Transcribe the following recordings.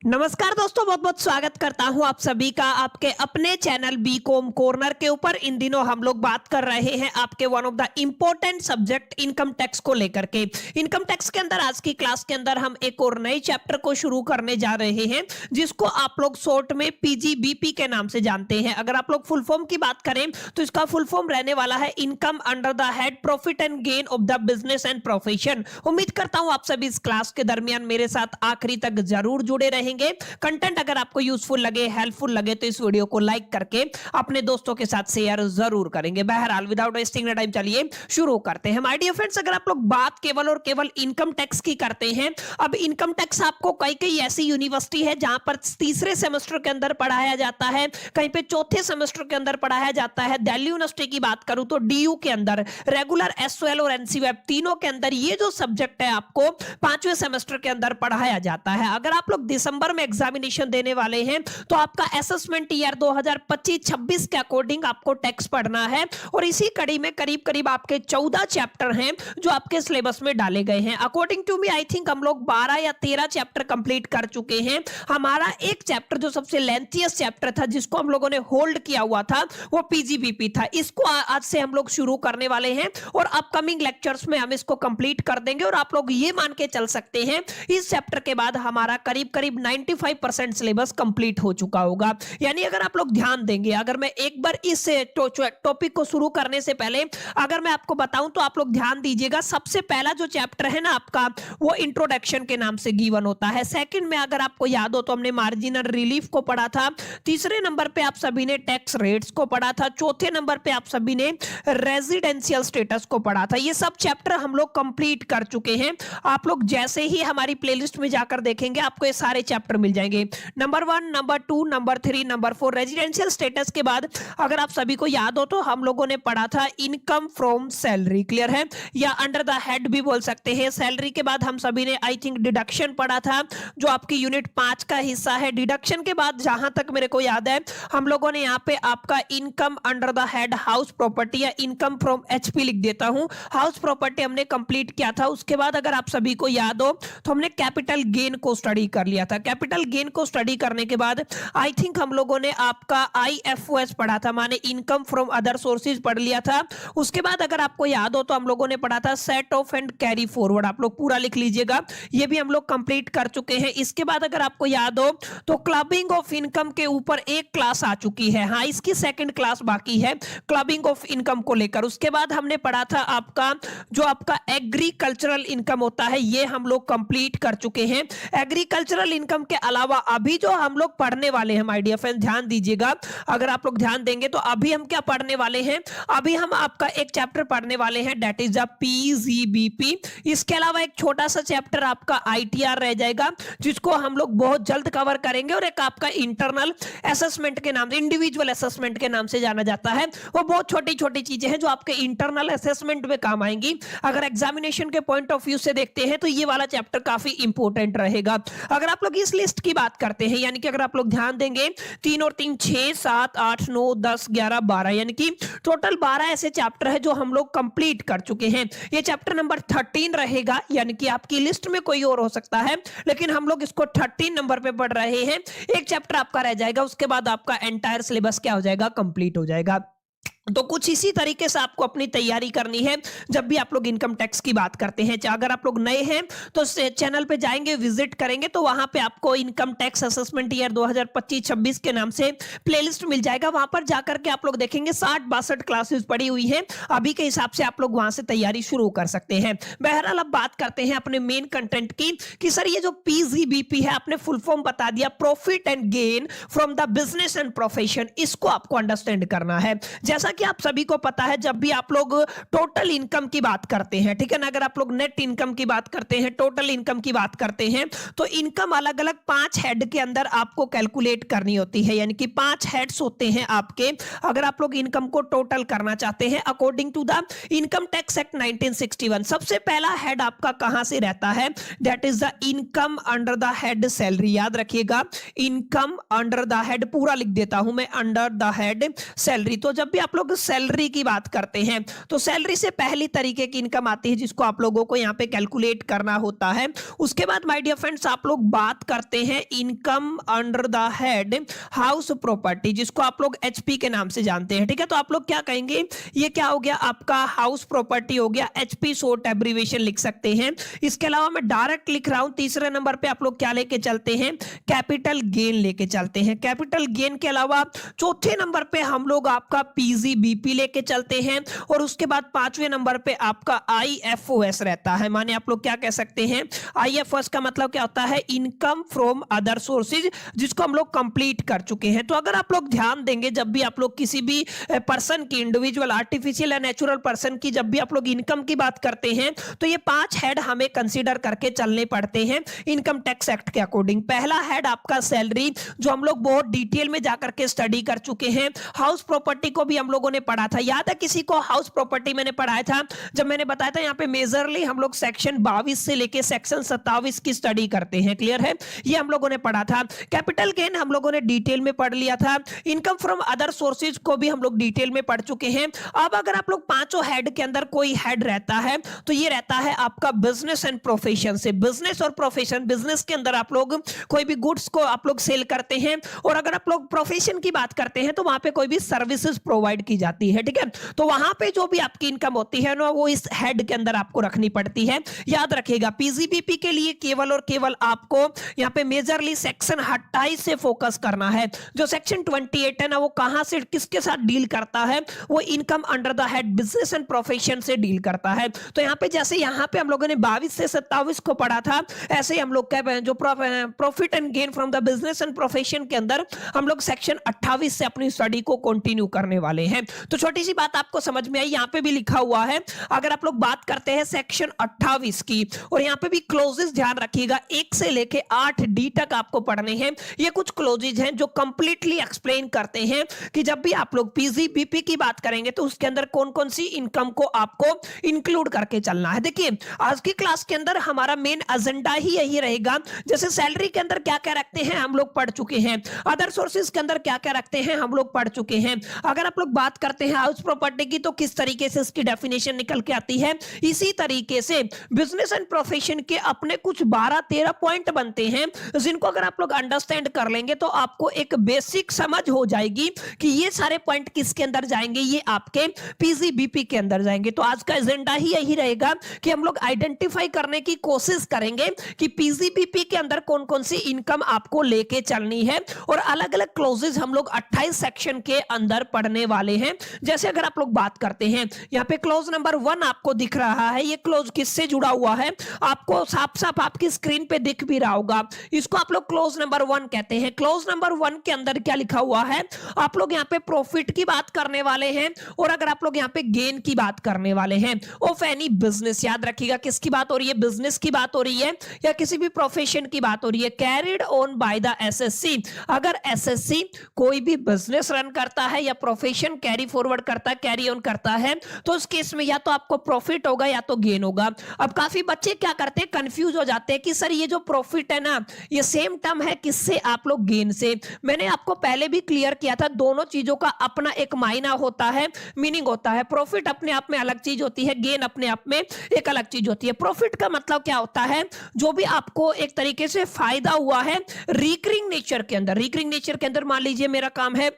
नमस्कार दोस्तों, बहुत बहुत स्वागत करता हूं आप सभी का आपके अपने चैनल बीकॉम कॉर्नर के ऊपर। इन दिनों हम लोग बात कर रहे हैं आपके one of the important subject income tax को लेकर के। इनकम टैक्स के अंदर आज की क्लास के अंदर हम एक और नए चैप्टर को शुरू करने जा रहे हैं, जिसको आप लोग शॉर्ट में पीजीबीपी के नाम से जानते हैं। अगर आप लोग फुल फॉर्म की बात करें तो इसका फुल फॉर्म रहने वाला है income under the head profit and gain of the business and profession. उम्मीद करता हूं आप सभी इस क्लास के दरमियान मेरे साथ आखिरी तक जरूर जुड़े रहेंगे। कंटेंट अगर आपको यूजफुल लगे, हेल्पफुल लगे तो इस वीडियो को लाइक करके अपने दोस्तों के साथ शेयर जरूर करेंगे। बहरहाल विदाउट वेस्टिंग टाइम चलिए शुरू करते हैं। माय डियर फ्रेंड्स, अगर आप लोग बात केवल और केवल इनकम टैक्स की करते हैं, अब इनकम टैक्स आपको कई कई ऐसी यूनिवर्सिटी है जहां पर तीसरे सेमेस्टर के अंदर पढ़ाया जाता है, कहीं पे चौथे सेमेस्टर के अंदर पढ़ाया जाता है। दिल्ली यूनिवर्सिटी की बात करूं तो डीयू के अंदर, रेगुलर एसओएल और एनसीवेब तीनों के अंदर ये जो सब्जेक्ट है आपको पांचवें सेमेस्टर के अंदर पढ़ाया जाता है। अगर आप लोग दिसंबर में एग्जामिनेशन देने वाले हैं तो आपका असेसमेंट ईयर 2025-26 के अकॉर्डिंग आपको टैक्स पढ़ना है, और इसी कड़ी में करीब करीब आपके 14 चैप्टर हैं जो आपके सिलेबस में डाले गए हैं। According to me I think हम लोग 12 या 13 चैप्टर कंप्लीट कर चुके हैं। हमारा एक चैप्टर जो सबसे लेंथीएस्ट चैप्टर था, जिसको हम लोगों ने होल्ड किया हुआ था, वो पीजीबीपी था। इसको आज से हम लोग शुरू करने वाले हैं और अपकमिंग लेक्चर्स में हम इसको कंप्लीट कर देंगे। और आप लोग ये मान के चल सकते हैं इस चैप्टर के बाद हमारा करीब करीब 95% सिलेबस कंप्लीट हो चुका होगा। यानी अगर आप लोग ध्यान देंगे, अगर मैं एक बार इस टॉपिक को शुरू करने से पहले अगर मैं आपको बताऊं तो आप लोग ध्यान दीजिएगा। सबसे पहला जो चैप्टर है ना आपका, वो इंट्रोडक्शन के नाम से गिवन होता है। सेकंड में अगर आपको याद हो तो हमने मार्जिनल रिलीफ को पढ़ा था। तीसरे नंबर पे आप सभी ने टैक्स रेट्स को पढ़ा था। चौथे नंबर पे आप सभी ने रेजिडेंशियल स्टेटस को पढ़ा था। ये सब चैप्टर हम लोग कंप्लीट कर चुके हैं। आप लोग जैसे ही हमारी प्लेलिस्ट में जाकर देखेंगे आपको ये सारे चैप्टर मिल जाएंगे। Number 1, number 2, number 3, number 4 residential status के बाद अगर आप सभी को याद हो तो हम लोगों ने पढ़ा था इनकम फ्रॉम सैलरी। क्लियर है, या अंडर द हेड भी बोल सकते हैं। सैलरी के बाद हम सभी ने आई थिंक डिडक्शन पढ़ा था, जो आपकी यूनिट 5 का हिस्सा है। डिडक्शन के बाद जहां तक मेरे को याद है हम लोगों ने यहाँ पे आपका income under the head house property या इनकम फ्रॉम एचपी लिख देता हूं, हाउस प्रॉपर्टी हमने कंप्लीट किया था। उसके बाद अगर आप सभी को याद हो तो हमने कैपिटल गेन को स्टडी कर लिया था। कैपिटल गेन को स्टडी करने के बाद आई थिंक हम लोगों ने आपका आईएफओएस पढ़ा था, माने इनकम फ्रॉम अदर सोर्सेज पढ़ लिया था। उसके बाद अगर आपको याद हो तो हम लोगों ने पढ़ा था set of and carry forward. आप लोग पूरा लिख लीजिएगा, ये भी हम लोग कंप्लीट कर चुके हैं। इसके बाद अगर आपको याद हो तो क्लबिंग ऑफ इनकम के ऊपर एक क्लास आ चुकी है। हाँ, इसकी सेकंड क्लास बाकी है क्लबिंग ऑफ इनकम को लेकर। उसके बाद हमने पढ़ा था आपका जो आपका एग्रीकल्चरल इनकम होता है, ये हम लोग कंप्लीट कर चुके हैं। एग्रीकल्चरल इनकम के अलावा अभी जो हम लोग पढ़ने वाले हैं माय डियर फ्रेंड, ध्यान दीजिएगा, अगर आप लोग ध्यान देंगे तो अभी हम क्या पढ़ने वाले हैं, अभी हम आपका एक चैप्टर पढ़ने वाले हैं दैट इज द पीजीबीपी। इसके अलावा एक छोटा सा चैप्टर आपका आईटीआर रह जाएगा, जिसको हम लोग बहुत जल्द कवर करेंगे। और एक आपका इंटरनल असेसमेंट के नाम से, इंडिविजुअल असेसमेंट के नाम से जाना जाता है। वो बहुत छोटी छोटी चीजें हैं जो आपके इंटरनल असेसमेंट में काम आएंगी। अगर एग्जामिनेशन के पॉइंट ऑफ व्यू से देखते हैं तो ये वाला चैप्टर काफी इंपॉर्टेंट रहेगा। अगर आप लोग इस लिस्ट की बात करते हैं, यानी कि अगर आप लोग ध्यान देंगे 3 और 3 6 7 8 9 10 11 12, यानी कि टोटल 12 ऐसे चैप्टर है जो हम लोग कंप्लीट कर चुके हैं। ये चैप्टर नंबर 13 रहेगा, यानी कि आपकी लिस्ट में कोई और हो सकता है, लेकिन हम लोग इसको 13 नंबर पे पढ़ रहे हैं। एक चैप्टर आपका रह जाएगा, उसके बाद आपका एंटायर सिलेबस क्या हो जाएगा, कंप्लीट हो जाएगा। तो कुछ इसी तरीके से आपको अपनी तैयारी करनी है जब भी आप लोग इनकम टैक्स की बात करते हैं। अगर आप लोग नए हैं तो चैनल पे जाएंगे, विजिट करेंगे, तो वहां पे आपको इनकम टैक्स असेसमेंट ईयर 2025-26 के नाम से प्लेलिस्ट मिल जाएगा। वहां पर जाकर के आप लोग देखेंगे 60-62 क्लासेस पड़ी हुई हैं। अभी के हिसाब से आप लोग वहां से तैयारी शुरू कर सकते हैं। बहरहाल अब बात करते हैं अपने मेन कंटेंट की कि सर ये जो पीजीबीपी है, आपने फुल फॉर्म बता दिया, profit and gain from the business and profession. इसको आपको अंडरस्टैंड करना है। जैसा कि आप सभी को पता है, जब भी आप लोग टोटल इनकम की बात करते हैं, ठीक है ना, अगर आप लोग नेट इनकम की बात करते हैं, टोटल इनकम की बात करते हैं, तो इनकम अलग अलग 5 हेड के अंदर आपको कैलकुलेट करनी होती है। यानी कि 5 हेड्स होते हैं आपके, अगर आप लोग इनकम को टोटल करना चाहते हैं according to the income tax act 1961। सबसे पहला हेड आपका कहां से रहता है, that is the income under the head salary. याद रखिएगा, इनकम अंडर द हेड, पूरा लिख देता हूं मैं, अंडर द हेड सैलरी। तो जब भी आप लोग लोग सैलरी की बात करते हैं तो सैलरी से पहली तरीके की इनकम आती है जिसको आप लोगों को यहाँ पे कैलकुलेट करना होता है। उसके बाद माय डियर फ्रेंड्स आप लोग बात करते हैं income under the head house property, जिसको आप लोग एचपी के नाम से जानते हैं। ठीक है, तो आप लोग क्या कहेंगे, ये क्या हो गया आपका हाउस प्रॉपर्टी हो गया, एचपी शॉर्ट एब्रिविएशन लिख सकते हैं। इसके अलावा मैं डायरेक्ट लिख रहा हूं, तीसरे नंबर पे आप लोग क्या लेके चलते हैं, कैपिटल गेन लेके चलते हैं। कैपिटल गेन के अलावा चौथे नंबर पे हम लोग आपका पीजीबीपी लेके चलते हैं और उसके बाद पांचवें नंबर पे आपका आईएफओएस रहता है। माने आप लोग क्या कह सकते हैं, आईएफओएस का मतलब क्या होता है, इनकम फ्रॉम अदर सोर्सेज, जिसको हम लोग कंप्लीट कर चुके हैं। तो अगर आप लोग ध्यान देंगे, जब भी आप लोग किसी भी पर्सन की, इंडिविजुअल, आर्टिफिशियल या नेचुरल पर्सन की जब भी आप लोग इनकम की बात करते हैं तो ये 5 हेड हमें कंसीडर करके चलने पड़ते हैं इनकम टैक्स एक्ट के अकॉर्डिंग। पहला हेड आपका सैलरी, जो हम लोग बहुत डिटेल में जाकर के स्टडी कर चुके हैं। हाउस प्रॉपर्टी को भी हम लोगों ने पढ़ा था, याद है किसी को हाउस प्रॉपर्टी मैंने पढ़ाया था, जब मैंने बताया था यहाँ पे मेजरली हम लोग सेक्शन 22 से लेके सेक्शन 27 की स्टडी करते हैं। क्लियर है, ये हम लोगों ने पढ़ा था। कैपिटल गेन हम लोगों ने डिटेल में पढ़ लिया था। इनकम फ्रॉम अदर सोर्सेज को भी हम लोग डिटेल में पढ़ चुके हैं। अब अगर आप लोग पांचों हेड के अंदर कोई हेड रहता है तो ये रहता है आपका बिजनेस एंड प्रोफेशन से। बिजनेस और प्रोफेशन, बिजनेस के अंदर आप लोग कोई भी गुड्स को आप लोग सेल करते हैं और अगर आप लोग प्रोफेशन की बात करते हैं तो वहां पे कोई भी सर्विसेज प्रोवाइड की जाती है। ठीक है, तो वहां पे जो भी आपकी इनकम होती है ना, वो इस हेड के अंदर आपको रखनी पड़ती है। याद रखिएगा, पीजीबीपी के लिए केवल और केवल आपको यहाँ पे मेजरली सेक्शन 28 से फोकस करना है। जो सेक्शन 28 है ना, वो कहां से किसके साथ डील करता है, वो income under the head business and profession से डील करता है। तो यहाँ पे जैसे यहाँ पे हम लोगों ने 22 से 27 को पढ़ा था, ऐसे ही हम लोग जो profit and gain from the business and profession के अंदर हम लोग सेक्शन 28 से अपनी स्टडी को कंटिन्यू करने वाले हैं। तो छोटी सी बात आपको समझ में आई, यहाँ पे भी लिखा हुआ है। अगर आप लोग बात करते हैं सेक्शन 28 की, और यहाँ पे भी क्लोजेस ध्यान रखिएगा, 1 से लेके 8D तक आपको पढ़ने हैं। ये कुछ क्लोजेज हैं जो कंप्लीटली एक्सप्लेन करते हैं कि जब भी आप लोग पीजीबीपी की बात करेंगे तो उसके अंदर कौन कौन सी इनकम को आपको इंक्लूड करके चलना है। देखिए, आज की क्लास के अंदर हमारा मेन एजेंडा ही यही रहेगा। जैसे सैलरी के अंदर क्या क्या रखते हैं हम लोग पढ़ चुके हैं, अदर सोर्सेज के अंदर क्या क्या रखते हैं हम लोग पढ़ चुके हैं। अगर आप लोग बात करते हैं हाउस प्रॉपर्टी की, तो किस तरीके से इसकी डेफिनेशन निकल के आती है। इसी तरीके से बिजनेस एंड प्रोफेशन के अपने कुछ 12-13 पॉइंट बनते हैं, जिनको अगर आप लोग अंडरस्टैंड कर लेंगे तो आपको एक बेसिक समझ हो जाएगी कि ये सारे पॉइंट किसके अंदर जाएंगे, ये आपके पीजीबीपी के अंदर जाएंगे। तो आज का एजेंडा ही यही रहेगा कि हम लोग आइडेंटिफाई करने की कोशिश करेंगे कि पीजीबीपी के अंदर कौन कौन सी इनकम आपको लेके चलनी है, और अलग अलग क्लोजेस हम लोग 28 सेक्शन के अंदर पढ़ने वाले हैं। जैसे अगर आप लोग बात करते हैं, यहाँ पे क्लोज नंबर 1 आपको दिख रहा है, ये क्लोज किससे जुड़ा हुआ है आपको साफ साफ आपकी स्क्रीन पे दिख भी रहा होगा। इसको आप लोग क्लोज नंबर 1 कहते हैं। क्लोज नंबर 1 के अंदर क्या लिखा हुआ है, आप लोग यहाँ पे प्रॉफिट की बात करने वाले हैं, और अगर आप लोग यहाँ पे गेन की बात करने वाले हैं ऑफ एनी बिजनेस। याद रखिएगा किसकी बात हो रही है, बिजनेस की बात हो रही है या किसी भी प्रोफेशन की बात हो रही है। Carried on by the assessee, अगर एसएससी कोई भी बिजनेस रन करता है या प्रोफेशन कैरी फॉरवर्ड करता है, कैरी ऑन करता है, तो उस केस में या तो आपको प्रॉफिट होगा या तो गेन होगा। अब काफी बच्चे क्या करते हैं, कंफ्यूज हो जाते हैं कि सर ये जो प्रॉफिट है ना, ये सेम टर्म है किससे, आप लोग गेन से। मैंने आपको पहले भी क्लियर किया था, दोनों चीजों का अपना एक मायना होता है, मीनिंग होता है। प्रॉफिट अपने आप में अलग चीज होती है, गेन अपने आप में एक अलग चीज होती है। प्रॉफिट का मतलब क्या होता है, जो भी आपको एक तरीके से फायदा हुआ है रिकरिंग नेचर के अंदर। रिकरिंग नेचर के अंदर मान लीजिए मेरा काम है,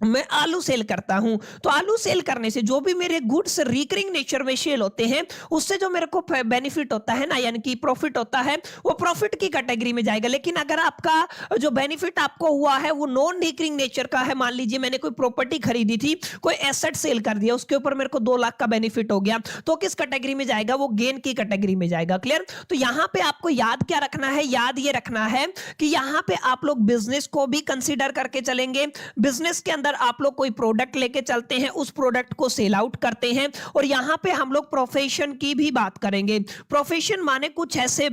मैं आलू सेल करता हूं, तो आलू सेल करने से जो भी मेरे गुड्स रिकरिंग नेचर में सेल होते हैं, उससे जो मेरे को बेनिफिट होता है ना, यानी कि प्रॉफिट होता है, वो प्रॉफिट की कैटेगरी में जाएगा। लेकिन अगर आपका जो बेनिफिट आपको हुआ है वो नॉन रिकरिंग नेचर का है, मान लीजिए मैंने कोई प्रॉपर्टी खरीदी थी, कोई एसेट सेल कर दिया, उसके ऊपर मेरे को 2 लाख का बेनिफिट हो गया, तो किस कैटेगरी में जाएगा, वो गेन की कैटेगरी में जाएगा। क्लियर? तो यहां पे आपको याद क्या रखना है, याद ये रखना है कि यहां पे आप लोग बिजनेस को भी कंसीडर करके चलेंगे। बिजनेस के अंदर आप लोग कोई प्रोडक्ट लेके चलते हैं, उस प्रोडक्ट को सेल आउट करते हैं, और यहां पे हम लोग प्रोफेशन की भी बात करेंगे। प्रोफेशन माने कुछ ऐसे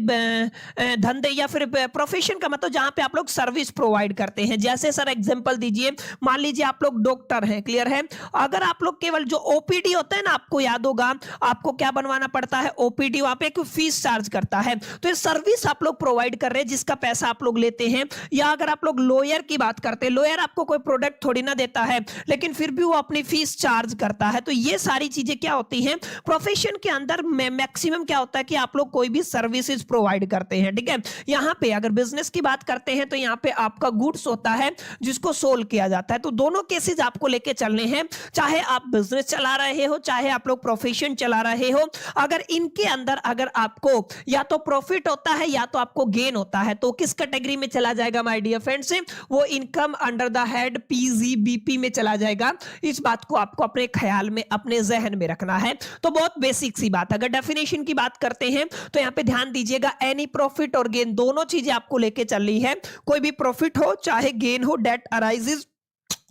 धंधे या फिर प्रोफेशन का मतलब जहां पे आप लोग सर्विस प्रोवाइड करते हैं। जैसे सर एग्जांपल दीजिए, मान लीजिए आप लोग डॉक्टर हैं, क्लियर है, अगर आप लोग केवल जो ओपीडी होता है ना, आपको याद होगा आपको क्या बनवाना पड़ता है, ओपीडी, वहां पे एक फीस चार्ज करता है, तो ये सर्विस आप लोग प्रोवाइड कर रहे हैं जिसका पैसा आप लोग लेते हैं। या अगर आप लोग लॉयर की बात करते हैं, लॉयर आपको कोई प्रोडक्ट थोड़ी ना देता है, लेकिन फिर भी वो अपनी फीस चार्ज करता है। तो ये सारी चीजें क्या होती हैं, प्रोफेशन के अंदर मैक्सिमम क्या होता है कि आप लोग कोई भी सर्विसेज प्रोवाइड करते हैं, ठीक है। यहाँ पे अगर बिजनेस की बात करते हैं तो यहाँ पे आपका गुड्स होता है जिसको सोल्व किया जाता है। तो दोनों केसेस आपको लेके चलने हैं, चाहे आप बिजनेस चला रहे हो, चाहे आप लोग प्रोफेशन चला रहे हो। अगर इनके अंदर अगर आपको या तो प्रॉफिट होता है या तो आपको गेन होता है, तो किस कैटेगरी में चला जाएगा माय डियर फ्रेंड्स, वो income under the head PGBP में चला जाएगा। इस बात को आपको अपने ख्याल में, अपने जहन में रखना है। तो बहुत बेसिक सी बात, अगर डेफिनेशन की बात करते हैं तो यहां पे ध्यान दीजिएगा, एनी प्रॉफिट और गेन दोनों चीजें आपको लेके चल रही है। कोई भी प्रॉफिट हो चाहे गेन हो, date arises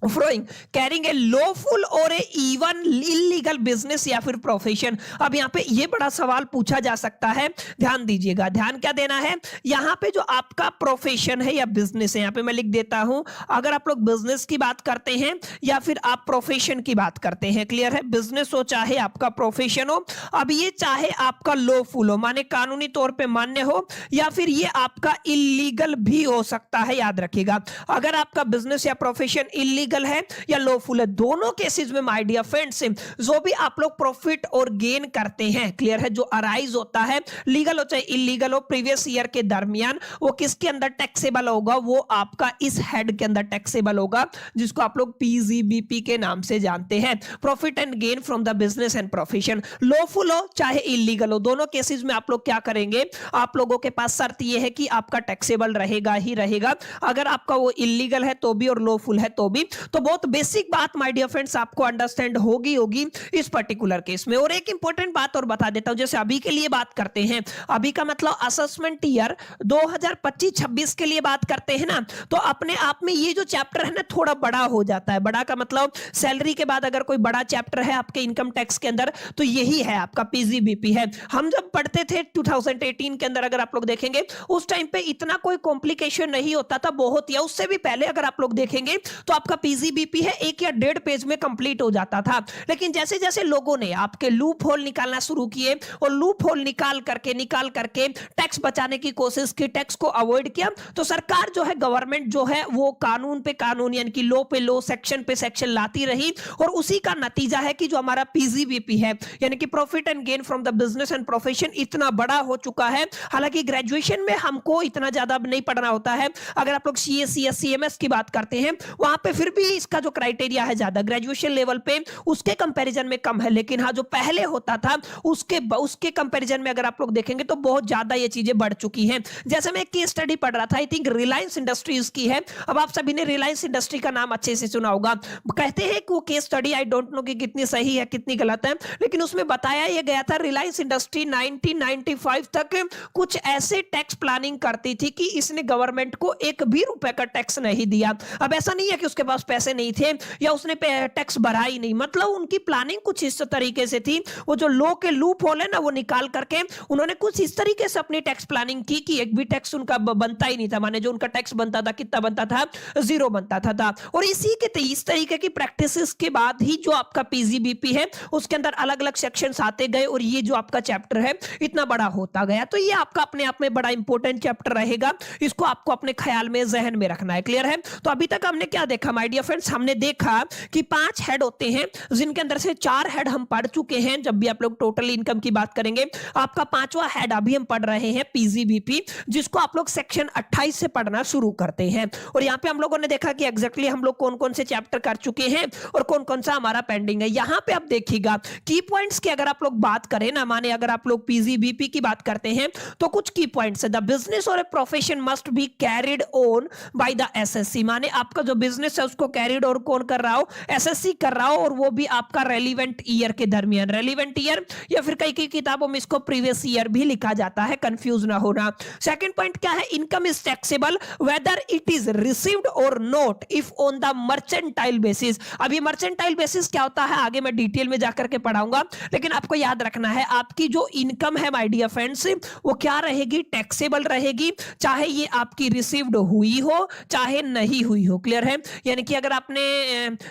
फ्रोइंग carrying a lawful और ए इवन इलीगल बिजनेस या फिर प्रोफेशन। अब यहाँ पे ये बड़ा सवाल पूछा जा सकता है, ध्यान दीजिएगा, ध्यान क्या देना है, यहाँ पे जो आपका प्रोफेशन है या बिजनेस है, यहाँ पे मैं लिख देता हूं, अगर आप लोग बिजनेस की बात करते हैं या फिर आप प्रोफेशन की बात करते हैं, क्लियर है, बिजनेस हो चाहे आपका प्रोफेशन हो, अब ये चाहे आपका लॉफुल हो माने कानूनी तौर पर मान्य हो, या फिर ये आपका इलीगल भी हो सकता है। याद रखिएगा, अगर आपका बिजनेस या प्रोफेशन इलीगल है या लॉफुल है, दोनों केसेस में माय डियर फ्रेंड्स जो भी आप लोग प्रॉफिट और गेन करते हैं, क्लियर है, जो अराइज होता है, लीगल हो चाहे इलीगल हो, प्रीवियस ईयर के दरमियान, वो किसके अंदर टैक्सेबल होगा, वो आपका इस हेड के अंदर टैक्सेबल होगा, जिसको आप लोग पीजीबीपी के नाम से जानते हैं, profit and gain from the business and profession. Lawful हो चाहे इलीगल हो, दोनों केसेस में आप लोग क्या करेंगे, आप लोगों के पास शर्त यह है कि आपका टैक्सेबल रहेगा ही रहेगा, अगर आपका वो इलीगल है तो भी और लॉफुल है तो भी। तो बहुत बेसिक बात माय डियर फ्रेंड्स आपको अंडरस्टैंड होगी इस पर्टिकुलर केस में। और एक इंपॉर्टेंट बात और बता देता हूं, जैसे अभी के लिए बात करते हैं, अभी का मतलब असेसमेंट ईयर 2025-26 के लिए बात करते हैं ना, तो अपने आप में ये जो चैप्टर है ना थोड़ा बड़ा हो जाता है। बड़ा का मतलब सैलरी के बाद अगर कोई बड़ा चैप्टर है आपके इनकम टैक्स के अंदर तो यही है, आपका पीजीबीपी है। हम जब पढ़ते थे 2018 के अंदर, अगर आप लोग देखेंगे उस टाइम पे इतना कोई कॉम्प्लिकेशन नहीं होता था, बहुत, या उससे भी पहले अगर आप लोग देखेंगे तो आपका पीजीबीपी है 1 या 1.5 पेज में कंप्लीट हो जाता था। लेकिन जैसे जैसे लोगों ने आपके लूप होल निकालना शुरू किए और लूप होल निकाल करके टैक्स बचाने की कोशिश की, टैक्स को अवॉइड किया, तो सरकार जो है, गवर्नमेंट जो है, वो कानून पे कानून यानी कि लॉ पे लॉ, सेक्शन पे सेक्शन लाती रही, और उसी का नतीजा है कि जो हमारा पीजीबीपी है यानी कि profit and gain from the business and profession इतना बड़ा हो चुका है। हालांकि ग्रेजुएशन में हमको इतना ज्यादा नहीं पढ़ना होता है, अगर आप लोग सीएस सीएमएस की बात करते हैं वहां पे फिर भी इसका जो क्राइटेरिया है ज्यादा ग्रेजुएशन लेवल पे उसके कंपैरिजन में कम है। लेकिन हाँ, जो पहले होता था उसके कंपैरिजन में अगर आप लोग देखेंगे तो बहुत ज्यादा ये चीजें बढ़ चुकी हैं। जैसे मैं एक केस स्टडी पढ़ रहा था, आई थिंक रिलायंस इंडस्ट्रीज की है। अब आप सभी ने रिलायंस इंडस्ट्री का नाम अच्छे से सुना होगा। कहते हैं कि वो case study, I don't know कि कितनी सही है कितनी गलत है, लेकिन उसमें बताया यह गया था रिलायंस इंडस्ट्री 1995 तक कुछ ऐसे टैक्स प्लानिंग करती थी कि इसने गवर्नमेंट को एक भी रुपए का टैक्स नहीं दिया। अब ऐसा नहीं है कि उसके पास पैसे नहीं थे या उसने टैक्स भरा ही नहीं, मतलब उनकी प्लानिंग कुछ इस तरीके से थी, वो जो लॉ के लूप होल है ना वो निकाल करके उन्होंने कुछ इस तरीके से अपनी टैक्स प्लानिंग की कि एक भी टैक्स उनका बनता ही नहीं था, माने जो उनका टैक्स बनता था कितना बनता था, 0 बनता था। और इस तरीके की प्रैक्टिसेस के बाद ही जो आपका पीजीबीपी है उसके अंदर अलग अलग सेक्शंस आते गए और ये जो आपका चैप्टर है इतना बड़ा होता गया। तो ये आपका अपने आप में बड़ा इंपॉर्टेंट चैप्टर रहेगा, इसको आपको अपने ख्याल में, जहन में रखना है, क्लियर है। तो अभी तक हमने क्या देखा माय डियर फ्रेंड्स, हमने देखा कि 5 हेड होते हैं जिनके अंदर से 4 हेड हम पढ़ चुके हैं। जब भी आप लोग टोटल इनकम की बात करेंगे, आपका 5वां हेड अभी हम पढ़ रहे हैं पीजीबीपी, जिसको आप लोग सेक्शन 28 से पढ़ना शुरू करते हैं। और यहाँ पे हम लोगों ने देखा कि एग्जैक्टली हम लोग कौन कौन से चैप्टर कर चुके हैं और कौन कौन सा हमारा पेंडिंग है। यहाँ पे आप देखिएगा की पॉइंट्स की अगर आप लोग बात करें ना, माने अगर आप लोग पीजीबीपी की बात करते हैं तो कुछ की पॉइंट्स है। द बिजनेस और a profession must be carried on by the assessee, माने आपका जो बिजनेस है उसको कैरिड और कौन कर रहा हो, एसएससी कर रहा हो, और वो भी आपका रेलिवेंट ईयर के दरमियान, रेलिवेंट ईयर या फिर कई किताबों में इसको प्रीवियस ईयर भी लिखा जाता है, कंफ्यूज ना होना। सेकंड पॉइंट क्या है, income is taxable whether it is received और not if on the mercantile basis. अब ये मर्चेंटाइल बेसिस क्या होता है आगे मैं डिटेल में जाकर के पढ़ाऊंगा, लेकिन आपको याद रखना है आपकी जो इनकम है माय डियर फ्रेंड्स वो क्या रहेगी, टैक्सेबल रहेगी, चाहे ये आपकी रिसीव्ड हुई हो चाहे नहीं हुई हो, क्लियर है। यानी कि अगर आपने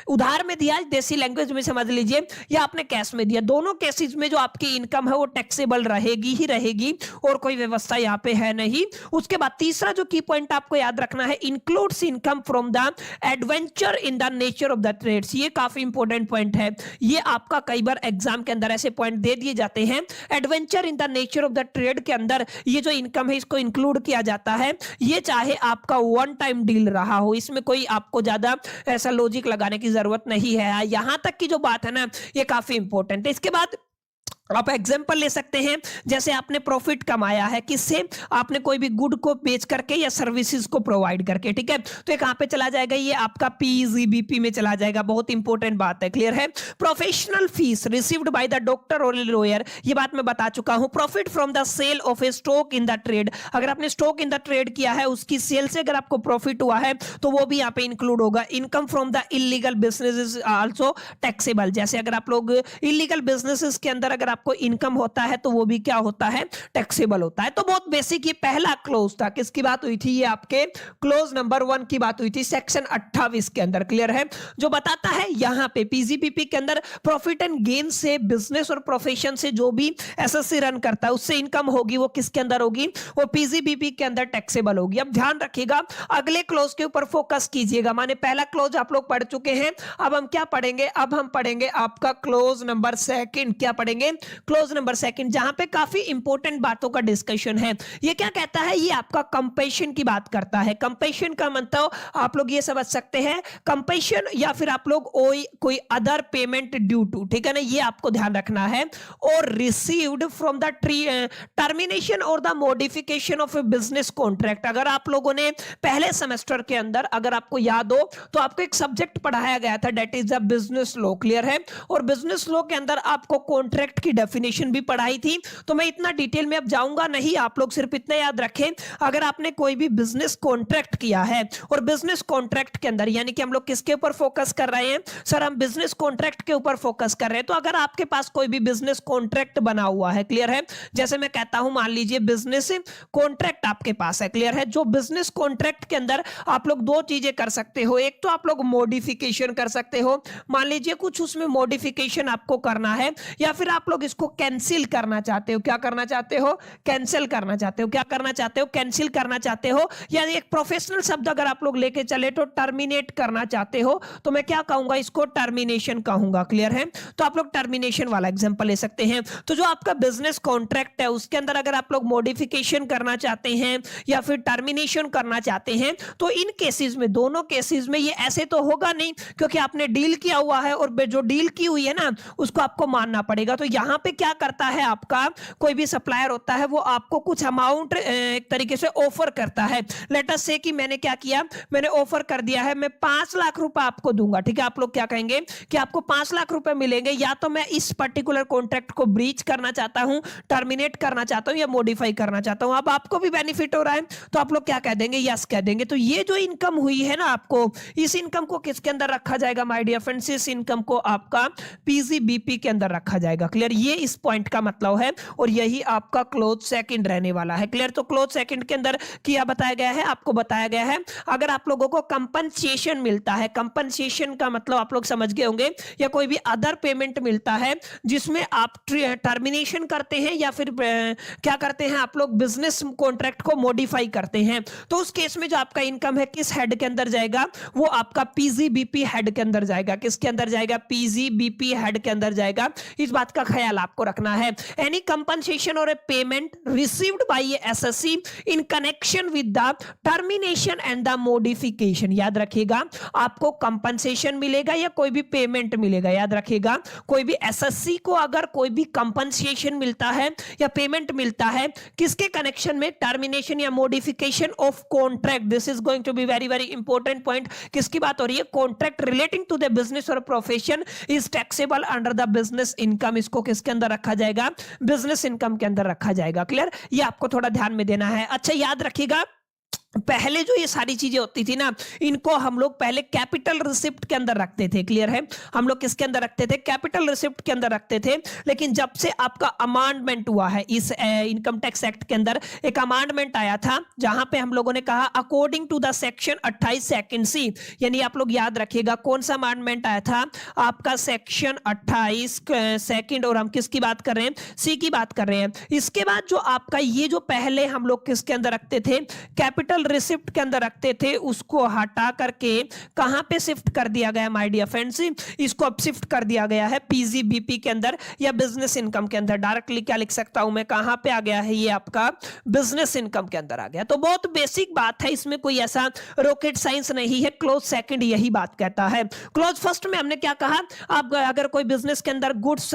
उधार में दिया, देसी लैंग्वेज में समझ लीजिए, या आपने कैश में दिया, दोनों केसेस में जो आपकी इनकम है वो टैक्सेबल रहेगी ही रहेगी, और कोई व्यवस्था यहाँ पे है नहीं। उसके बाद तीसरा जो की पॉइंट आपको याद रखना है, includes income from the adventure in the nature of the trades. ये काफी इंपॉर्टेंट पॉइंट है, ये आपका कई बार एग्जाम के अंदर ऐसे पॉइंट दे दिए जाते हैं। Adventure in the nature of the trade के अंदर ये जो इनकम है इसको इंक्लूड किया जाता है। ये चाहे आपका वन टाइम डील रहा हो, इसमें कोई आपको ज्यादा ऐसा लॉजिक लगाने की जरूरत नहीं है। यहां तक की जो बात है ना, ये काफी इंपॉर्टेंट है। इसके बाद आप एग्जाम्पल ले सकते हैं, जैसे आपने प्रॉफिट कमाया है किससे, आपने कोई भी गुड को बेच करके या सर्विसेज को प्रोवाइड करके, ठीक है, तो ये कहां पे चला जाएगा, ये आपका पीजीबीपी में चला जाएगा। बहुत इंपॉर्टेंट बात है, क्लियर है। Professional fees received by the doctor और लॉयर, ये बात मैं बता चुका हूं। Profit from the sale of a stock in the trade, अगर आपने स्टॉक इन द ट्रेड किया है, उसकी सेल से अगर आपको प्रॉफिट हुआ है तो वो भी यहाँ पे इंक्लूड होगा। Income from the illegal business also taxable, जैसे अगर आप लोग इलीगल बिजनेसेस के अंदर अगर आपको इनकम होता है तो वो भी क्या होता है, टैक्सेबल होता है। तो बहुत बेसिक ये पहला क्लोज था, किसकी बात हुई थी, ये आपके क्लोज नंबर 1 की बात हुई थी सेक्शन 28 के अंदर, क्लियर है, जो बताता है यहां पे पीजीबीपी के अंदर प्रॉफिट एंड गेन से बिजनेस और प्रोफेशन से जो भी एसएससी रन करता है उससे इनकम होगी, वो किसके अंदर होगी, वो पीजीबीपी के अंदर टैक्सेबल होगी। अब ध्यान रखिएगा, अगले क्लोज के ऊपर फोकस कीजिएगा। माने पहला क्लोज आप लोग पढ़ चुके हैं, अब हम क्या पढ़ेंगे, अब हम पढ़ेंगे आपका क्लोज नंबर 2। क्या पढ़ेंगे, क्लोज नंबर 2, जहां पे काफी इंपॉर्टेंट बातों का डिस्कशन है। ये क्या कहता है, ये आपका कंपेशन की बात करता है। कंपेशन का मतलब आप लोग ये समझ सकते हैं, कंपेशन या फिर आप लोग कोई अदर पेमेंट ड्यू टू, ठीक है ना, ये आपको ध्यान रखना है। और रिसीव्ड फ्रॉम द टर्मिनेशन और the modification of A business contract. अगर आप लोगों ने पहले सेमेस्टर के अंदर अगर आपको याद हो तो आपको एक सब्जेक्ट पढ़ाया गया था, that is the business law, clear है, और बिजनेस लॉ के अंदर आपको कॉन्ट्रैक्ट की डेफिनेशन भी पढ़ाई थी, तो मैं इतना डिटेल में अब जाऊंगा नहीं, आप लोग सिर्फ इतना याद रखें, अगर आपने कोई भी बिजनेस कॉन्ट्रैक्ट किया है, और बिजनेस कॉन्ट्रैक्ट के अंदर यानी कि हम लोग किसके ऊपर फोकस कर रहे हैं, सर हम बिजनेस कॉन्ट्रैक्ट के ऊपर फोकस कर रहे हैं, तो अगर आपके पास कोई भी बिजनेस कॉन्ट्रैक्ट बना हुआ है, क्लियर है, जैसे मैं कहता हूं मान लीजिए बिजनेस कॉन्ट्रैक्ट आपके पास है, क्लियर है, जो बिजनेस कॉन्ट्रैक्ट के अंदर आप लोग दो चीजें कर सकते हो, एक तो आप लोग मॉडिफिकेशन कर सकते हो, मान लीजिए कुछ उसमें मॉडिफिकेशन आपको करना है, या फिर आप लोग इसको कैंसिल करना चाहते हो। क्या करना चाहते हो, कैंसिल करना चाहते हो। क्या करना चाहते हो, कैंसिल करना चाहते हो, या एक प्रोफेशनल शब्द अगर आप लोग लेके चले तो टर्मिनेट करना चाहते हो, तो मैं क्या कहूंगा, इसको टर्मिनेशन कहूंगा, क्लियर है। तो आप लोग टर्मिनेशन वाला एग्जांपल ले सकते हैं। तो जो आपका बिजनेस कॉन्ट्रैक्ट है उसके अंदर अगर आप लोग मॉडिफिकेशन करना चाहते हैं या फिर टर्मिनेशन करना चाहते हैं, तो इन केसेस में, दोनों केसेस में ये ऐसे तो होगा नहीं, क्योंकि आपने डील किया हुआ है और जो डील की हुई है ना उसको आपको मानना पड़ेगा। तो यहां पे क्या करता है, आपका कोई भी सप्लायर होता है वो आपको कुछ अमाउंट एक तरीके से ऑफर करता है। लेट अस से कि मैंने क्या किया, मैंने ऑफर कर दिया है मैं 5 लाख रुपए आपको दूंगा, ठीक है, आप लोग क्या कहेंगे कि आपको 5 लाख रुपए मिलेंगे, या तो मैं इस पर्टिकुलर कॉन्ट्रैक्ट को ब्रीच करना चाहता हूं, टर्मिनेट करना चाहता हूं या मॉडिफाई करना चाहता हूं। अब आपको भी बेनिफिट हो रहा है तो आप लोग क्या कह देंगे, यस कह देंगे। तो ये जो इनकम हुई है ना आपको, इस इनकम को किसके अंदर रखा जाएगा माय डियर फ्रेंड्स, इस इनकम को आपका पीजीबीपी के अंदर रखा जाएगा, क्लियर, ये इस पॉइंट का मतलब है, और यही आपका क्लोज सेकंड रहने वाला है, क्लियर। तो क्लोज सेकंड के अंदर क्या बताया गया है, आपको बताया गया है अगर आप लोगों को कंपनसेशन मिलता है, कंपनसेशन का मतलब आप लोग समझ गए होंगे, या कोई भी अदर पेमेंट मिलता है जिसमें आप टर्मिनेशन करते हैं या फिर क्या करते हैं आप लोग बिजनेस कॉन्ट्रैक्ट को मॉडिफाई करते हैं, तो उस केस में जो आपका इनकम है किस हेड के अंदर जाएगा, वो आपका पीजीबीपी हेड के अंदर जाएगा। किसके अंदर जाएगा, पीजीबीपी हेड के अंदर जाएगा। इस बात का ख्याल आपको रखना है। एनी कंपनसेशन और a payment received by SSC in connection with the termination and the modification, याद रखिएगा आपको कंपनसेशन मिलेगा या कोई भी पेमेंट मिलेगा, याद रखिएगा कोई भी एसएससी को अगर कोई भी कंपनसेशन मिलता है या पेमेंट मिलता है किसके कनेक्शन में, टर्मिनेशन या modification of contract, this is going to be very very important point. किसकी बात हो रही है, contract relating to the business और profession is taxable under the business income, इसको किसके अंदर रखा जाएगा, बिजनेस इनकम के अंदर रखा जाएगा, क्लियर। ये आपको थोड़ा ध्यान में देना है। अच्छा याद रखिएगा पहले जो ये सारी चीजें होती थी ना, इनको हम लोग पहले कैपिटल रिसिप्ट के अंदर रखते थे। क्लियर है? हम लोग किसके अंदर रखते थे? कैपिटल रिसिप्ट के अंदर रखते थे। लेकिन जब से आपका अमेंडमेंट हुआ है इस इनकम टैक्स एक्ट के अंदर, एक अमेंडमेंट आया था जहां पे हम लोगों ने कहा according to the section 28 second C, यानी आप लोग याद रखिएगा कौन सा अमेंडमेंट आया था आपका, सेक्शन 28 सेकंड, और हम किसकी बात कर रहे हैं? सी की बात कर रहे हैं। इसके बाद जो आपका ये जो पहले हम लोग किसके अंदर रखते थे? कैपिटल रिसिप्ट के अंदर रखते थे, उसको हटा करके कहां पे शिफ्ट कर दिया गया माय डियर फ्रेंड्स? इसको अब शिफ्ट कर दिया गया है पीजीबीपी के अंदर या बिजनेस इनकम के अंदर। डायरेक्टली क्या लिख सकता हूं मैं, कहां पे आ गया है ये आपका बिजनेस इनकम के अंदर आ गया। तो बहुत बेसिक बात है, इसमें कोई ऐसा रॉकेट साइंस नहीं है। क्लोज सेकंड यही बात कहता है। क्लोज फर्स्ट में हमने क्या कहा, आप अगर कोई बिजनेस के अंदर गुड्स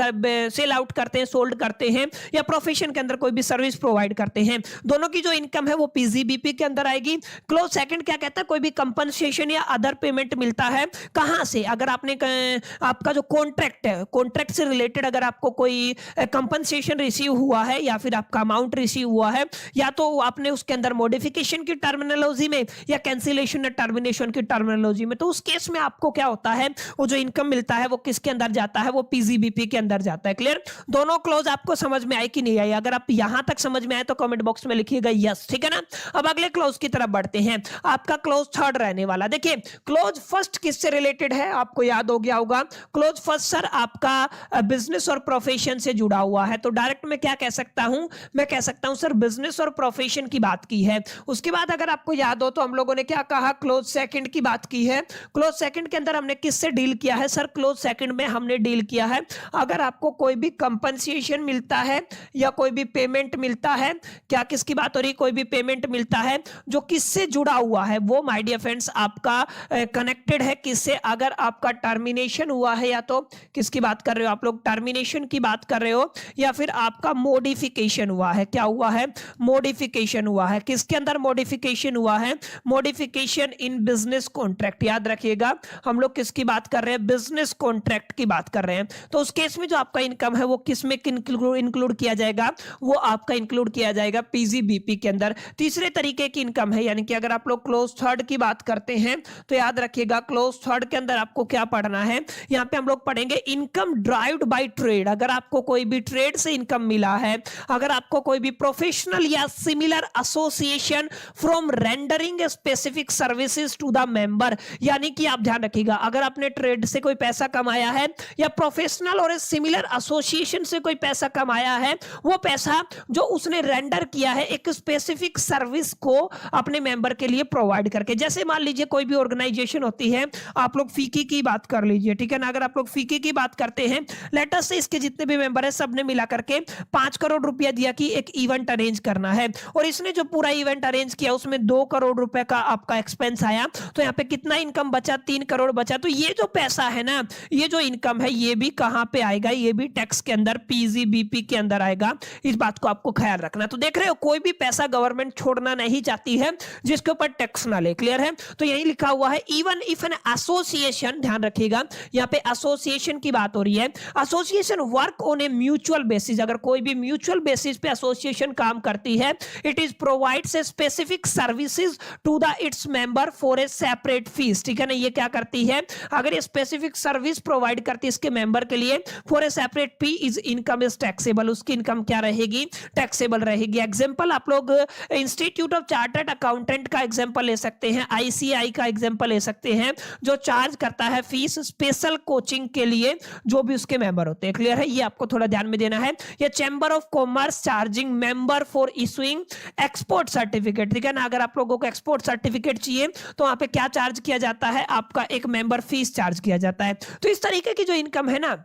सेल आउट करते हैं, सोल्ड करते हैं, या प्रोफेशन के अंदर कोई भी सर्विस प्रोवाइड करते हैं, दोनों की जो इनकम है वो पीजीबीपी के अंदर आएगी। क्लोज सेकंड क्या कहता है? कोई भी कंपनसेशन या अदर पेमेंट मिलता है, कहां से? अगर आपने आपका जो कॉन्ट्रैक्ट है, कॉन्ट्रैक्ट से रिलेटेड अगर आपको कोई कंपनसेशन रिसीव हुआ है या फिर आपका अमाउंट रिसीव हुआ है, या तो आपने उसके अंदर मॉडिफिकेशन की टर्मिनोलॉजी में या कैंसिलेशन या टर्मिनेशन की टर्मिनोलॉजी में, तो उस केस में आपको क्या होता है, वो जो इनकम मिलता है वो किसके अंदर जाता है? वो पीजीबीपी के अंदर जाता है। क्लियर? दोनों क्लोज आपको समझ में आए कि नहीं आए? अगर आप यहां तक समझ में आए तो कमेंट बॉक्स में लिखिएगा यस। ठीक है ना? अब अगले क्लोज की तरफ बढ़ते हैं। आपका क्लोज थर्ड रहने वाला। देखिए क्लोज फर्स्ट किससे रिलेटेड है? आपको याद हो गया होगा, क्लोज फर्स्ट सर आपका बिजनेस और प्रोफेशन से जुड़ा हुआ है। तो डायरेक्ट में क्या कह सकता हूं? मैं कह सकता हूं सर बिजनेस और प्रोफेशन की बात की है। उसके बाद अगर आपको याद हो तो हम लोगों ने क्या कहा? क्लोज सेकंड की बात की है। क्लोज सेकंड के अंदर हमने किससे डील किया है? सर क्लोज सेकंड में हमने डील किया है अगर आपको कोई भी कंपनसेशन मिलता है या कोई भी पेमेंट मिलता है, क्या किसकी बात हो रही? कोई भी पेमेंट मिलता है जो किससे जुड़ा हुआ है, वो माय डियर फ्रेंड्स आपका कनेक्टेड है किससे? अगर आपका टर्मिनेशन हुआ है, या तो किसकी बात कर रहे हो आप लोग? टर्मिनेशन की बात कर रहे हो, या फिर आपका मॉडिफिकेशन हुआ है। क्या हुआ है? मॉडिफिकेशन हुआ है। किसके अंदर मॉडिफिकेशन हुआ है? Modification in business contract. याद रखिएगा हम लोग किसकी बात कर रहे हैं? बिजनेस कॉन्ट्रैक्ट की बात कर रहे हैं। तो उस केस में जो आपका इनकम है वो किस में इंक्लूड किया जाएगा? वो आपका इंक्लूड किया जाएगा पीजीबीपी के अंदर। तीसरे तरीके की इनकम है, यानी कि अगर आप लोग क्लोज थर्ड की बात करते हैं तो याद रखिएगा क्लोज थर्ड के अंदर आपको क्या पढ़ना है? यहां पे हम लोग पढ़ेंगे इनकम ड्राइव्ड बाय ट्रेड। अगर आपको कोई भी ट्रेड से इनकम मिला है, अगर आपको कोई भी प्रोफेशनल या similar association from rendering specific services to the member, यानी कि आप ध्यान रखिएगा अगर आपने ट्रेड से कोई पैसा कमाया है या प्रोफेशनल और सिमिलर एसोसिएशन से कोई पैसा कमाया है, वो पैसा जो उसने रेंडर किया है एक स्पेसिफिक सर्विस को अपने मेंबर के लिए प्रोवाइड करके। जैसे मान लीजिए कोई भी ऑर्गेनाइजेशन होती है, आप लोग फीकी की बात कर लीजिए, ठीक है ना? अगर आप लोग फीकी की बात करते हैं, लेट अस से इसके जितने भी मेंबर है सबने मिला करके 5 करोड़ रुपया दिया कि एक इवेंट अरेंज करना है, और इसने जो पूरा इवेंट अरेंज किया उसमें 2 करोड़ रुपए का आपका एक्सपेंस आया, तो यहाँ पे कितना इनकम बचा? 3 करोड़ बचा। तो ये जो पैसा है ना, ये जो इनकम है, ये भी कहां पे आएगा? ये भी टैक्स के अंदर पीजीबीपी के अंदर आएगा। इस बात को आपको ख्याल रखना। तो देख रहे हो कोई भी पैसा गवर्नमेंट छोड़ना नहीं चाहती है जिसके ऊपर टैक्स ना ले। क्लियर है? तो यही लिखा हुआ है इवन इफ एन एसोसिएशन, ध्यान रखिएगा यहाँ पे एसोसिएशन की बात हो रही है, association work on a mutual basis. अगर कोई भी म्यूचुअल बेसिस पे एसोसिएशन काम करती है, it is provides a specific services to the its member for a separate fee. ठीक है ना? ये क्या करती है? अगर ये स्पेसिफिक सर्विस प्रोवाइड करती है इसके मेंबर के लिए for a separate fee, is income is taxable. उसकी इनकम क्या रहेगी? टैक्सेबल रहेगी। एग्जांपल आप लोग इंस्टीट्यूट ऑफ चार्टर्ड अकाउंटेंट का एग्जांपल ले सकते हैं, आईसीआई का एग्जांपल ले सकते हैं, जो चार्ज करता है फीस स्पेशल कोचिंग के लिए जो भी उसके मेंबर होते हैं। क्लियर है? ये आपको थोड़ा ध्यान में देना है। ये chamber of commerce charging member for issuing export certificate. ठीक है ना? अगर आप लोगों को एक्सपोर्ट सर्टिफिकेट चाहिए तो वहां पे क्या चार्ज किया जाता है? आपका एक मेंबर फीस चार्ज किया जाता है। तो इस तरीके की जो इनकम है ना,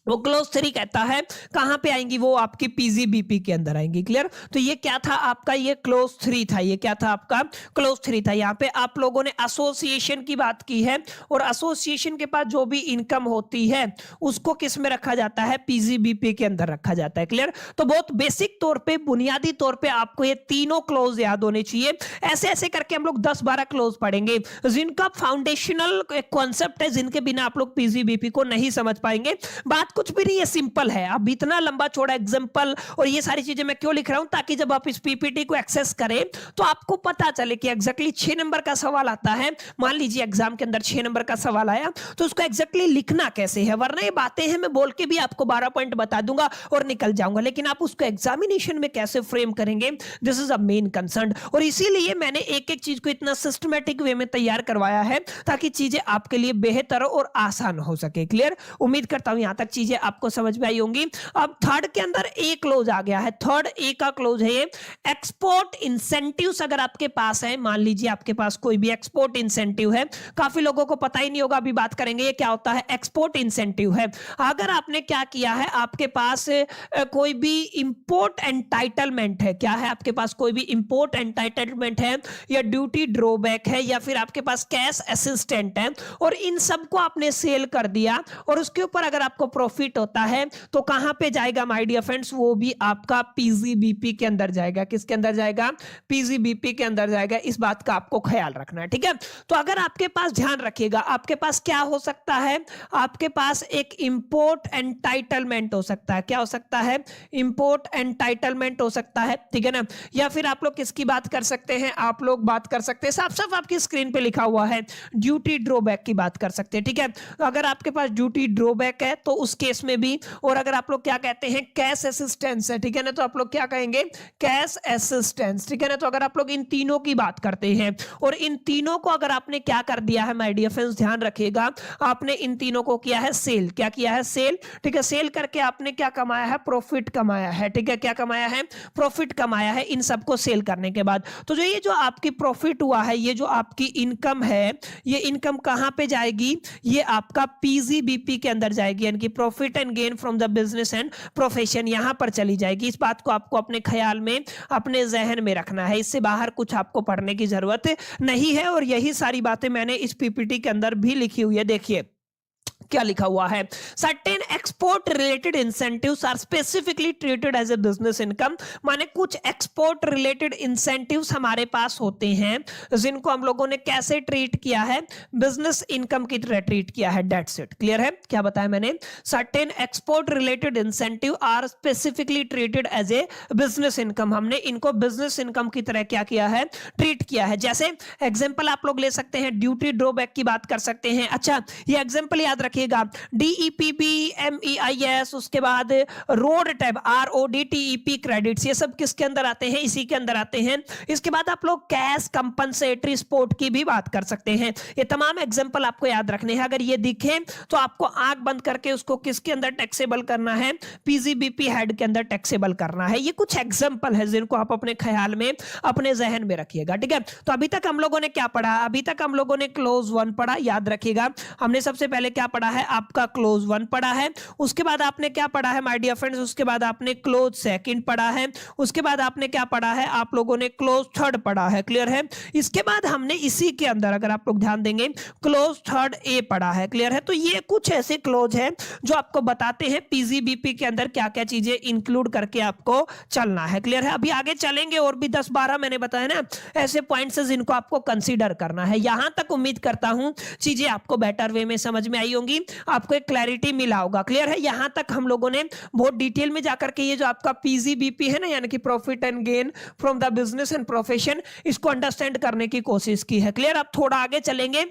वो क्लोज 3 कहता है कहां पे आएंगी? वो आपकी पीजीबीपी के अंदर आएंगी। क्लियर? तो ये क्या था आपका? ये क्लोज 3 था। ये क्या था आपका? क्लोज 3 था। यहाँ पे आप लोगों ने एसोसिएशन की बात की है, और एसोसिएशन के पास जो भी इनकम होती है उसको किस में रखा जाता है? पीजीबीपी के अंदर रखा जाता है। क्लियर? तो बहुत बेसिक तौर पे, बुनियादी तौर पे आपको ये तीनों क्लोज याद होने चाहिए। ऐसे ऐसे करके हम लोग 10-12 क्लोज पढ़ेंगे जिनका फाउंडेशनल कॉन्सेप्ट है, जिनके बिना आप लोग पीजीबीपी को नहीं समझ पाएंगे। बात कुछ भी नहीं है, सिंपल है। अब इतना लंबा चौड़ा एग्जांपल और ये सारी चीजें मैं क्यों लिख रहा हूं, ताकि जब आप इस पीपीटी को एक्सेस करें तो आपको पता चले कि एग्जैक्टली 6 नंबर का सवाल आता है, मान लीजिए एग्जाम के अंदर 6 नंबर का सवाल आया, तो उसको एग्जैक्टली लिखना कैसे है। वरना ये बातें हैं, मैं बोल के भी आपको 12 पॉइंट बता दूंगा और निकल जाऊंगा, लेकिन आप उसको एग्जामिनेशन में कैसे फ्रेम करेंगे, this is a main concern. और इसीलिए मैंने एक एक चीज को इतना सिस्टमैटिक वे में तैयार करवाया है ताकि चीजें आपके लिए बेहतर और आसान हो सके। क्लियर? उम्मीद करता हूं यहां तक चीजें आपको समझ में आई होंगी। अब थर्ड के अंदर ए क्लोज आ गया है, थर्ड ए का क्लोज है ये, एक्सपोर्ट इंसेंटिव्स अगर आपके पास है, मान लीजिए आपके पास कोई भी एक्सपोर्ट इंसेंटिव है, काफी लोगों को पता ही नहीं होगा, अभी बात करेंगे ये क्या होता है। एक्सपोर्ट इंसेंटिव है, अगर आपने क्या किया है, आपके पास कोई भी इंपोर्ट एंटाइटलमेंट है, क्या है आपके पास कोई भी इंपोर्ट एंटाइटलमेंट है या ड्यूटी ड्रॉबैक है या फिर आपके पास कैश असिस्टेंट है, और इन सबको आपने सेल कर दिया और उसके ऊपर अगर आपको प्रॉफिट होता है तो कहां पे जाएगा माय डियर फ्रेंड्स, वो भी आपका पीजीबीपी के अंदर जाएगा। किसके अंदर जाएगा? पीजीबीपी के अंदर जाएगा। इस बात का आपको ख्याल रखना है, ठीक है। तो अगर आपके पास, ध्यान रखिएगा, आपके पास क्या हो सकता है, आपके पास एक इंपोर्ट एंटाइटलमेंट हो सकता है। क्या हो सकता है? इंपोर्ट एंटाइटलमेंट हो सकता है, ठीक है ना। या फिर आप लोग किसकी बात कर सकते हैं, आप लोग बात कर सकते हैं, साफ साफ आपकी स्क्रीन पे लिखा हुआ है, ड्यूटी ड्रॉबैक की बात कर सकते हैं, ठीक है। अगर आपके पास ड्यूटी ड्रॉबैक है तो उस केस में भी, और अगर आप लोग क्या कहते हैं, कैश असिस्टेंस है, ठीक है ना, तो आप लोग क्या कहेंगे? कैश असिस्टेंस, ठीक है ना। तो अगर आप लोग इन तीनों की बात करते हैं और इन तीनों को अगर आपने क्या कर दिया है माय डियर फ्रेंड्स, ध्यान रखिएगा, आपने इन तीनों को किया है सेल। क्या किया है? सेल, ठीक है। सेल करके आपने क्या कमाया है? प्रॉफिट कमाया है, ठीक है। क्या कमाया है? प्रॉफिट कमाया है इन सबको सेल करने के बाद। तो जो ये जो आपकी प्रॉफिट हुआ है, ये जो आपकी इनकम है, ये इनकम कहां पे जाएगी? ये आपका पीजीबीपी के अंदर जाएगी, यानी कि profit and gain from the business and profession, यहां पर चली जाएगी। इस बात को आपको अपने ख्याल में, अपने जहन में रखना है, इससे बाहर कुछ आपको पढ़ने की जरूरत नहीं है। और यही सारी बातें मैंने इस पीपीटी के अंदर भी लिखी हुई है, देखिए क्या लिखा हुआ है। Certain export related incentives are specifically treated as a business income, माने कुछ एक्सपोर्ट रिलेटेड इंसेंटिव्स हमारे पास होते हैं जिनको हम लोगों ने कैसे ट्रीट किया है? बिजनेस इनकम की तरह ट्रीट किया है, दैट्स इट। क्लियर है? क्या बताया मैंने? Certain export related incentive are specifically treated as a business income, हमने इनको बिजनेस इनकम की तरह क्या किया है? ट्रीट किया है। जैसे एग्जांपल आप लोग ले सकते हैं, ड्यूटी ड्रॉबैक की बात कर सकते हैं। अच्छा, ये एग्जांपल याद रखिएगा, डीईपीबी, एमईआईएस, उसके बाद रोड टैब, आरओडीटीईपी क्रेडिट्स, ये सब किसके अंदर आते हैं? इसी के अंदर आते हैं। इसके बाद आप लोग कैश कंपनसेटरी सपोर्ट की भी बात कर सकते हैं। ये तमाम एग्जांपल आपको याद रखने हैं। अगर ये दिखे तो आपको आंख बंद करके उसको किसके अंदर टैक्सेबल करना है? पीजीबीपी हेड के अंदर टैक्सेबल करना है। ये कुछ एग्जांपल है जिनको आप अपने ख्याल में, अपने जहन में रखिएगा, ठीक है। तो अभी तक हम लोगों ने क्या पढ़ा? अभी तक हम लोगों ने क्लोज वन पढ़ा, याद रखिएगा। हमने सबसे पहले क्या पढ़ा है? आपका क्लोज वन पढ़ा है। उसके बाद आपने क्या पढ़ा है माय डियर फ्रेंड्स? उसके बाद आपने क्लोज सेकंड पढ़ा है। उसके बाद आपने क्या पढ़ा है? आप लोगों ने क्लोज थर्ड पढ़ा है। क्लियर है? इसके बाद हमने इसी के अंदर, अगर आप लोग ध्यान देंगे, क्लोज थर्ड ए पढ़ा है। क्लियर है? तो ये कुछ ऐसे क्लोज है जो आपको बताते हैं पीजीबीपी के अंदर क्या क्या चीजें इंक्लूड करके आपको चलना है। क्लियर है? अभी आगे चलेंगे और भी 10-12 मैंने बताया ना ऐसे पॉइंट्स जिनको आपको कंसीडर करना है। यहां तक उम्मीद करता हूं चीजें आपको बेटर वे में समझ में आई होंगी, आपको एक क्लैरिटी मिला होगा। क्लियर है? यहां तक हम लोगों ने बहुत डिटेल में जाकर के ये जो आपका पीजीबीपी है ना, यानी कि profit and gain from the business and profession, इसको अंडरस्टैंड करने की कोशिश की है। क्लियर? अब थोड़ा आगे चलेंगे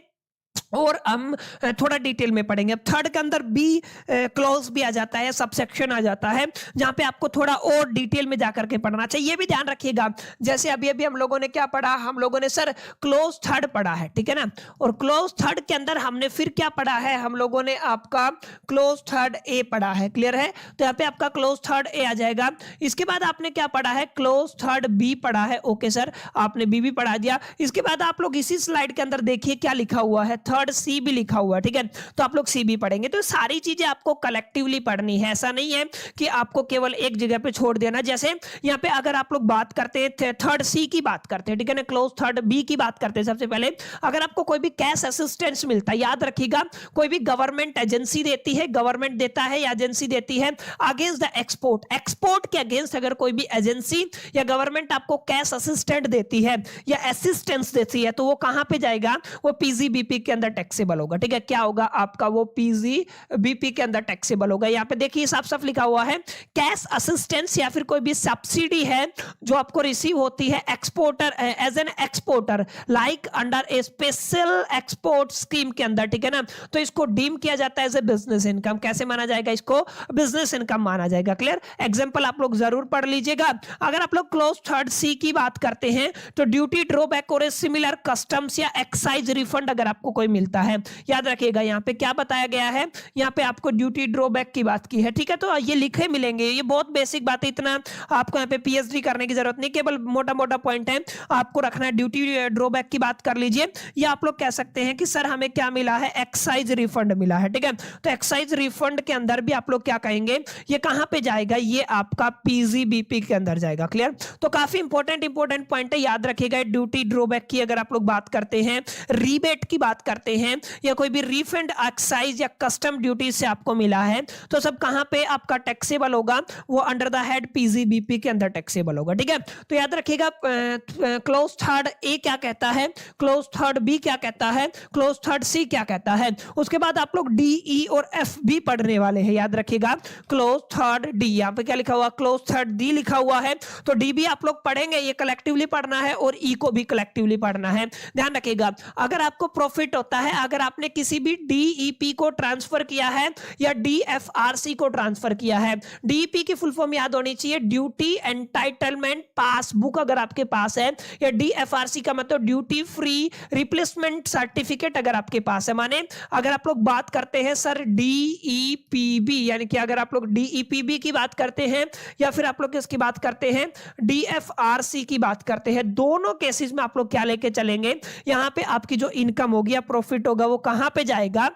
और हम थोड़ा डिटेल में पढ़ेंगे। अब थर्ड के अंदर बी क्लॉज भी आ जाता है, सबसेक्शन आ जाता है, जहां पे आपको थोड़ा और डिटेल में जाकर के पढ़ना चाहिए। ये भी ध्यान रखिएगा, जैसे अभी अभी हम लोगों ने क्या पढ़ा? हम लोगों ने सर क्लोज थर्ड पढ़ा है, ठीक है ना। और क्लोज थर्ड के अंदर हमने फिर क्या पढ़ा है? हम लोगों ने आपका क्लोज थर्ड ए पढ़ा है। क्लियर है? तो यहाँ पे आपका क्लोज थर्ड ए आ जाएगा। इसके बाद आपने क्या पढ़ा है? क्लोज थर्ड बी पढ़ा है। ओके सर, आपने बी भी पढ़ा दिया। इसके बाद आप लोग इसी स्लाइड के अंदर देखिए क्या लिखा हुआ है, थर्ड सी भी लिखा हुआ है, ठीक है। तो आप लोग सी भी पढ़ेंगे। तो सारी चीजें आपको कलेक्टिवली पढ़नी है, ऐसा नहीं है कि आपको केवल एक जगह पे छोड़ देना। जैसे यहाँ पे अगर आप लोग बात करते हैं थर्ड सी की बात करते हैं, ठीक है ना, क्लोज थर्ड बी की बात करते हैं। सबसे पहले अगर आपको कोई भी कैश असिस्टेंस मिलता है, याद रखिएगा, कोई भी गवर्नमेंट एजेंसी देती है, गवर्नमेंट देता है या एजेंसी देती है अगेंस्ट द एक्सपोर्ट, एक्सपोर्ट के अगेंस्ट अगर कोई भी एजेंसी या गवर्नमेंट आपको कैश असिस्टेंट देती है या असिस्टेंस देती है, तो वो कहां पे जाएगा? वो पीजीबीपी के अंदर अंदर टैक्सेबल होगा। ठीक है, क्या होगा आपका वो पीजीबीपी के अंदर टैक्सेबल होगा। यहाँ पे देखिए साफ साफ लिखा हुआ है कैश असिस्टेंस या फिर कोई भी सब्सिडी है जो आपको रिसीव होती है exporter as an exporter like under a special export scheme के अंदर। ठीक है ना, तो इसको डीम किया जाता है एज ए बिजनेस इनकम। कैसे माना जाएगा इसको? बिजनेस इनकम माना जाएगा। क्लियर? एग्जांपल आप लोग जरूर पढ़ लीजिएगा। अगर आप लोग क्लोज थर्ड सी की बात करते हैं तो ड्यूटी ड्रॉबैक और सिमिलर कस्टम्स या एक्साइज रिफंड अगर आपको कोई मिलता है, याद रखिएगा यहाँ पे क्या बताया गया है, यहाँ पे आपको ड्यूटी ड्रॉबैक की बात की है। ठीक है, तो ये लिखे मिलेंगे, ये बहुत बेसिक बात है, इतना आपको यहाँ पे पीएचडी करने की जरूरत नहीं, केवल मोटा मोटा पॉइंट है आपको रखना है। ड्यूटी ड्रॉबैक की बात कर लीजिए, या आप लोग कह सकते हैं कि सर हमें क्या मिला है, एक्साइज रिफंड मिला है। ठीक है, तो एक्साइज रिफंड के अंदर भी आप लोग क्या कहेंगे, ये कहां पे जाएगा, ये आपका पीजीबीपी के अंदर जाएगा। क्लियर? तो काफी इंपॉर्टेंट पॉइंट है, याद रखिएगा। ड्यूटी ड्रॉबैक की अगर आप लोग बात करते हैं, रीबेट की बात करते हैं, या कोई भी रिफंड एक्साइज या कस्टम ड्यूटी से आपको मिला है, तो सब कहां पे आपका टैक्सेबल होगा, वो अंडर द हेड पीजीबीपी के अंदर टैक्सेबल होगा। ठीक है, तो याद रखिएगा क्लोज थर्ड ए क्या कहता है, क्लोज थर्ड बी क्या कहता है, क्लोज थर्ड सी क्या कहता है। उसके बाद आप लोग डी, ई और एफ भी पढ़ने वाले हैं, याद रखिएगा। क्लोज थर्ड डी, यहां पे क्या लिखा हुआ, क्लोज थर्ड डी लिखा हुआ है, तो डी भी आप लोग पढ़ेंगे, ये कलेक्टिवली पढ़ना है, और ई को भी कलेक्टिवली पढ़ना है। ध्यान रखिएगा, अगर आपको प्रॉफिट होता है, अगर आपने किसी भी डीईपी को ट्रांसफर किया है या डीएफआरसी को ट्रांसफर किया है, डीईपी की फुल फॉर्म याद होनी चाहिए, ड्यूटी एंटाइटलमेंट पासबुक अगर आपके पास है, या डीएफआरसी का मतलब ड्यूटी फ्री रिप्लेसमेंट सर्टिफिकेट अगर आपके पास है। माने अगर आप लोग बात करते हैं सर डीईपीबी, यानी कि अगर आप लोग डीईपीबी की बात करते हैं, या फिर आप लोग किसकी बात करते हैं, डीएफआरसी की बात करते हैं, दोनों केसेस में आप लोग क्या लेके चलेंगे, यहां पे आपकी जो इनकम होगी या प्रॉफिट होगा वो कहां पे जाएगा,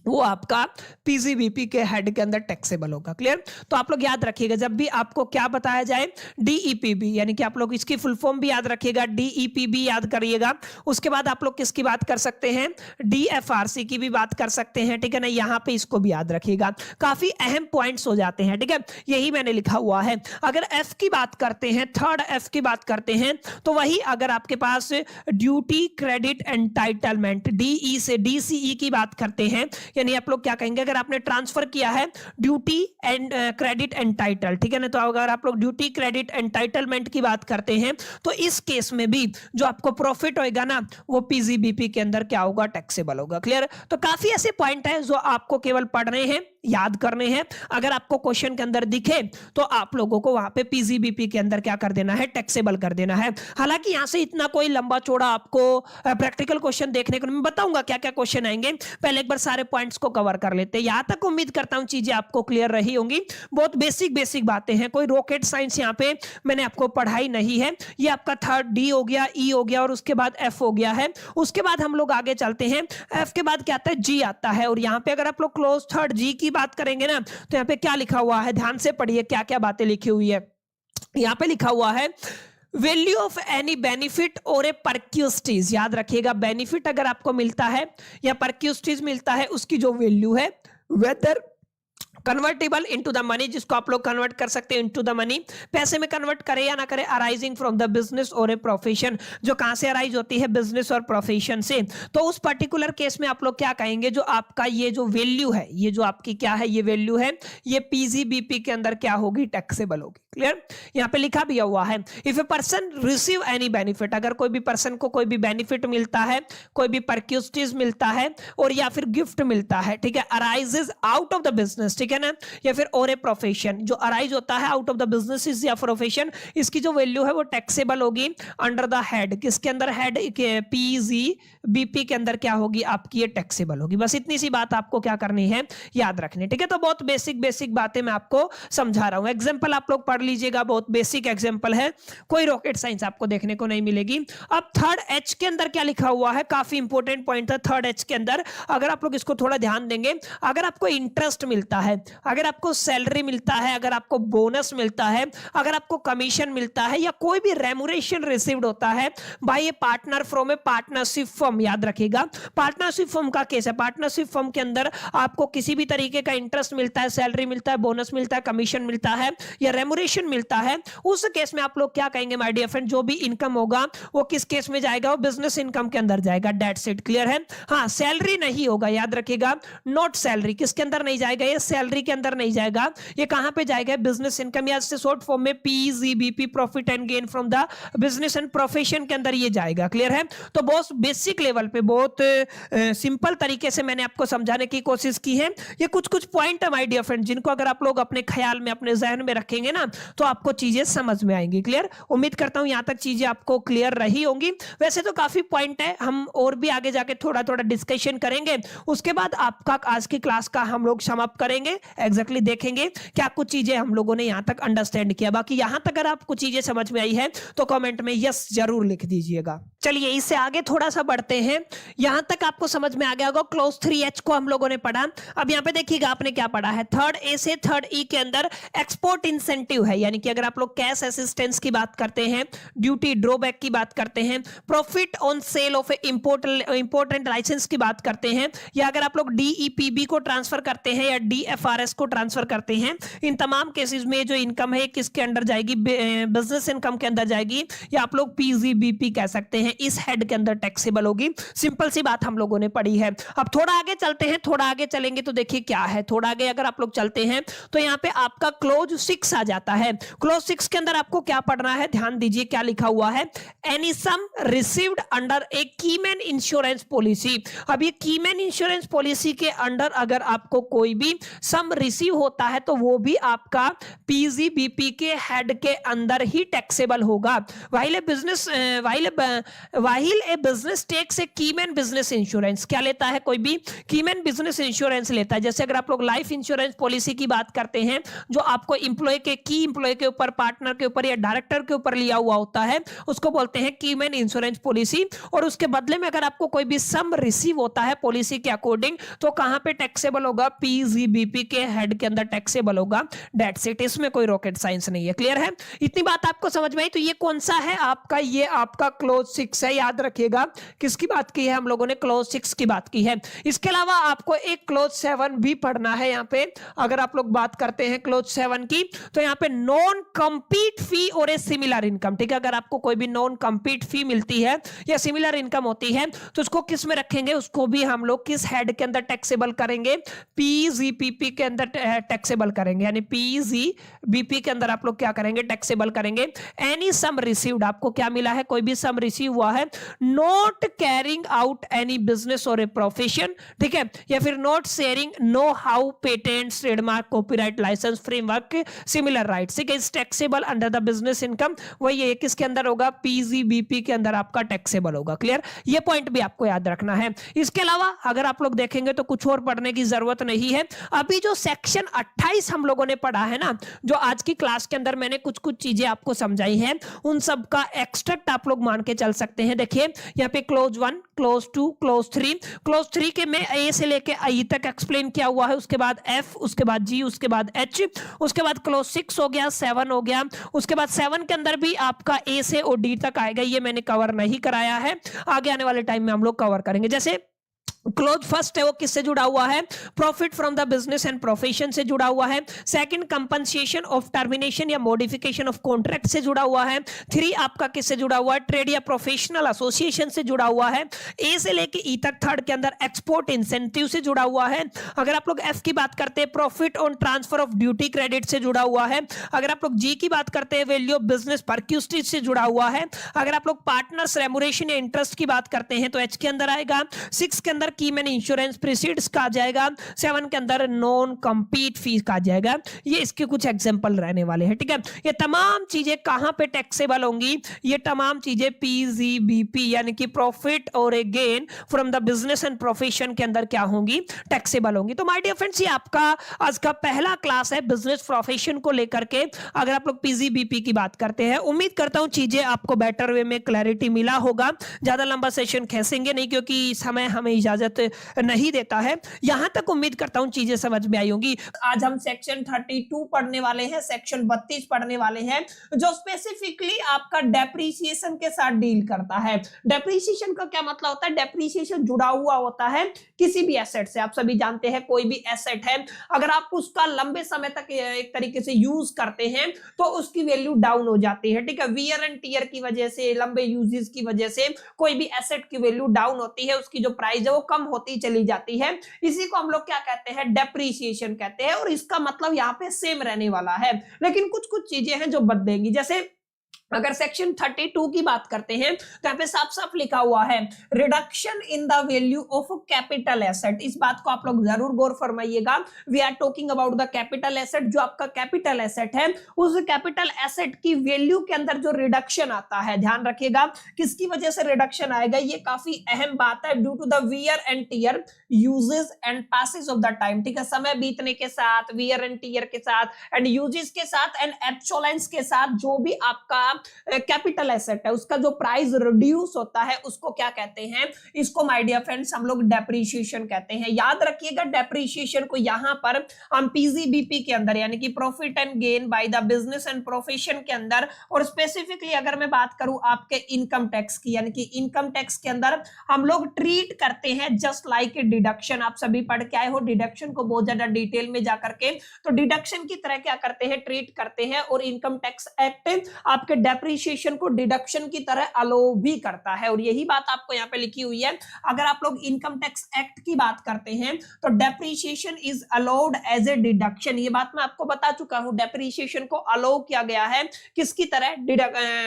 वो आपका पीजीबीपी के हेड के अंदर टैक्सेबल होगा। क्लियर? तो आप लोग याद रखिएगा, जब भी आपको क्या बताया जाए, डीईपीबी, यानी कि आप लोग इसकी फुल फॉर्म भी याद रखिएगा, डीईपीबी याद करिएगा। उसके बाद आप लोग किसकी बात कर सकते हैं, डीएफआरसी की भी बात कर सकते हैं। ठीक है ना, यहां पे इसको भी याद रखिएगा, काफी अहम पॉइंट्स हो जाते हैं। ठीक है, यही मैंने लिखा हुआ है। अगर एफ की बात करते हैं, थर्ड एफ की बात करते हैं, तो वही अगर आपके पास ड्यूटी क्रेडिट एंटाइटलमेंट, डीई से डीसीई की बात करते हैं, यानी आप लोग क्या कहेंगे, अगर आपने ट्रांसफर किया है ड्यूटी एंड क्रेडिट एंटाइटल, ठीक है ना, तो अगर आप लोग ड्यूटी क्रेडिट एंटाइटलमेंट की बात करते हैं, तो इस केस में भी जो आपको प्रॉफिट होगा ना, वो पीजीबीपी के अंदर क्या होगा, टैक्सेबल होगा। क्लियर? तो काफी ऐसे पॉइंट है जो आपको केवल पढ़ने हैं, याद करने हैं। अगर आपको क्वेश्चन के अंदर दिखे तो आप लोगों को वहां पे पीजीबीपी के अंदर क्या कर देना है, टैक्सेबल कर देना है। हालांकि यहां से इतना कोई लंबा चौड़ा आपको प्रैक्टिकल क्वेश्चन देखने को, मैं बताऊंगा क्या क्या क्वेश्चन आएंगे, पहले एक बार सारे पॉइंट्स को कवर कर लेते हैं। यहां तक उम्मीद करता हूं चीजें आपको क्लियर रही होंगी। बहुत बेसिक बातें हैं, कोई रॉकेट साइंस यहां पे मैंने आपको पढ़ाई नहीं है। ये आपका थर्ड डी हो गया, ई हो गया, और उसके बाद एफ हो गया है। उसके बाद हम लोग आगे चलते हैं, एफ के बाद क्या आता है, जी आता है। और यहां पे अगर आप लोग क्लोज थर्ड जी की बात करेंगे ना, तो यहां पे क्या लिखा हुआ है, ध्यान से पढ़िए क्या क्या बातें लिखी हुई है। यहां पे लिखा हुआ है वैल्यू ऑफ एनी बेनिफिट और ए परक्यूस्टीज, याद रखिएगा, बेनिफिट अगर आपको मिलता है या परक्यूस्टीज मिलता है, उसकी जो वैल्यू है, whether convertible into the money, जिसको आप लोग कन्वर्ट कर सकते हैं इनटू द मनी, पैसे में कन्वर्ट करें या ना करें, अराइजिंग फ्रॉम द बिजनेस और ए प्रोफेशन, जो कहां से अराइज होती है, बिजनेस और प्रोफेशन से। तो उस पर्टिकुलर केस में आप लोग क्या कहेंगे, जो आपका ये जो वैल्यू है, ये जो आपकी क्या है, ये वैल्यू है, ये पीजीबीपी के अंदर क्या होगी, टैक्सेबल होगी। क्लियर? यहां पे लिखा भी हुआ है, if a person receive any benefit, अगर कोई भी पर्सन को कोई भी बेनिफिट मिलता है, कोई भी परक्यूस्टीज मिलता है, और या फिर गिफ्ट मिलता है, ठीक है, arises out of the business, ठीक है ना, या फिर और ए प्रोफेशन, जो अराइज होता है आउट ऑफ द बिजनेस या प्रोफेशन, इसकी जो वैल्यू है वो टैक्सेबल होगी अंडर द हेड, किसके अंदर, हेड पीजीबीपी के अंदर क्या होगी, आपकी ये टैक्सेबल होगी। बस इतनी सी बात आपको क्या करनी है, याद रखनी। ठीक है, तो बहुत बेसिक बातें मैं आपको समझा रहा हूं। एग्जांपल आप लोग पढ़ लीजिएगा, बहुत बेसिक एग्जांपल है, कोई रॉकेट साइंस आपको देखने को नहीं मिलेगी। अब थर्ड एच के अंदर क्या लिखा हुआ है, काफी इंपॉर्टेंट पॉइंट था थर्ड एच के अंदर, अगर आप लोग इसको थोड़ा ध्यान देंगे, अगर आपको इंटरेस्ट मिलता है, अगर आपको सैलरी मिलता है, अगर आपको बोनस मिलता है, अगर आपको कमीशन मिलता है या कोई भी रेमुनेशन रिसीव्ड होता है by a partner from a partnership firm, याद रखिएगा पार्टनरशिप फर्म का केस है। पार्टनरशिप फर्म के अंदर आपको किसी भी तरीके का इंटरेस्ट मिलता है, सैलरी मिलता है, बोनस मिलता है, कमीशन मिलता है या रेमुनेशन मिलता है, उस केस में आप लोग क्या कहेंगे माय डियर फ्रेंड, जो भी इनकम होगा वो किस केस में जाएगा, वो बिजनेस इनकम के अंदर जाएगा। दैट्स इट, क्लियर है। हाँ, सैलरी नहीं होगा, याद रखिएगा, नॉट सैलरी, किसके अंदर नहीं जाएगा, ये सैलरी के अंदर नहीं जाएगा, ये कहां पे जाएगा, बिजनेस इनकम या शॉर्ट फॉर्म में PGBP, profit and gain from the business and profession के अंदर ये जाएगा। क्लियर है। तो बहुत बेसिक लेवल पे, बहुत सिंपल तरीके से मैंने आपको समझाने की कोशिश की है। ये कुछ कुछ पॉइंट है माय डियर फ्रेंड, जिनको अगर आप लोग अपने ख्याल में, अपने जहन में रखेंगे ना, तो आपको चीजें समझ में आएंगी। क्लियर, उम्मीद करता हूं यहां तक चीजें आपको क्लियर रही होंगी। वैसे तो काफी पॉइंट है, हम और भी आगे जाके थोड़ा थोड़ा डिस्कशन करेंगे, उसके बाद आपका आज की क्लास का हम लोग समाप्त करेंगे। एग्जैक्टली देखेंगे क्या कुछ चीजें हम लोगों ने यहां तक अंडरस्टैंड किया। बाकी यहां तक अगर आपको चीजें समझ में आई है तो कमेंट में यस जरूर लिख दीजिएगा। चलिए इससे आगे थोड़ा सा बढ़ते हैं। यहां तक आपको समझ में आ गया होगा, क्लॉज 3H को हम लोगों ने पढ़ा। अब यहां पे देखिएगा आपने क्या पढ़ा है, थर्ड ए से थर्ड ई के अंदर एक्सपोर्ट इंसेंटिव है, यानी कि अगर आप लोग कैश असिस्टेंस की बात करते हैं, ड्यूटी ड्रॉबैक की बात करते हैं, profit on sale of important licence की बात करते हैं, या अगर आप लोग डीईपीबी को ट्रांसफर करते हैं या डीएफआरएस को ट्रांसफर करते हैं, इन तमाम केसेस में जो इनकम है किसके अंडर जाएगी, बिजनेस इनकम के अंदर जाएगी, या आप लोग पीजीबीपी कह सकते हैं, इस हेड के अंदर टैक्सेबल होगी। सिंपल सी बात हम लोगों ने पढ़ी है। अब थोड़ा आगे चलते हैं, थोड़ा आगे चलेंगे तो देखिए क्या है, थोड़ा आगे अगर आप लोग चलते हैं तो यहां पे आपका क्लोज 6 आ जाता है। क्लोज 6 के अंदर आपको क्या पढ़ना है, ध्यान दीजिए क्या लिखा हुआ है, एनी सम रिसीव्ड अंडर ए कीमैन इंश्योरेंस पॉलिसी। अब ये कीमैन इंश्योरेंस पॉलिसी के अंडर अगर आपको कोई भी सम रिसीव होता है तो वो भी आपका पीजीबीपी के हेड के अंदर ही टैक्सेबल होगा। While A business takes a keyman business insurance, क्या लेता है, कोई भी कीमैन बिजनेस इंश्योरेंस लेता है। जैसे अगर आप लोग लाइफ इंश्योरेंस पॉलिसी की बात करते हैं, जो आपको एम्प्लॉय के, की एम्प्लॉय के ऊपर, पार्टनर के ऊपर या डायरेक्टर के ऊपर लिया हुआ होता है, उसको बोलते हैं कीमैन इंश्योरेंस पॉलिसी। और उसके बदले में अगर आपको कोई भी सम रिसीव होता है पॉलिसी के अकॉर्डिंग, तो कहां पे टैक्सेबल होगा, पीजीबीपी के हेड के अंदर टैक्सेबल होगा। दैट्स इट, इसमें कोई रॉकेट साइंस नहीं है। क्लियर है, इतनी बात आपको समझ में आई। तो ये कौन सा है आपका, ये आपका क्लोज 6 है, याद रखिएगा किसकी बात की है हम लोगों ने, क्लोज 6 की बात की है। इसके अलावा आपको एक क्लोज 7 भी पढ़ना है। यहां पे अगर आप लोग बात करते हैं क्लोज 7 की, तो यहां पे नॉन कंपीट फी और ए सिमिलर इनकम, ठीक है, अगर आपको कोई भी नॉन कंपीट फी मिलती है या सिमिलर इनकम होती है तो उसको किस में रखेंगे, उसको भी हम लोग किस हेड के अंदर टैक्सेबल करेंगे, पीजीबीपी के अंदर टैक्सेबल करेंगे, यानी पीजीबीपी के अंदर आप लोग क्या करेंगे, टैक्सेबल करेंगे। एनी सम रिसीव्ड, आपको क्या मिला है, कोई भी सम रिसीव हुआ है, not carrying out any business और ए प्रोफेशन, ठीक है, या फिर not sharing know how, patents, trademark, copyright, licence, framework, similar rights, ठीक है, is taxable under the business income. वही है, किसके अंदर होगा, पीजीबीपी के अंदर आपका टैक्सेबल होगा। क्लियर, ये पॉइंट भी आपको याद रखना है। इसके अलावा अगर आप लोग देखेंगे तो कुछ और पढ़ने की जरूरत नहीं है। अभी जो सेक्शन 28 हम लोगों ने पढ़ा है ना, जो आज की क्लास के अंदर मैंने कुछ कुछ चीजें आपको समझाई हैं, उन सब का एक्सट्रैक्ट आप लोग मान के चल सकते हैं। देखिए यहाँ पे क्लोज 1, क्लोज 2, क्लोज 3, क्लोज 3 के में ए से लेके आई तक एक्सप्लेन किया हुआ है, उसके बाद एफ, उसके बाद जी, उसके बाद एच, उसके बाद क्लोज 6 हो गया, 7 हो गया, उसके बाद 7 के अंदर भी आपका ए से और डी तक आएगा। ये मैंने कवर नहीं कराया है, आगे आने वाले टाइम में हम लोग कवर करेंगे। जैसे क्लोज फर्स्ट है वो किससे जुड़ा हुआ है, profit from the business and profession से जुड़ा हुआ है। सेकंड कंपनसेशन ऑफ टर्मिनेशन या मॉडिफिकेशन ऑफ कॉन्ट्रैक्ट से जुड़ा हुआ है। 3 आपका किससे जुड़ा हुआ है, ट्रेड या प्रोफेशनल एसोसिएशन से जुड़ा हुआ है। ए से लेके ई तक थर्ड के अंदर एक्सपोर्ट इंसेंटिव से जुड़ा हुआ है। अगर आप लोग एफ की बात करते हैं, profit on transfer of duty credit से जुड़ा हुआ है। अगर आप लोग जी की बात करते हैं, वैल्यू ऑफ बिजनेस परक्यूस्टेज से जुड़ा हुआ है। अगर आप लोग पार्टनर्स रेमुनेशन या इंटरेस्ट की बात करते हैं तो एच के अंदर आएगा। 6 के अंदर कीमैन इंश्योरेंस प्रीसीड्स का आ जाएगा। 7 के अंदर नॉन कंपीट फीस का आ जाएगा। ये इसके कुछ एग्जांपल रहने वाले हैं, ठीक है। ये तमाम चीजें कहां पे टैक्सेबल होंगी, ये तमाम चीजें पीजीबीपी यानी कि प्रॉफिट और a gain from the business and profession के अंदर क्या होंगी, टैक्सेबल होंगी। तो माय डियर फ्रेंड्स, ये आपका आज का पहला क्लास है बिजनेस प्रोफेशन को लेकर के। अगर आप लोग पीजीबीपी की बात करते हैं, उम्मीद करता हूं चीजें आपको बेटर वे में क्लैरिटी मिला होगा। ज्यादा लंबा सेशन खींचेंगे नहीं क्योंकि समय हमें इजाजत इजाजत नहीं देता है। यहां तक उम्मीद करता हूं चीजें समझ में आई होंगी। आज हम सेक्शन 32 पढ़ने वाले हैं, सेक्शन 32 पढ़ने वाले हैं, जो स्पेसिफिकली आपका डेप्रीसिएशन के साथ डील करता है। डेप्रीसिएशन का क्या मतलब होता है? डेप्रीसिएशन जुड़ा हुआ होता है किसी भी एसेट से। आप सभी जानते हैं कोई भी एसेट है, अगर आप उसका लंबे समय तक एक तरीके से यूज करते हैं तो उसकी वैल्यू डाउन हो जाती है, ठीक है। वियर एंड टियर की वजह से, लंबे यूजेस की वजह से कोई भी एसेट की वैल्यू डाउन होती है, उसकी जो प्राइस है वो कम होती चली जाती है। इसी को हम लोग क्या कहते हैं? डेप्रीसिएशन कहते हैं। और इसका मतलब यहाँ पे सेम रहने वाला है, लेकिन कुछ कुछ चीजें हैं जो बदलेंगी। जैसे अगर सेक्शन 32 की बात करते हैं तो यहाँ पे साफ साफ लिखा हुआ है reduction in the value of capital asset. इस बात को आप लोग जरूर गौर फरमाइएगा। We are talking about the capital asset. जो आपका कैपिटल एसेट है, उस कैपिटल एसेट की वैल्यू के अंदर जो रिडक्शन आता है, ध्यान रखिएगा किसकी वजह से रिडक्शन आएगा, ये काफी अहम बात है। Due to the wear and tear uses and passes of the time, ठीक है। समय बीतने के साथ, वियर एंड टियर के साथ एंड यूजेस के साथ एंड एब्सोलेंस के साथ जो भी आपका कैपिटल एसेट है उसका जो प्राइस रिड्यूस होता है उसको क्या कहते हैं? इसको माय डियर फ्रेंड्स हम लोग डेप्रीशिएशन कहते हैं। याद रखिएगा डेप्रीशिएशन को यहां पर हम पीजीबीपी के अंदर यानी कि profit and gain by the business and profession के अंदर, और स्पेसिफिकली अगर मैं बात करूं आपके इनकम टैक्स की, यानी कि इनकम टैक्स के अंदर हम लोग ट्रीट करते हैं जस्ट लाइक ए डिडक्शन। आप सभी पढ़ के आए हो डिडक्शन को बहुत ज्यादा डिटेल में जाकर के, तो डिडक्शन की तरह क्या करते हैं? ट्रीट करते हैं। और इनकम टैक्स एक्ट आपके डेप्रीशिएशन को डिडक्शन की तरह अलो भी करता है, और यही बात आपको यहाँ पे लिखी हुई है। अगर आप लोग इनकम टैक्स एक्ट की बात करते हैं तो depreciation is allowed as a deduction. ये बात मैं आपको बता चुका हूं, डेप्रीशिएशन को अलाउ किया गया है किसकी तरह?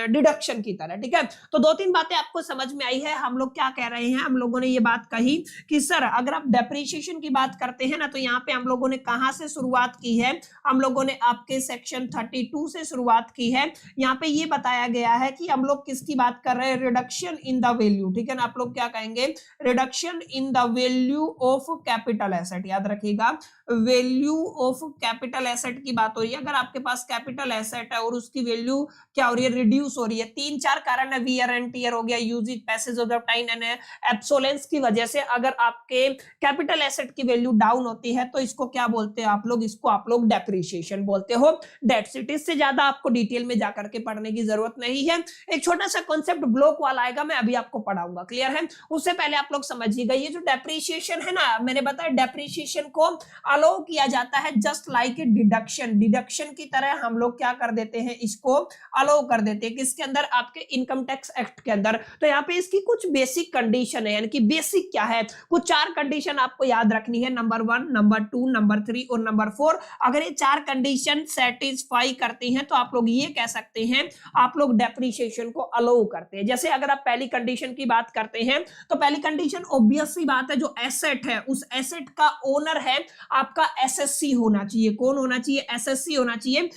डिडक्शन की तरह, ठीक है। तो दो तीन बातें आपको समझ में आई है। हम लोग क्या कह रहे हैं? हम लोगों ने ये बात कही कि सर अगर आप डेप्रीशिएशन की बात करते हैं ना, तो यहाँ पे हम लोगों ने कहां से शुरुआत की है? हम लोगों ने आपके सेक्शन 32 से शुरुआत की है। यहाँ पे ये बताया गया है कि हम लोग किसकी बात कर रहे हैं? रिडक्शन इन द वैल्यू, ठीक है ना। आप लोग क्या कहेंगे? Reduction in the value of capital asset. याद रखिएगा वैल्यू ऑफ कैपिटल एसेट की बात हो रही है। अगर आपके पास कैपिटल एसेट है और उसकी वैल्यू क्या हो रही है? रिड्यूस हो रही है। तीन चार कारण है, वियर एंड टियर हो गया, usages, passage of the time and obsolescence की वजह से अगर आपके कैपिटल एसेट की वैल्यू डाउन होती है तो इसको क्या बोलते हैं आप लोग? इसको आप लोग डेप्रीशिएशन बोलते हो। That's it. इससे ज्यादा आपको डिटेल में जाकर के पढ़ने की जरूरत नहीं है। एक छोटा सा कॉन्सेप्ट ब्लॉक वाला आएगा, मैं अभी आपको पढ़ाऊंगा, क्लियर है। उससे पहले आप लोग समझिएगा ये जो डेप्रीशिएशन है ना, मैंने बताया डेप्रीशिएशन को अलाउ किया जाता है just like a deduction. Deduction की तरह हम लोग क्या कर देते हैं? इसको अलाउ कर देते हैं किसके अंदर? आपके इनकम टैक्स एक्ट के अंदर। तो यहाँ पे इसकी कुछ बेसिक कंडीशन है, यानी कि बेसिक क्या है? कुछ चार कंडीशन आपको याद रखनी है, नंबर 1, नंबर 2, नंबर 3 और नंबर 4। अगर ये चार कंडीशन सेटिस्फाई करती हैं तो आप लोग ये कह सकते हैं आप लोग डेप्रीशिएशन को अलाउ करते हैं। जैसे अगर आप पहली कंडीशन की बात करते हैं तो पहली कंडीशन ऑब्वियस सी बात है, जो एसेट है उस एसेट का ओनर है आपका एसएससी होना चाहिए। कौन होना चाहिए? एसएससी होना चाहिए।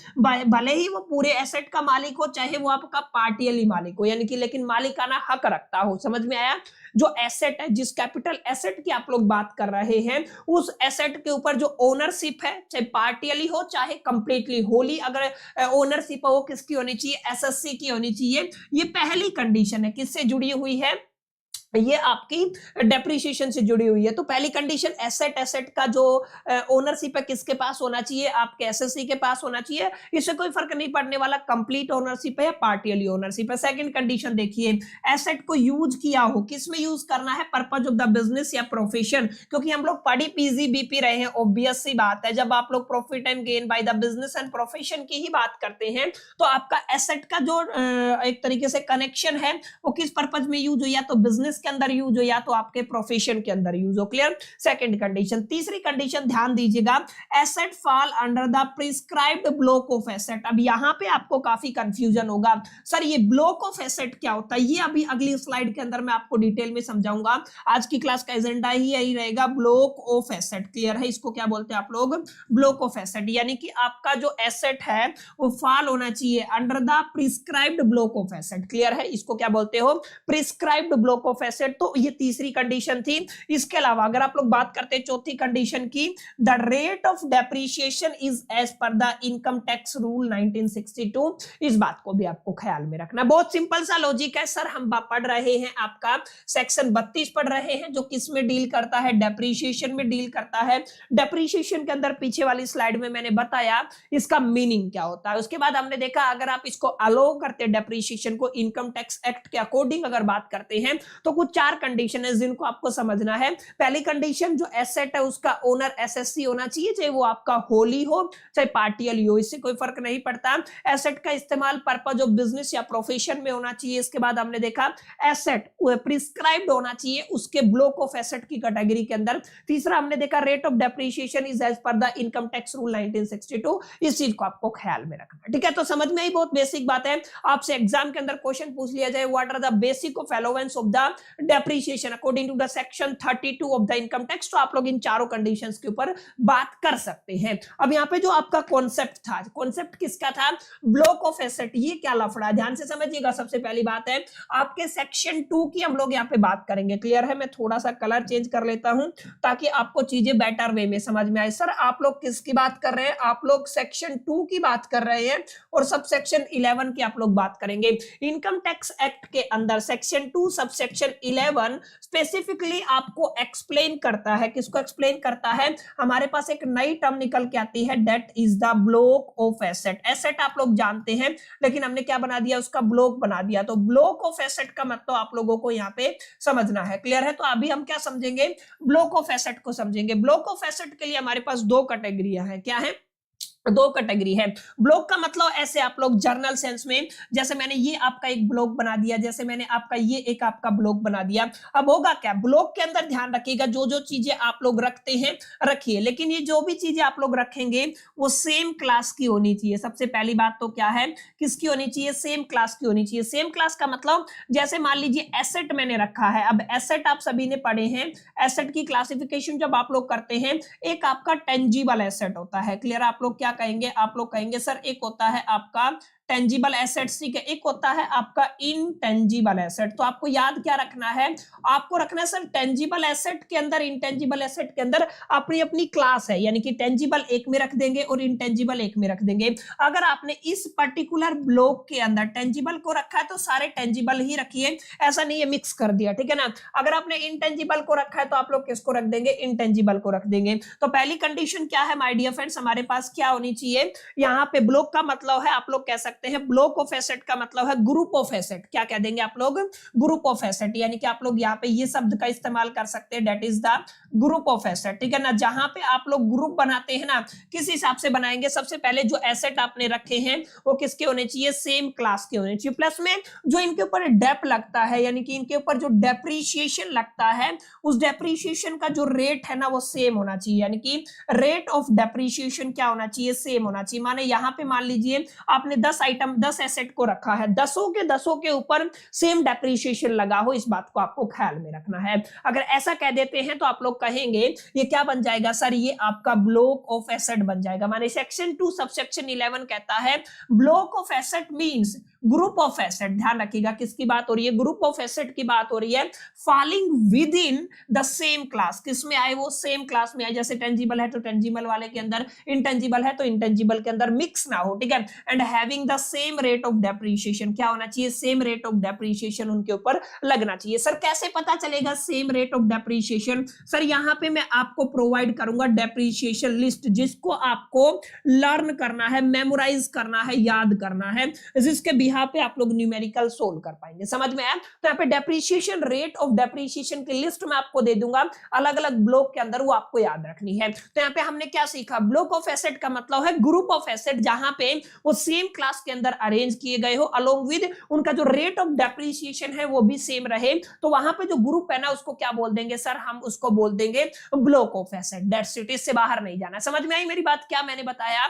भले ही वो पूरे एसेट का मालिक हो, चाहे वो आपका पार्टियली मालिक हो, यानी कि लेकिन मालिकाना हक रखता हो। समझ में आया? जो एसेट है, जिस कैपिटल एसेट की आप लोग बात कर रहे हैं, उस एसेट के ऊपर जो ओनरशिप है, चाहे पार्टियली हो चाहे कंप्लीटली होली, अगर ओनरशिप हो किसकी होनी चाहिए? एसएससी की होनी चाहिए। ये पहली कंडीशन है, किससे जुड़ी हुई है? ये आपकी डेप्रीशिएशन से जुड़ी हुई है। तो पहली कंडीशन एसेट का जो ओनरशिप है किसके पास होना चाहिए? आपके एसएससी के पास होना चाहिए। इससे कोई फर्क नहीं पड़ने वाला कंप्लीट ओनरशिप है या पार्टियली ओनरशिप है। सेकंड कंडीशन देखिए, एसेट को यूज किया हो। किस में यूज करना है? पर्पज ऑफ द बिजनेस या प्रोफेशन। क्योंकि हम लोग पढ़ी पीजीबीपी रहे हैं, ऑब्वियस सी बात है, जब आप लोग profit and gain by the business and profession की ही बात करते हैं तो आपका एसेट का जो एक तरीके से कनेक्शन है वो किस पर्पज में यूज हो? या तो बिजनेस के अंदर यूज हो या तो आपके प्रोफेशन के अंदर यूज हो। क्लियर? Second condition. तीसरी कंडीशन ध्यान दीजिएगा, asset fall under the prescribed block of asset. अब यहां पे आपको काफी कंफ्यूजन होगा, सर ये ब्लॉक ऑफ एसेट क्या होता है? ये अभी अगली स्लाइड के अंदर मैं आपको डिटेल में समझाऊंगा। आज की क्लास का एजेंडा ही यही रहेगा, ब्लॉक ऑफ एसेट। क्लियर है? इसको क्या बोलते हैं आप लोग? Block of asset. यानी कि आपका जो एसेट है वो फॉल होना चाहिए under the prescribed block of asset. Clear है? इसको क्या बोलते हो? प्रिस्क्राइब्ड ब्लॉक ऑफ एसेट, तो ये तीसरी कंडीशन थी। इसके अलावा अगर आप लोग बात करते हैं चौथी कंडीशन की, the rate of depreciation is as per the income tax rule 1962। इस बात को भी आपको ख्याल में रखना। बहुत सिंपल सा लॉजिक है सर। हम पढ़ रहे हैं आपका सेक्शन 32 पढ़ रहे हैं, जो किस में डील करता है, डेप्रिसिएशन में डील करता है। डेप्रिसिएशन के अंदर पीछे वाली स्लाइड में मैंने बताया इसका मीनिंग क्या होता है। उसके बाद हमने देखा अगर आप इसको अलो करते हैं डेप्रिसिएशन को इनकम टैक्स एक्ट के अकॉर्डिंग अगर बात करते हैं, तो कुछ 4 कंडीशन है जिनको आपको समझना है। पहली कंडीशन, जो एसेट है उसका ओनर एसएससी होना चाहिए, चाहे वो आपका होली हो चाहे पार्टियल हो, इससे कोई फर्क नहीं पड़ता। एसेट का इस्तेमाल पर्पज ऑफ बिजनेस या प्रोफेशन में होना चाहिए। इसके बाद हमने देखा एसेट प्रिस्क्राइब्ड होना चाहिए उसके ब्लॉक ऑफ एसेट की कैटेगरी के अंदर। तीसरा हमने देखा rate of depreciation is as per the income tax rule 1962। इस चीज को आपको ख्याल में रखना है, ठीक है। तो समझ में आई, बहुत बेसिक बात है। आपसे एग्जाम के अंदर क्वेश्चन पूछ लिया जाए what are the basic of allowance of the depreciation according to the section 32 of the income tax, तो आप लोग इन चारों कंडीशंस के ऊपर बात कर सकते हैं। अब यहाँ पे जो आपका कॉन्सेप्ट था, कॉन्सेप्ट किसका था, ब्लॉक ऑफ एसेट। ये क्या लफड़ा, ध्यान से समझिएगा। सबसे पहली बात है आपके सेक्शन 2 की हम लोग यहाँ पे बात करेंगे। क्लियर है? मैं थोड़ा सा कलर चेंज कर लेता हूं ताकि आपको चीजें बेटर वे में समझ में आए। सर आप लोग किसकी बात कर रहे हैं? आप लोग सेक्शन 2 की बात कर रहे हैं और सब सेक्शन 11 की आप लोग बात करेंगे। इनकम टैक्स एक्ट के अंदर सेक्शन 2 सब सेक्शन 11 स्पेसिफिकली आपको एक्सप्लेन करता है। किसको एक्सप्लेन करता है? हमारे पास एक नई टर्म निकल के आती है, that is the block of asset. Asset आप लोग जानते हैं, लेकिन हमने क्या बना दिया, उसका ब्लॉक बना दिया। तो ब्लॉक ऑफ एसेट का मतलब आप लोगों को यहाँ पे समझना है। क्लियर है? तो अभी हम क्या समझेंगे, ब्लॉक ऑफ एसेट को समझेंगे। ब्लॉक ऑफ एसेट के लिए हमारे पास 2 कैटेगरियां हैं। क्या है? 2 कैटेगरी है। ब्लॉक का मतलब ऐसे आप लोग जर्नल सेंस में, जैसे मैंने ये आपका एक ब्लॉक बना दिया, जैसे मैंने आपका ये एक आपका ब्लॉक बना दिया। अब होगा क्या, ब्लॉक के अंदर ध्यान रखिएगा जो जो चीजें आप लोग रखते हैं रखिए, लेकिन ये जो भी चीजें आप लोग रखेंगे वो सेम क्लास की होनी चाहिए। सबसे पहली बात तो क्या है, किसकी होनी चाहिए, सेम क्लास की होनी चाहिए। सेम क्लास का मतलब जैसे मान लीजिए एसेट मैंने रखा है। अब एसेट आप सभी ने पढ़े हैं, एसेट की क्लासिफिकेशन जब आप लोग करते हैं, एक आपका टेंजिबल एसेट होता है। क्लियर? आप लोग क्या कहेंगे, आप लोग कहेंगे सर एक होता है आपका टेंजिबल एसेट्स, ठीक है, एक होता है आपका इनटेंजिबल एसेट। तो आपको याद क्या रखना है, आपको रखना है सर टेंजिबल एसेट के अंदर, इनटेंजिबल एसेट के अंदर अपनी अपनी क्लास है, यानी कि टेंजिबल एक में रख देंगे और इनटेंजिबल एक में रख देंगे। अगर आपने इस पर्टिकुलर ब्लॉक के अंदर टेंजिबल को रखा है तो सारे टेंजिबल ही रखिए, ऐसा नहीं है मिक्स कर दिया, ठीक है ना। अगर आपने इनटेंजिबल को रखा है तो आप लोग किसको रख देंगे, इनटेंजिबल को रख देंगे। तो पहली कंडीशन क्या है माय डियर फ्रेंड्स, हमारे पास क्या होनी चाहिए, यहाँ पे ब्लॉक का मतलब है, आप लोग कह सकते हैं ब्लॉक ऑफ एसेट का मतलब है ग्रुप ऑफ एसेट। क्या कह देंगे आप लोग, ग्रुप ऑफ एसेट, यानी कि आप लोग यहाँ पे ये शब्द का इस्तेमाल कर सकते हैं, that is the group of asset, ठीक है ना। जहां पे आप लोग ग्रुप बनाते हैं ना, किस हिसाब से बनाएंगे, सबसे पहले जो एसेट आपने रखे हैं वो किसके होने चाहिए, सेम क्लास के होने चाहिए। प्लस में जो इनके ऊपर डेप लगता है, यानी कि इनके ऊपर जो डेप्रीशिएशन लगता है, उस डेप्रीशिएशन का जो रेट है ना वो सेम होना चाहिए, यानी कि रेट ऑफ डेप्रीशिएशन क्या होना चाहिए, सेम होना चाहिए। माने यहाँ पे मान लीजिए आपने 10 आइटम 10 एसेट को रखा है, 10 के ऊपर सेम डेप्रीशिएशन लगा हो, इस बात को आपको ख्याल में रखना है। अगर ऐसा कह देते हैं तो आप लोग कहेंगे ये क्या बन जाएगा सर, ये आपका ब्लॉक ऑफ एसेट बन जाएगा। माने सेक्शन 2 सबसेक्शन 11 कहता है block of asset means group of asset. ध्यान रखिएगा किसकी बात हो रही है, ग्रुप ऑफ एसेट की बात हो रही है, falling with in the same class. किसमें आए, वो सेम क्लास में आए। जैसे टेंजिबल है तो टेंजिबल वाले के अंदर, इंटेंजिबल है तो इंटेंजिबल के अंदर मिक्स ना हो, ठीक है। And having the same rate of depreciation, क्या होना चाहिए, सेम रेट ऑफ डेप्रीशिएशन उनके ऊपर लगना चाहिए। सर कैसे पता चलेगा same rate of depreciation, sir यहाँ पे मैं आपको प्रोवाइड करूंगा डेप्रीशिएशन लिस्ट, जिसको आपको लर्न करना है, मेमोराइज करना है, याद करना है, जिसके बिहाफ पे आप लोग न्यूमेरिकल सोल्व कर पाएंगे। समझ में आया? तो यहाँ पे डेप्रीशिएशन, रेट ऑफ डेप्रीशिएशन की लिस्ट मैं आपको दे दूंगा अलग अलग ब्लॉक के अंदर, वो आपको याद रखनी है। तो यहाँ पे हमने क्या सीखा, ब्लॉक ऑफ एसेट का मतलब है ग्रुप ऑफ एसेट जहां पे वो सेम क्लास के अंदर अरेंज किए गए हो, अलोंग विद उनका जो रेट ऑफ डेप्रीशिएशन है वो भी सेम रहे। तो वहां पे जो ग्रुप है ना उसको क्या बोल देंगे सर, हम उसको बोल देंगे block of asset. That's it, इससे बाहर नहीं जाना। समझ में आई मेरी बात, क्या मैंने बताया।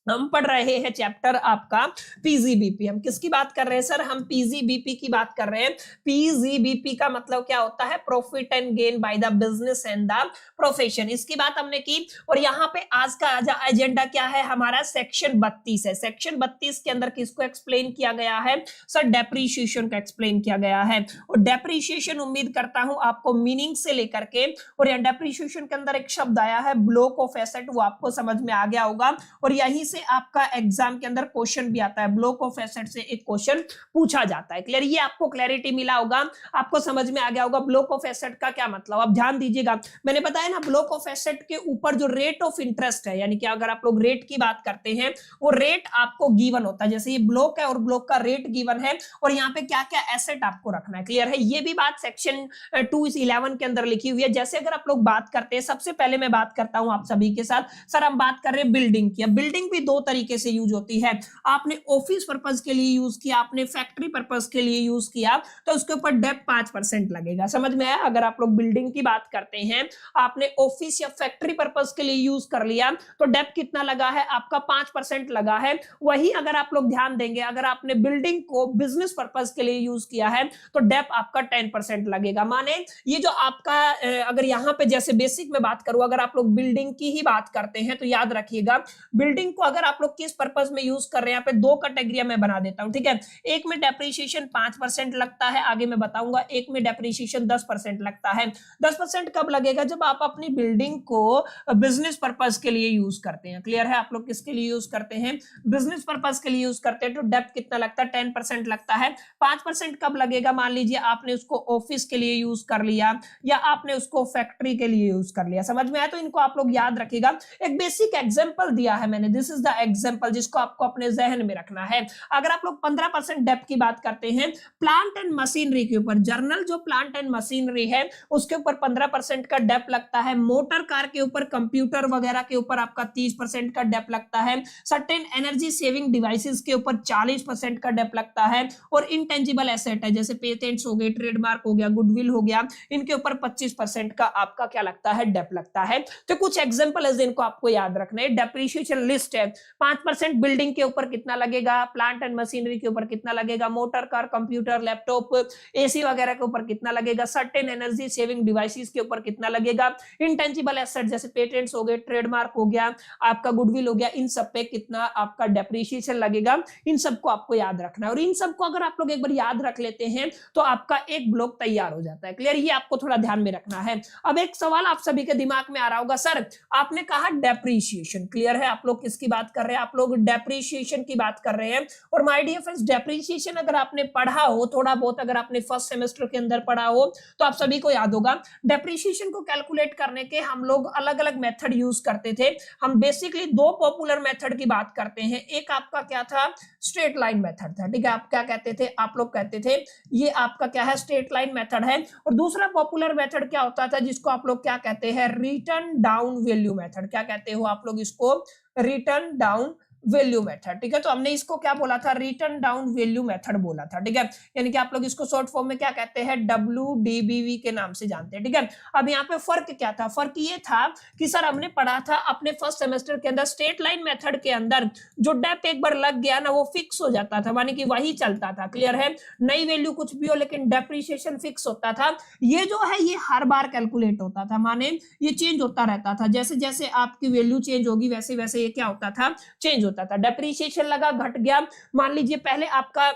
हम पढ़ रहे हैं चैप्टर आपका पीजीबीपी। हम किसकी बात कर रहे हैं सर? हम पीजीबीपी की बात कर रहे हैं। पीजीबीपी का मतलब क्या होता है? Profit and gain by the business and the profession. इसकी बात हमने की। और यहाँ पे आज का एजेंडा क्या है हमारा? सेक्शन 32 है। सेक्शन 32 के अंदर किसको एक्सप्लेन किया गया है सर? डेप्रीशिएशन का एक्सप्लेन किया गया है। और डेप्रीशिएशन उम्मीद करता हूं आपको मीनिंग से लेकर के, और यहाँ डेप्रीशिएशन के अंदर एक शब्द आया है ब्लॉक ऑफ एसेट, वो आपको समझ में आ गया होगा। और यहीं से आपका एग्जाम के अंदर क्वेश्चन भी आता है, ब्लॉक ऑफ एसेट से एक क्वेश्चन पूछा जाता है। क्लियर? ये आपको क्लैरिटी मिला होगा, आपको समझ में आ गया होगा ब्लॉक ऑफ एसेट का क्या मतलब। अब ध्यान दीजिएगा, मैंने बताया ना ब्लॉक ऑफ एसेट के ऊपर जो रेट ऑफ इंटरेस्ट है, यानी कि अगर आप लोग रेट की बात करते हैं, वो रेट आपको गिवन होता है। जैसे ये ब्लॉक है और ब्लॉक का रेट गिवन है, और यहाँ पे क्या क्या एसेट आपको रखना है। क्लियर है? ये भी बात सेक्शन 211 के अंदर लिखी हुई है। जैसे अगर आप लोग बात करते हैं, सबसे पहले मैं बात करता हूं आप सभी के साथ, सर हम बात कर रहे हैं बिल्डिंग की। बिल्डिंग भी दो तरीके से यूज होती है। आपने ऑफिस पर्पज के लिए यूज किया, आपने फैक्ट्री पर्पज के लिए यूज किया, तो उसके ऊपर डेप 5% लगेगा। समझ में आया? अगर आप लोग बिल्डिंग की बात करते हैं, आपने ऑफिस या फैक्ट्री पर्पज के लिए यूज कर लिया, तो डेप कितना लगा है आपका? 5% लगा है। वही अगर आप लोग ध्यान देंगे, अगर आपने बिल्डिंग को बिजनेस पर्पज के लिए यूज किया है, तो डेप आपका 10% लगेगा। माने ये जो आपका अगर यहाँ पे जैसे बेसिक में बात करूं, अगर आप लोग बिल्डिंग की ही बात करते हैं, तो याद रखिएगा बिल्डिंग को अगर आप लोग किस पर्पज में यूज कर रहे हैं, यहाँ पे दो कैटेगरी में बना देता हूं, ठीक है। एक में डेप्रीशिएशन 5% लगता है, आगे मैं बताऊंगा। एक में डेप्रीशिएशन 10% लगता है। 10% कब लगेगा? जब आप अपनी बिल्डिंग को बिजनेस पर्पज के लिए यूज करते हैं। क्लियर है? आप लोग किसके लिए यूज करते हैं? बिजनेस पर्पज के लिए यूज करते हैं, तो डेप कितना लगता है? 10% लगता है। 5% कब लगेगा? मान लीजिए आपने उसको ऑफिस के लिए यूज कर लिया, या आपने उसको फैक्ट्री के लिए यूज कर लिया। समझ में आया? तो इनको आप लोग याद रखिएगा। एक बेसिक एग्जांपल दिया है मैंने, दिस इज द एग्जांपल, जिसको आपको अपने जहन में रखना है। अगर आप लोग 15% डेप्थ की बात करते हैं प्लांट एंड मशीनरी के ऊपर, जर्नल जो प्लांट एंड मशीनरी है उसके ऊपर 15% का डेप्थ लगता है। मोटर कार के ऊपर, कंप्यूटर वगैरह के ऊपर आपका 30% का डेप्थ लगता है। सर्टेन एनर्जी सेविंग डिवाइसेस के ऊपर 40% का डेप्थ लगता है। और इंटेंजिबल एसेट है, जैसे पेटेंट्स हो गए, ट्रेडमार्क हो गया, गुडविल हो गया, इनके ऊपर 25% का आपका क्या लगता है? डेप्थ लगता है। तो कुछ एग्जांपल है जिनको आपको याद रखना है। डेप्रिसिएशन लिस्ट है। 5% बिल्डिंग के ऊपर कितना लगेगा, प्लांट एंड मशीनरी के ऊपर कितना लगेगा, motor car, computer, laptop, AC वगैरह के ऊपर कितना लगेगा, सर्टेन एनर्जी सेविंग डिवाइसेस के ऊपर कितना लगेगा, इंटेंजिबल एसेट जैसे पेटेंट्स हो गए, ट्रेडमार्क हो गया, आपका गुडविल हो गया, इन सब पे कितना आपका डेप्रिसिएशन लगेगा। इन सबको आपको याद रखना है। और इन सबको अगर आप लोग एक बार याद रख लेते हैं, तो आपका एक ब्लॉक तैयार हो जाता है। क्लियर? ये आपको थोड़ा ध्यान में रखना है। अब एक सवाल आप सभी के दिमाग में आ रहा होगा, सर आपने कहा डेप्रीशिएशन। क्लियर है? आप लोग किसकी बात कर रहे हैं? आप लोग डेप्रीशिएशन की बात कर रहे हैं। और माय डियर फ्रेंड्स, डेप्रीशिएशन अगर आपने पढ़ा हो थोड़ा बहुत, अगर आपने फर्स्ट सेमेस्टर के अंदर पढ़ा हो, तो आप सभी को याद होगा डेप्रीशिएशन को कैलकुलेट करने के हम लोग अलग अलग मेथड यूज करते थे। हम बेसिकली दो पॉपुलर मेथड की बात करते हैं। एक आपका क्या था? स्ट्रेट लाइन मेथड था। ठीक है? आप क्या कहते थे? आप लोग कहते थे ये आपका क्या है? स्ट्रेट लाइन मेथड है। और दूसरा पॉपुलर मेथड क्या होता था, जिसको आप लोग क्या कहते हैं? Return down value method. क्या कहते हो आप लोग इसको? Return down value method. ठीक है? तो हमने इसको क्या बोला था? रिटर्न डाउन वैल्यू मेथड बोला था। ठीक है? यानी कि आप लोग इसको शॉर्ट फॉर्म में क्या कहते हैं? WDBV के नाम से जानते हैं। ठीक है? अब यहाँ पे फर्क क्या था? फर्क ये था कि सर हमने पढ़ा था अपने फर्स्ट सेमेस्टर के अंदर, स्ट्रेट लाइन मेथड के अंदर जो डेप एक बार लग गया ना, वो फिक्स हो जाता था, मानी कि वही चलता था। क्लियर है? नई वैल्यू कुछ भी हो, लेकिन डेप्रिसिएशन फिक्स होता था। ये जो है ये हर बार कैलकुलेट होता था, माने ये चेंज होता रहता था। जैसे जैसे आपकी वैल्यू चेंज होगी, वैसे वैसे ये क्या होता था? चेंज होता था। डेप्रिसिएशन लगा, घट गया। मान लीजिए पहले आपका,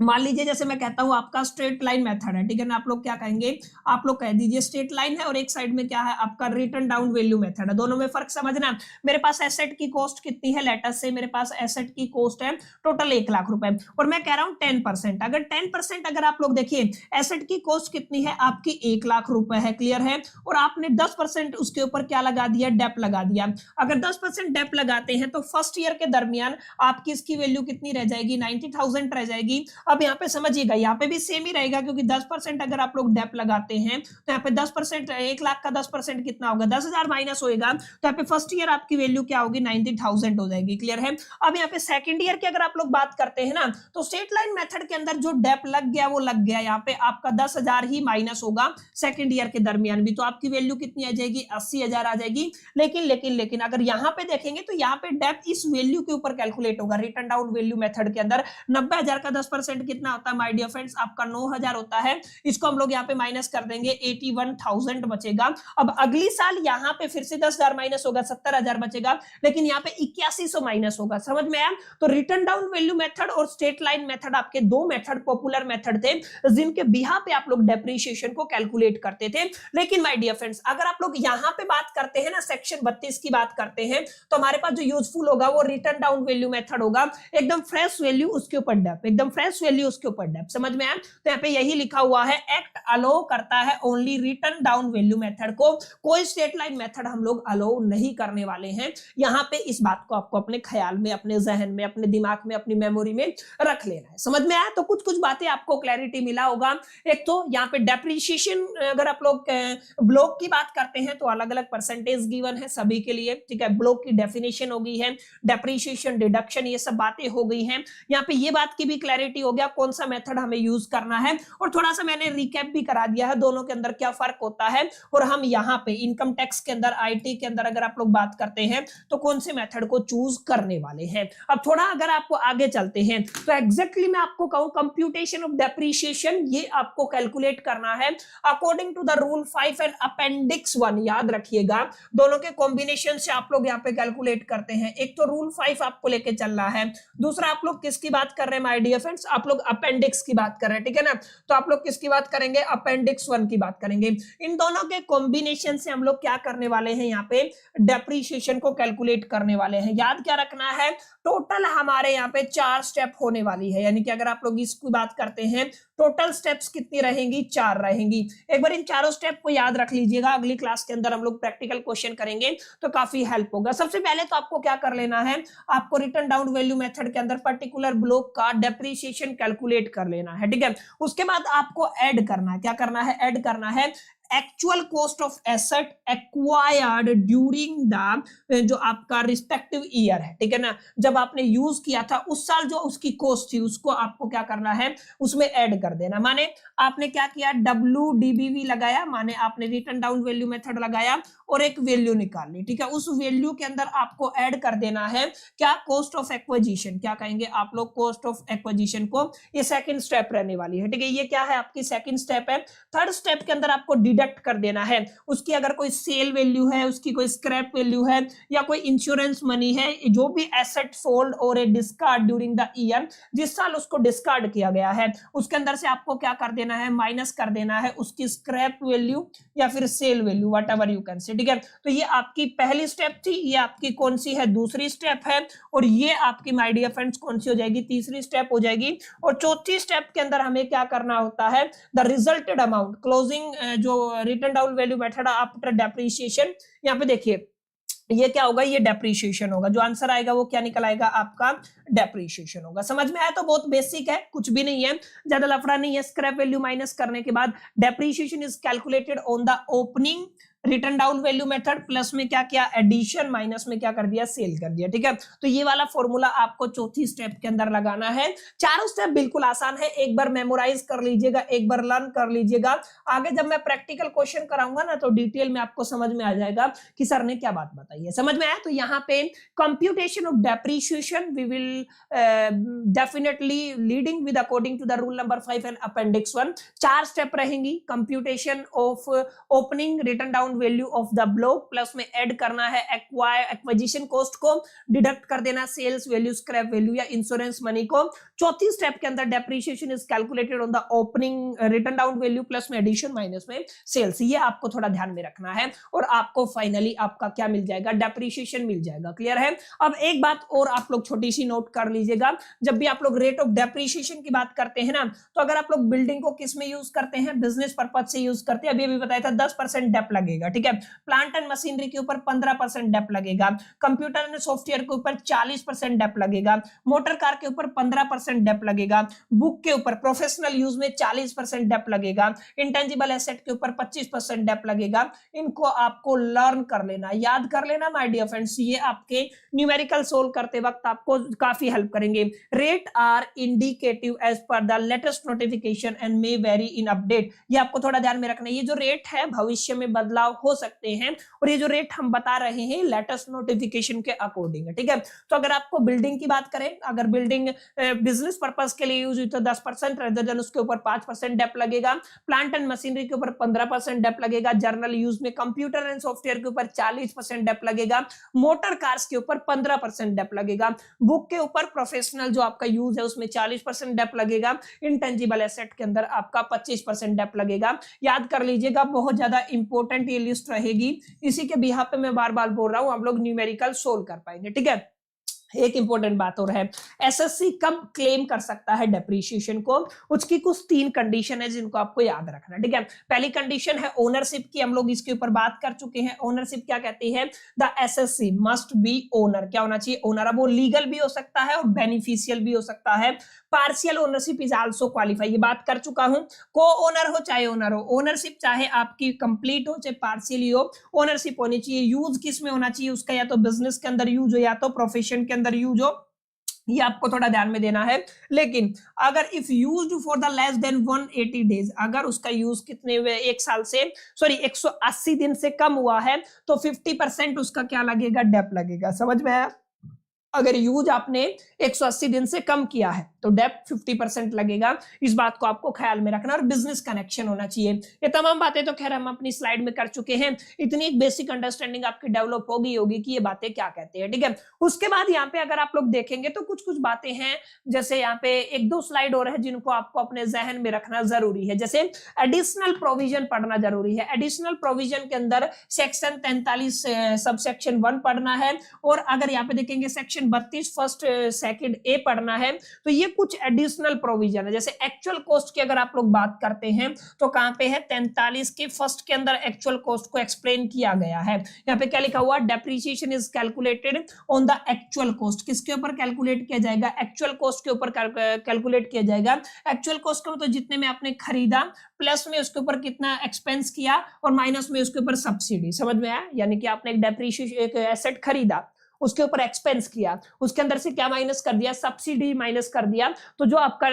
मान लीजिए जैसे मैं कहता हूं आपका स्ट्रेट लाइन मेथड है। ठीक है ना? आप लोग क्या कहेंगे? आप लोग कह दीजिए स्ट्रेट लाइन है, और एक साइड में क्या है आपका? रिटर्न डाउन वैल्यू मेथड है। दोनों में फर्क समझना। मेरे पास एसेट की कॉस्ट कितनी है? लेटस से मेरे पास एसेट की कॉस्ट है टोटल 1 लाख रुपए, और मैं कह रहा हूं 10%। अगर 10% अगर आप लोग देखिए एसेट की कॉस्ट कितनी है आपकी? 1 लाख रुपए है। क्लियर है? और आपने 10% उसके ऊपर क्या लगा दिया? डेप लगा दिया। अगर 10% डेप लगाते हैं तो फर्स्ट ईयर के दरमियान आपकी इसकी वैल्यू कितनी रह जाएगी? 90,000 रह जाएगी। अब यहाँ पे समझिएगा, यहाँ पे भी सेम ही रहेगा, क्योंकि 10% अगर आप लोग डेप लगाते हैं तो यहाँ पे 10%, 1 लाख का 10% कितना होगा, 10,000 माइनस होएगा। तो यहाँ पे फर्स्ट ईयर आपकी वैल्यू क्या होगी, 90,000 हो जाएगी। क्लियर है। अब यहाँ पे सेकंड ईयर की अगर आप लोग बात करते हैं ना, तो स्ट्रेट लाइन मेथड के अंदर जो डेप लग गया वो लग गया, यहाँ पे आपका 10,000 ही माइनस होगा सेकंड ईयर के दरमियान भी, तो आपकी वैल्यू कितनी आ जाएगी, 80,000 आ जाएगी। लेकिन अगर यहाँ पे देखेंगे तो यहाँ पे डेप इस वैल्यू के ऊपर कैलकुलेट होगा रिटर्न डाउन वैल्यू मेथड के अंदर। 90,000 का 10% कितना होता है माय डियर फ्रेंड्स, आपका 9,000 होता है। इसको हम लोग यहाँ पे माइनस कर देंगे, 81,000 बचेगा। अब अगली साल यहाँ पे फिर से 10,000 माइनस होगा, 70,000 बचेगा, लेकिन यहाँ पे 8100 माइनस होगा। समझ में आया। तो रिटर्न डाउन वैल्यू मेथड और स्ट्रेट लाइन मेथड आपके दो मेथड पॉपुलर मेथड थे जिनके बिहाफ पे आप लोग डेप्रिसिएशन को कैलकुलेट करते थे। लेकिन माय डियर फ्रेंड्स, अगर आप लोग यहाँ पे बात करते हैं ना, सेक्शन 32 की बात करते हैं, तो हमारे पास जो यूजफुल होगा वो रिटर्न डाउन वैल्यू मेथड होगा। एकदम फ्रेश वैल्यू उसके ऊपर डेप, एकदम फ्रेश वैल्यू उसके ऊपर डेप। समझ में आया। तो यहाँ पे यही लिखा हुआ है, एक्ट अलो करता है only return down value method को, कोई स्ट्रेट लाइन मेथड हम लोग अलो नहीं करने वाले हैं। यहाँ पे इस बात को आपको अपने ख्याल में, अपने जहन में, अपने दिमाग में, अपनी मेमोरी में रख लेना है। समझ में आया। तो कुछ कुछ बातें आपको क्लैरिटी मिला होगा। एक तो यहाँ पे डेप्रिसिएशन, अगर आप लोग ब्लॉक की बात करते हैं तो अलग अलग परसेंटेज गिवन है सभी के लिए, ठीक है। ब्लॉक की डेफिनेशन हो गई है, डेप्रिसिएशन, डिडक्शन, ये सब बातें हो गई हैं। यहाँ पे ये बात की भी क्लैरिटी हो गया कौन सा मेथड हमें यूज करना है, और थोड़ा सा मैंने रिकैप भी करा दिया है दोनों के अंदर क्या फर्क होता है, और हम यहाँ पे इनकम टैक्स के अंदर, आईटी के अंदर अगर आप लोग बात करते हैं तो कौन से मेथड को चूज करने वाले हैं। अब थोड़ा अगर आपको आगे चलते हैं तो एग्जैक्टली मैं आपको कहूं, कंप्यूटेशन ऑफ डेप्रिसिएशन ये आपको कैलकुलेट करना है according to the rule 5 and appendix 1। याद रखिएगा, दोनों के कॉम्बिनेशन से आप लोग यहाँ पे कैलकुलेट करते हैं। एक तो रूल 5 आपको लेके चलना है, दूसरा आप लोग किसकी बात कर रहे हैं माय डियर फ्रेंड्स, आप लोग अपेंडिक्स की बात कर रहे हैं, ठीक है ना। तो आप लोग किसकी बात करेंगे, अपेंडिक्स 1 की बात करेंगे। इन दोनों के कॉम्बिनेशन से हम लोग क्या करने वाले हैं, यहाँ पे डेप्रिसिएशन को कैलकुलेट करने वाले हैं। याद क्या रखना है, टोटल हमारे यहाँ पे 4 स्टेप होने वाली है, यानी कि अगर आप लोग इसकी बात करते हैं टोटल स्टेप्स कितनी रहेंगी, 4 रहेंगी। एक बार इन चारों स्टेप को याद रख लीजिएगा, अगली क्लास के अंदर हम लोग प्रैक्टिकल क्वेश्चन करेंगे तो काफी हेल्प होगा। सबसे पहले तो आपको क्या कर लेना है, आपको रिटर्न डाउन वैल्यू मेथड के अंदर पर्टिकुलर ब्लॉक का डेप्रिसिएशन कैलकुलेट कर लेना है, ठीक है। उसके बाद आपको ऐड करना है, क्या करना है, ऐड करना है actual cost of asset acquired during the जो आपका रिस्पेक्टिव ईयर है, ठीक है ना, जब आपने यूज किया था उस साल जो उसकी कॉस्ट थी उसको आपको क्या करना है, उसमें ऐड कर देना। माने आपने क्या किया, WDBV लगाया, माने आपने रिटर्न डाउन वैल्यू मेथड लगाया और एक वैल्यू निकाल ली, ठीक है। उस वैल्यू के अंदर आपको ऐड कर देना है क्या, कॉस्ट ऑफ एक्विजिशन, क्या कहेंगे आप लोग, कॉस्ट ऑफ एक्विजिशन को। ये सेकंड स्टेप रहने वाली है, ठीक है। ये क्या है, आपकी सेकंड स्टेप है। थर्ड स्टेप के अंदर आपको डिडक्ट कर देना है उसकी, अगर कोई सेल वैल्यू है, उसकी कोई स्क्रैप वैल्यू है, या कोई इंश्योरेंस मनी है, जो भी एसेट सोल्ड और ए डिस्कार्ड ड्यूरिंग द ईयर, जिस साल उसको डिस्कार्ड किया गया है, उसके अंदर से आपको क्या कर देना है, माइनस कर देना है उसकी स्क्रैप वैल्यू या फिर sale value, whatever you can say, ठीक है। तो ये आपकी पहली स्टेप थी, ये आपकी कौन सी है, दूसरी स्टेप है, और ये आपकी माय डियर फ्रेंड्स कौन सी हो जाएगी, तीसरी स्टेप हो जाएगी। और चौथी स्टेप के अंदर हमें क्या करना होता है, द रिजल्टेड अमाउंट क्लोजिंग जो return down value method after depreciation. यहाँ पे देखिए ये क्या होगा, ये डेप्रिसिएशन होगा, जो आंसर आएगा वो क्या निकल आएगा, आपका डेप्रिसिएशन होगा। समझ में आया। तो बहुत बेसिक है, कुछ भी नहीं है, ज्यादा लफड़ा नहीं है। स्क्रैप वैल्यू माइनस करने के बाद depreciation is calculated on the opening written down value method, plus में क्या किया, एडिशन, माइनस में क्या कर दिया, सेल कर दिया, ठीक है। तो ये वाला फॉर्मूला आपको चौथी स्टेप के अंदर लगाना है। चारों स्टेप बिल्कुल आसान है, एक बार मेमोराइज कर लीजिएगा, एक बार लर्न कर लीजिएगा। आगे जब मैं प्रैक्टिकल क्वेश्चन कराऊंगा ना तो डिटेल में आपको समझ में आ जाएगा कि सर ने क्या बात बताई है। समझ में आया। तो यहाँ पे computation of depreciation we will definitely leading with according to the rule number 5 and appendix 1। 4 step रहेंगी, computation of opening written down value of the block, plus में ऐड करना है एक्विजिशन कॉस्ट को, डिडक्ट कर देना सेल्स वैल्यू, स्क्रैप वैल्यू या insurance money को। चौथी स्टेप के अंदर depreciation is calculated on the opening written down value, plus में एडिशन, माइनस में सेल्स। ये आपको थोड़ा ध्यान में रखना है और आपको फाइनली आपका क्या मिल जाएगा, डेप्रिसिएशन मिल जाएगा। क्लियर है। अब एक बात और आप लोग छोटी सी नोट कर लीजिएगा, जब भी आप लोग रेट ऑफ डेप्रिसिएशन की बात करते हैं ना, तो अगर आप लोग बिल्डिंग को किस में यूज करते हैं, बिजनेस पर्पज से यूज करते हैं। अभी बताया था 10% डेप लगेगा, लगेगा, ठीक है। प्लांट एंड मशीनरी के ऊपर 15% डेप लगेगा, कंप्यूटर एंड सॉफ्टवेयर के ऊपर 40% डेप लगेगा, मोटर कार के ऊपर 15% डेप लगेगा, बुक के ऊपर प्रोफेशनल यूज में 40% डेप लगेगा, इंटेंजिबल एसेट के ऊपर 25% डेप लगेगा। इनको आपको लर्न कर लेना, याद कर लेना माय डियर फ्रेंड्स, ये आपके न्यूमेरिकल सोल्व करते वक्त आपको काफी हेल्प करेंगे। Rate are indicative as per the latest notification and may vary in update, ये आपको थोड़ा ध्यान में रखना है। ये जो रेट है भविष्य में बदलाव हो सकते हैं, और ये जो रेट हम बता रहे हैं लेटेस्ट नोटिफिकेशन के अकॉर्डिंग है, ठीक है। तो अगर आपको बिल्डिंग की बात करें, अगर बिल्डिंग बिजनेस पर्पस के लिए यूज हुई तो 10% रेदर देन उसके ऊपर 5% डेप लगेगा, प्लांट एंड मशीनरी के ऊपर 15% डेप लगेगा, जर्नल यूज में कंप्यूटर एंड सॉफ्टवेयर के ऊपर 40% डेप लगेगा, मोटर कार्स के ऊपर 15% डेप लगेगा, बुक के ऊपर प्रोफेशनल जो आपका यूज है उसमें 40% डेप लगेगा, इंटेंजिबल एसेट के अंदर आपका 25% डेप लगेगा। याद कर लीजिएगा, बहुत ज्यादा इंपॉर्टेंट ये लिस्ट रहेगी, इसी के बिहाफ पे मैं बार बार बोल रहा हूं, हम लोग न्यूमेरिकल सोल्व कर पाएंगे, ठीक है। एक इंपॉर्टेंट बात और है, एसएससी कब क्लेम कर सकता है डेप्रीशिएशन को, उसकी कुछ 3 कंडीशन है जिनको आपको याद रखना, ठीक है। पहली कंडीशन है ओनरशिप की, हम लोग इसके ऊपर बात कर चुके हैं। ओनरशिप क्या कहती है, the assessee must be owner, क्या होना चाहिए, ओनर। अब वो लीगल भी हो सकता है और बेनिफिशियल भी हो सकता है। Partial ownership is also qualify, ये बात कर चुका हूं। को ओनर हो चाहे ओनर हो, ओनरशिप चाहे आपकी कंप्लीट हो चाहे पार्शियली हो, ओनरशिप होनी चाहिए। यूज किस में होना चाहिए उसका, या तो बिजनेस के अंदर यूज हो या तो प्रोफेशन के अंदर यूज हो, ये आपको थोड़ा ध्यान में देना है। लेकिन अगर if used for the less than 180 days, अगर उसका यूज कितने हुए, 1 साल से 180 दिन से कम हुआ है, तो 50% उसका क्या लगेगा, डेप लगेगा। समझ में आया? अगर यूज आपने 180 दिन से कम किया है तो डेप 50% लगेगा, इस बात को आपको ख्याल में रखना। और बिजनेस कनेक्शन होना चाहिए। ये तमाम बातें तो खैर हम अपनी स्लाइड में कर चुके हैं, इतनी एक बेसिक अंडरस्टैंडिंग आपकी डेवलप होगी कि ये बातें क्या कहते हैं, ठीक है। उसके बाद यहाँ पे अगर आप लोग देखेंगे तो कुछ कुछ बातें हैं, जैसे यहाँ पे 1-2 स्लाइड और है जिनको आपको अपने जहन में रखना जरूरी है। जैसे एडिशनल प्रोविजन पढ़ना जरूरी है। एडिशनल प्रोविजन के अंदर सेक्शन 43 सबसेक्शन 1 पढ़ना है, और अगर यहाँ पे देखेंगे सेक्शन 32 फर्स्ट सेकंड ए पढ़ना है। तो ये कुछ एडिशनल प्रोविजन है। जैसे एक्चुअल कॉस्ट की अगर आप लोग बात करते हैं तो कहां पे है, 43 के फर्स्ट के अंदर एक्चुअल कॉस्ट को एक्सप्लेन किया गया है। यहाँ पे क्या लिखा हुआ, depreciation is calculated on the actual cost. किसके ऊपर कैलकुलेट किया जाएगा, एक्चुअल कॉस्ट के ऊपर कैलकुलेट किया जाएगा। एक्चुअल कॉस्ट का मतलब जितने में आपने खरीदा, प्लस में उसके ऊपर कितना एक्सपेंस किया, और माइनस में उसके ऊपर सब्सिडी। समझ में आया? यानी कि आपने एक डेप्रिसिएशन एक एसेट खरीदा, उसके ऊपर एक्सपेंस किया, उसके अंदर से क्या माइनस कर दिया, सब्सिडी माइनस कर दिया, तो जो आपका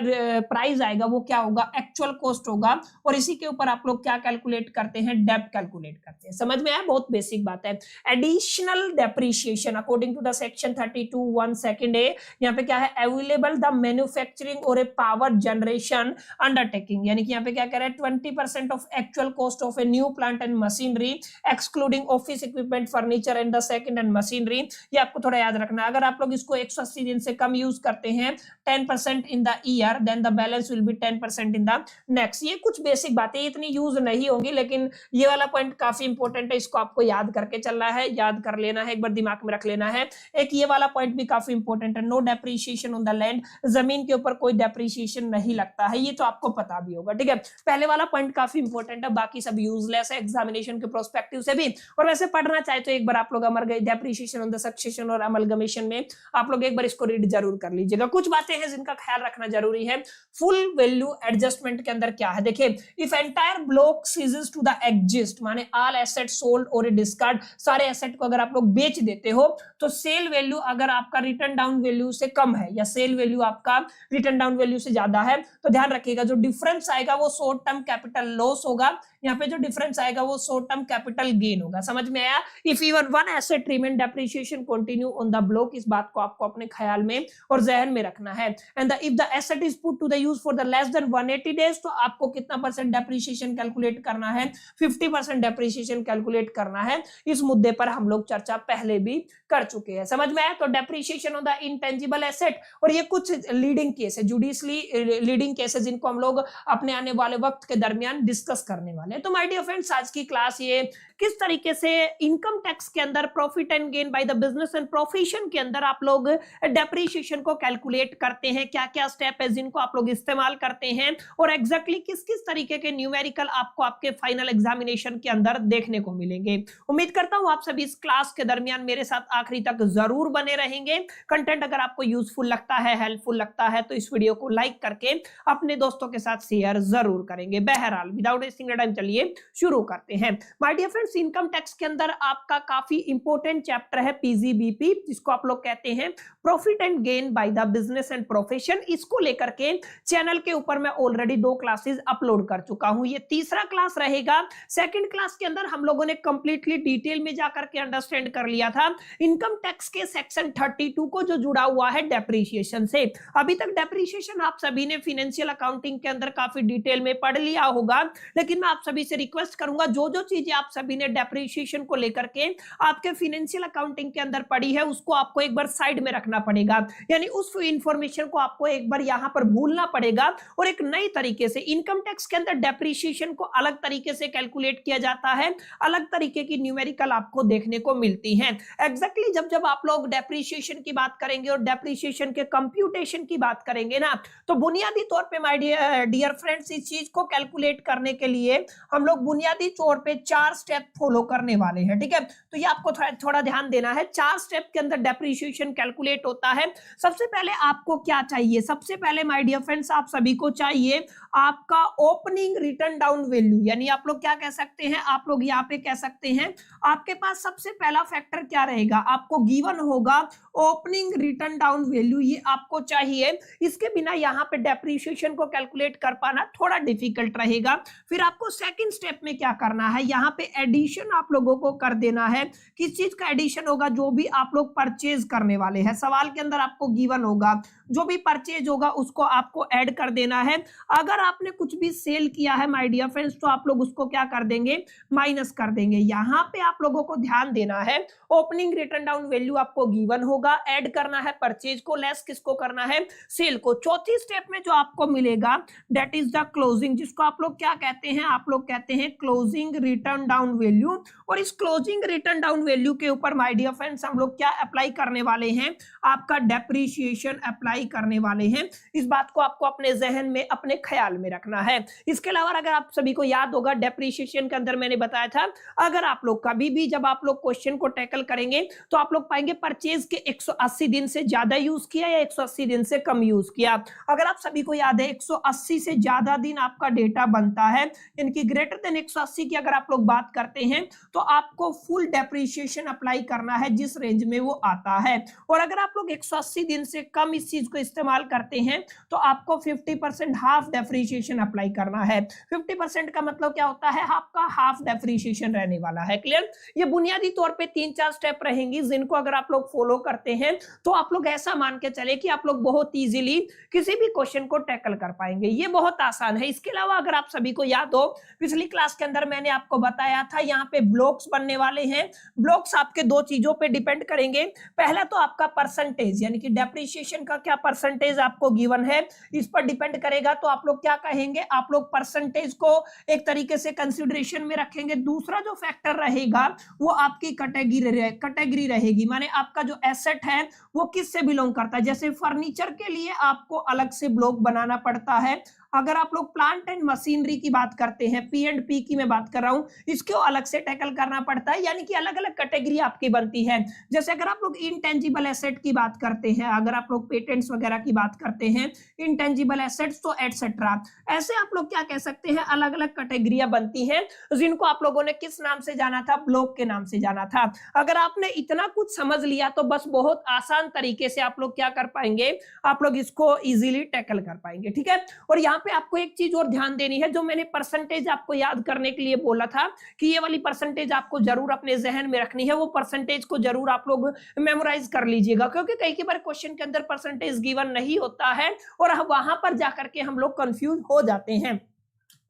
प्राइस आएगा वो क्या होगा, एक्चुअल कॉस्ट होगा। और इसी के ऊपर आप लोग क्या कैलकुलेट करते हैं, डेप्ट कैलकुलेट करते हैं। समझ में आया? बहुत बेसिक बात है। Additional depreciation according to the section 32(1) second A, यहाँ पे क्या है, अवेलेबल द मैन्युफैक्चरिंग और ए पावर जनरेशन अंडरटेकिंग, यानी कि यहाँ पे क्या कह रहा है, 20% of actual cost of a new plant and machinery excluding office equipment, furniture and the second hand machinery. ये आपको थोड़ा याद रखना। अगर आप लोग इसको 180 दिन से कम यूज करते हैं, 10% in the year, then the balance will be 10% in the next. ये कुछ बेसिक बातें इतनी यूज नहीं होंगी, लेकिन ये वाला पॉइंट काफी इंपॉर्टेंट है, इसको आपको याद करके चलना है, याद कर लेना है, एक बार दिमाग में रख लेना है। एक ये वाला पॉइंट भी काफी इंपॉर्टेंट है, no depreciation on the land, जमीन के ऊपर कोई डेप्रिसिएशन नहीं लगता है, ये तो आपको पता भी होगा, ठीक है। पहले वाला पॉइंट काफी इंपॉर्टेंट है, बाकी सब यूजलेस है एग्जामिनेशन के प्रोस्पेक्टिव से भी। और वैसे पढ़ना चाहे तो एक बार आप लोग अमर गए डेप्रिसिएशन ऑन द सक्सेशन और अमलगमेशन में आप लोग एक बार इसको रीड जरूर कर लीजिएगा। कुछ बातें हैं जिनका ख्याल रखना जरूरी है। फुल वैल्यू एडजस्टमेंट के अंदर क्या है, देखिए, if entire block ceases to the exist, माने ऑल एसेट सोल्ड और डिस्कार्ड, सारे एसेट को अगर आप लोग बेच देते हो तो सेल वैल्यू अगर आपका रिटर्न डाउन वैल्यू से कम है या सेल वैल्यू आपका रिटर्न डाउन वैल्यू से ज्यादा है, तो ध्यान रखिएगा जो डिफरेंस आएगा वो शॉर्ट टर्म कैपिटल लॉस होगा, यहाँ पे जो डिफरेंस आएगा वो शॉर्ट टर्म कैपिटल गेन होगा। समझ में आया? If even one asset remain depreciation continue on the block, इस बात को आपको अपने ख्याल में और जहन में रखना है। And if the asset is put to the use for the less than 180 days, तो आपको कितना परसेंट डेप्रिसिएशन कैलकुलेट करना है, 50% डेप्रिसिएशन कैलकुलेट करना है। इस मुद्दे पर हम लोग चर्चा पहले भी कर चुके हैं। समझ में आया? तो depreciation on the intangible asset, और ये कुछ लीडिंग केस है, जुडिशली लीडिंग केस है, जिनको हम लोग अपने आने वाले वक्त के दरमियान डिस्कस करने वाले हैं। तो माय डियर फ्रेंड्स, आज की क्लास ये किस तरीके से इनकम टैक्स के अंदर profit and gain by the business business and profession के अंदर आप लोग डेप्रिसिएशन को कैलकुलेट करते हैं, क्या क्या स्टेप है जिनको आप लोग इस्तेमाल करते हैं और एग्जैक्टली किस किस तरीके के न्यूमेरिकल आपको आपके फाइनल एग्जामिनेशन के अंदर देखने को मिलेंगे। उम्मीद करता हूं आप सभी इस क्लास के दरमियान मेरे साथ आखिरी तक जरूर बने रहेंगे। कंटेंट अगर आपको यूजफुल लगता है, हेल्पफुल लगता है तो इस वीडियो को लाइक करके अपने दोस्तों के साथ शेयर जरूर करेंगे। बहरहाल विदाउट वेस्टिंग टाइम चलिए शुरू करते हैं। My dear friends, income tax के अंदर आपका काफी इंपॉर्टेंट चैप्टर है पीजीबीपी, जिसको आप लोग कहते हैं profit and gain by the business and profession. इसको लेकर के चैनल के ऊपर मैं ऑलरेडी 2 क्लासेस अपलोड कर चुका हूं, ये तीसरा क्लास रहेगा। सेकंड क्लास के अंदर हम लोगों ने कंप्लीटली डिटेल में जाकर के अंडरस्टैंड कर लिया था इनकम टैक्स के सेक्शन 32 को जो जुड़ा हुआ है डेप्रिसिएशन से। अभी तक डेप्रिसिएशन आप सभी ने फाइनेंशियल अकाउंटिंग के अंदर काफी डिटेल में पढ़ लिया होगा, लेकिन मैं आप सभी से रिक्वेस्ट करूंगा जो जो चीजें आप सभी ने डेप्रिसिएशन को लेकर के आपके फाइनेंशियल अकाउंटिंग के अंदर पढ़ी है उसको आपको एक बार साइड में रखना पड़ेगा, यानी उस इंफॉर्मेशन को आपको एक बार यहां पर भूलना पड़ेगा और एक नई तरीके से इनकम टैक्स के अंदर डेप्रिसिएशन को अलग तरीके से कैलकुलेट किया जाता है, अलग तरीके की न्यूमेरिकल आपको देखने को मिलती हैं। एग्जैक्टली जब आप लोग डेप्रिसिएशन की बात करेंगे और डेप्रिसिएशन के कंप्यूटेशन की बात करेंगे ना, तो बुनियादी तौर पे माय डियर फ्रेंड्स इस चीज को कैलकुलेट करने के लिए हम लोग बुनियादी तौर पे 4 स्टेप फॉलो करने वाले हैं, ठीक है। तो ये आपको थोड़ा ध्यान देना है। 4 स्टेप के अंदर डेप्रिसिएशन कैलकुलेट होता है। सबसे पहले आपको क्या चाहिए? सबसे पहले माय डियर फ्रेंड्स आप सभी को चाहिए आपका ओपनिंग रिटर्न डाउन वैल्यू, यानी आप लोग क्या कह सकते हैं, आप लोग यहाँ पे कह सकते हैं आपके पास सबसे पहला फैक्टर क्या रहेगा, आपको गिवन होगा ओपनिंग रिटर्न डाउन वैल्यू, ये आपको चाहिए। इसके बिना यहाँ पे डेप्रिसिएशन को कैलकुलेट कर पाना थोड़ा डिफिकल्ट रहेगा। फिर आपको सेकंड स्टेप में क्या करना है, यहाँ पे एडिशन आप लोगों को कर देना है। किस चीज का एडिशन होगा? जो भी आप लोग परचेज करने वाले हैं, सवाल के अंदर आपको गिवन होगा जो भी परचेज होगा उसको आपको ऐड कर देना है। अगर आपने कुछ भी सेल किया है माय डियर फ्रेंड्स तो आप लोग उसको क्या कर देंगे, माइनस कर देंगे। यहाँ पे आप लोगों को ध्यान देना है ओपनिंग रिटर्न डाउन वैल्यू आपको गिवन होगा, ऐड करना है परचेज को, लेस किसको करना है, सेल को। चौथी स्टेप में जो आपको मिलेगा दैट इज द क्लोजिंग, जिसको आप लोग क्या कहते हैं, आप लोग कहते हैं क्लोजिंग रिटर्न डाउन वैल्यू। और इस क्लोजिंग रिटर्न डाउन वैल्यू के ऊपर माय डियर फ्रेंड्स हम लोग क्या अप्लाई करने वाले हैं, आपका डेप्रिसिएशन अप्लाई करने वाले हैं। इस बात को आपको अपने जहन में, अपने ख्याल में रखना है। इसके अलावा अगर आप सभी को याद होगा डेप्रिसिएशन के अंदर मैंने बताया था अगर आप लोग कभी भी जब आप लोग क्वेश्चन को टैकल करेंगे तो आप लोग पाएंगे परचेज के 180 दिन से ज्यादा यूज किया या 180 दिन से कम यूज किया। अगर आप सभी को याद है 180 से ज्यादा दिन आपका डेटा बनता है, इनकी ग्रेटर देन 180 की अगर आप लोग बात करते हैं तो आपको फुल डेप्रिसिएशन अप्लाई करना है जिस रेंज में वो आता है। और अगर आप लोग 180 दिन से कम इस चीज को इस्तेमाल करते हैं तो आपको 50% हाफ डेप्रिसिएशन अप्लाई करना है। 50% का मतलब क्या होता है, आपका हाफ डेप्रिसिएशन रहने वाला है। क्लियर? ये बुनियादी तौर पे 3-4 स्टेप रहेंगी जिनको अगर आप लोग फॉलो करते हैं तो आप लोग ऐसा मान के चले कि आप लोग बहुत इजीली किसी भी क्वेश्चन को टैकल कर पाएंगे। ये बहुत आसान है। इसके अलावा अगर आप सभी को याद हो पिछली क्लास के अंदर मैंने आपको बताया था यहाँ पे ब्लॉक्स बनने वाले हैं। ब्लॉक्स आपके 2 चीजों पे डिपेंड करेंगे। पहला तो आपका परसेंटेज, यानी कि डेप्रिसिएशन का क्या परसेंटेज आपको गिवन है इस पर डिपेंड करेगा। तो आप लोग क्या कहेंगे, आप लोग परसेंटेज को एक तरीके से कंसिडरेशन में रखेंगे। दूसरा जो फैक्टर रहेगा वो आपकी कैटेगरी रहेगी, माने आपका जो एसेट है वो किससे बिलोंग करता है। जैसे फर्नीचर के लिए आपको अलग से ब्लॉक बनाना पड़ता है, अगर आप लोग प्लांट एंड मशीनरी की बात करते हैं, P&P की मैं बात कर रहा हूं, इसको अलग से टैकल करना पड़ता है, यानी कि अलग अलग कैटेगरी आपकी बनती है। जैसे अगर आप लोग इंटेंजिबल एसेट की बात करते हैं, अगर आप लोग पेटेंट्स वगैरह की बात करते हैं, इंटेंजिबल एसेट्स तो एटसेट्रा, ऐसे आप लोग क्या कह सकते हैं, अलग अलग कैटेगरियां बनती हैं जिनको आप लोगों ने किस नाम से जाना था, ब्लॉक के नाम से जाना था। अगर आपने इतना कुछ समझ लिया तो बस बहुत आसान तरीके से आप लोग क्या कर पाएंगे, आप लोग इसको इजीली टैकल कर पाएंगे। ठीक है? और यहाँ पे आपको एक चीज और ध्यान देनी है, जो मैंने परसेंटेज आपको याद करने के लिए बोला था कि ये वाली परसेंटेज आपको जरूर अपने जहन में रखनी है, वो परसेंटेज को जरूर आप लोग मेमोराइज कर लीजिएगा, क्योंकि कई बार क्वेश्चन के अंदर परसेंटेज गिवन नहीं होता है और वहां पर जाकर के हम लोग कंफ्यूज हो जाते हैं।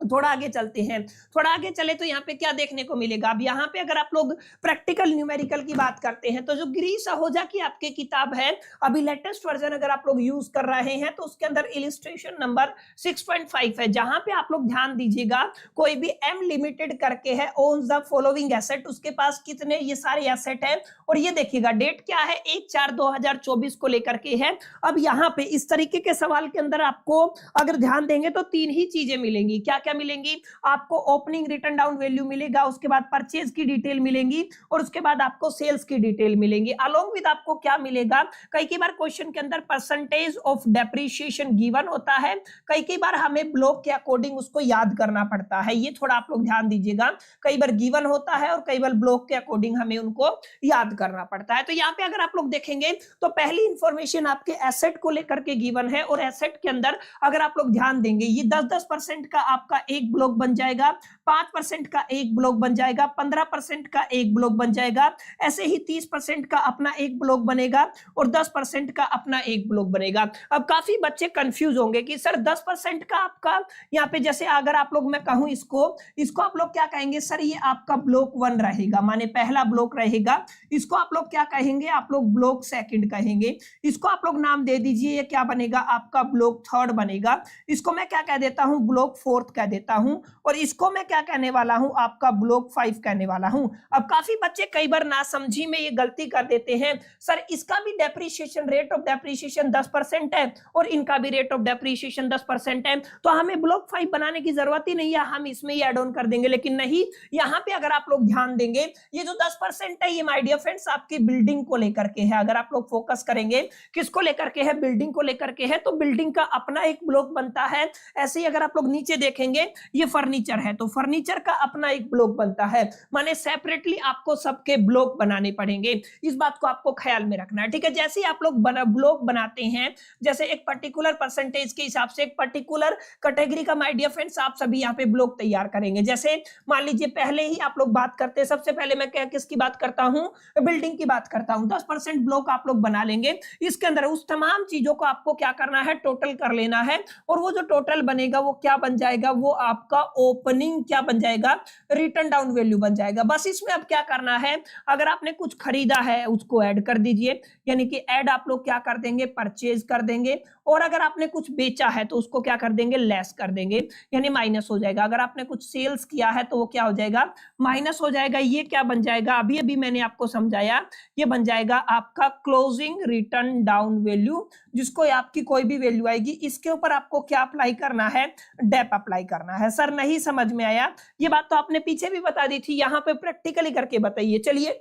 थोड़ा आगे चलते हैं। थोड़ा आगे चले तो यहाँ पे क्या देखने को मिलेगा, अब यहाँ पे अगर आप लोग प्रैक्टिकल न्यूमेरिकल की बात करते हैं तो जो गिरीश आहूजा की आपकी किताब है, अभी लेटेस्ट वर्जन अगर आप लोग यूज कर रहे हैं तो उसके अंदर इलिस्ट्रेशन नंबर 6.5 है, जहां पे आप लोग ध्यान दीजिएगा, कोई भी एम लिमिटेड करके है, ओन्स द फॉलोइंग एसेट, उसके पास कितने ये सारे एसेट है, और ये देखिएगा डेट क्या है 1/4/2024 को लेकर के है। अब यहाँ पे इस तरीके के सवाल के अंदर आपको अगर ध्यान देंगे तो तीन ही चीजें मिलेंगी। क्या क्या मिलेंगी, आपको ओपनिंग रिटर्न डाउन वैल्यू मिलेगा, उसके बाद परचेज की डिटेल मिलेंगी, और उसके बाद आपको सेल्स की डिटेल मिलेंगी। अलोंग विद आपको क्या मिलेगा, कई बार क्वेश्चन के अंदर परसेंटेज ऑफ डेप्रिसिएशन गिवन होता है, कई बार हमें ब्लॉक के अकॉर्डिंग उसको याद करना पड़ता है, ये थोड़ा आप लोग ध्यान दीजिएगा, कई बार गिवन होता है और कई बार ब्लॉक के अकॉर्डिंग हमें उनको याद करना पड़ता है। तो यहाँ पे अगर आप लोग देखेंगे तो पहली इंफॉर्मेशन आपके एसेट को लेकर के गिवन है, और एसेट के अंदर अगर आप लोग ध्यान देंगे ये 10% का आपका एक ब्लॉक बन जाएगा, 5% का एक ब्लॉक बन जाएगा, 15% का एक ब्लॉक बन जाएगा, ऐसे ही 30% का अपना एक ब्लॉक बनेगा, और 10% का अपना एक ब्लॉक बनेगा। अब काफी बच्चे कंफ्यूज होंगे कि सर 10% का आपका यहाँ पे, जैसे अगर आप लोग मैं कहूं इसको आप लोग क्या कहेंगे, सर ये आपका ब्लॉक 1 रहेगा, माने पहला ब्लॉक रहेगा, इसको आप लोग क्या कहेंगे, आप लोग ब्लॉक सेकंड कहेंगे, इसको आप लोग नाम दे दीजिए, ये क्या बनेगा आपका ब्लॉक 3rd बनेगा, इसको मैं क्या कह देता हूं, ब्लॉक 4th कह देता हूं, और इसको मैं क्या कहने वाला हूं, आपका ब्लॉक 5 कहने वाला हूं। अब काफी बच्चे कई बार नासमझी में ये गलती कर देते हैं, सर इसका भी डेप्रिसिएशन, रेट ऑफ डेप्रिसिएशन 10% है और इनका भी रेट ऑफ डेप्रिसिएशन 10% है, तो हमें ब्लॉक 5 बनाने की जरूरत ही नहीं है, हम इसमें ही ऐड ऑन कर देंगे। लेकिन नहीं, यहाँ पे अगर आप लोग ध्यान देंगे, ये जो 10% है ये माय डियर फ्रेंड्स आपकी बिल्डिंग को लेकर के है। अगर आप लोग फोकस करेंगे किसको लेकर के है, बिल्डिंग को लेकर के है, तो बिल्डिंग का अपना एक ब्लॉक बनता है। ऐसे ही अगर आप लोग नीचे देखेंगे ये फर्नीचर है, तो फर्नीचर का अपना एक ब्लॉक बनता है, माने सेपरेटली आपको सबके ब्लॉक बनाने पड़ेंगे, इस बात को आपको ख्याल में रखना है, ठीक है। जैसे ही आप लोग ब्लॉक बनाते हैं, जैसे एक पर्टिकुलर परसेंटेज के हिसाब से एक पर्टिकुलर कैटेगरी का माय डियर फ्रेंड्स आप सभी यहाँ पे ब्लॉक तैयार करेंगे। जैसे मान लीजिए पहले ही आप लोग बात करते हैं, सबसे पहले मैं किसकी बात करता हूँ, बिल्डिंग की बात करता हूँ, 10% ब्लॉक आप लोग बना लेंगे, इसके अंदर उस तमाम चीजों को आपको क्या करना है, टोटल कर लेना है, और वो जो टोटल बनेगा वो क्या बन जाएगा, वो आपका ओपनिंग क्या बन जाएगा, रिटर्न डाउन वैल्यू बन जाएगा। बस इसमें अब क्या करना है, अगर आपने कुछ खरीदा है उसको ऐड कर दीजिए, यानी कि ऐड आप लोग क्या कर देंगे, परचेज कर देंगे, और अगर आपने कुछ बेचा है तो उसको क्या कर देंगे, लेस कर देंगे, यानी माइनस हो जाएगा। अगर आपने कुछ सेल्स किया है तो वो क्या हो जाएगा, माइनस हो जाएगा। ये क्या बन जाएगा, अभी अभी मैंने आपको समझाया, ये बन जाएगा आपका क्लोजिंग रिटर्न डाउन वैल्यू, जिसको आपकी कोई भी वैल्यू आएगी, इसके ऊपर आपको क्या अप्लाई करना है, डेप अप्लाई करना है। सर नहीं समझ में आया, ये बात तो आपने पीछे भी बता दी थी, यहाँ पे प्रैक्टिकली करके बताइए। चलिए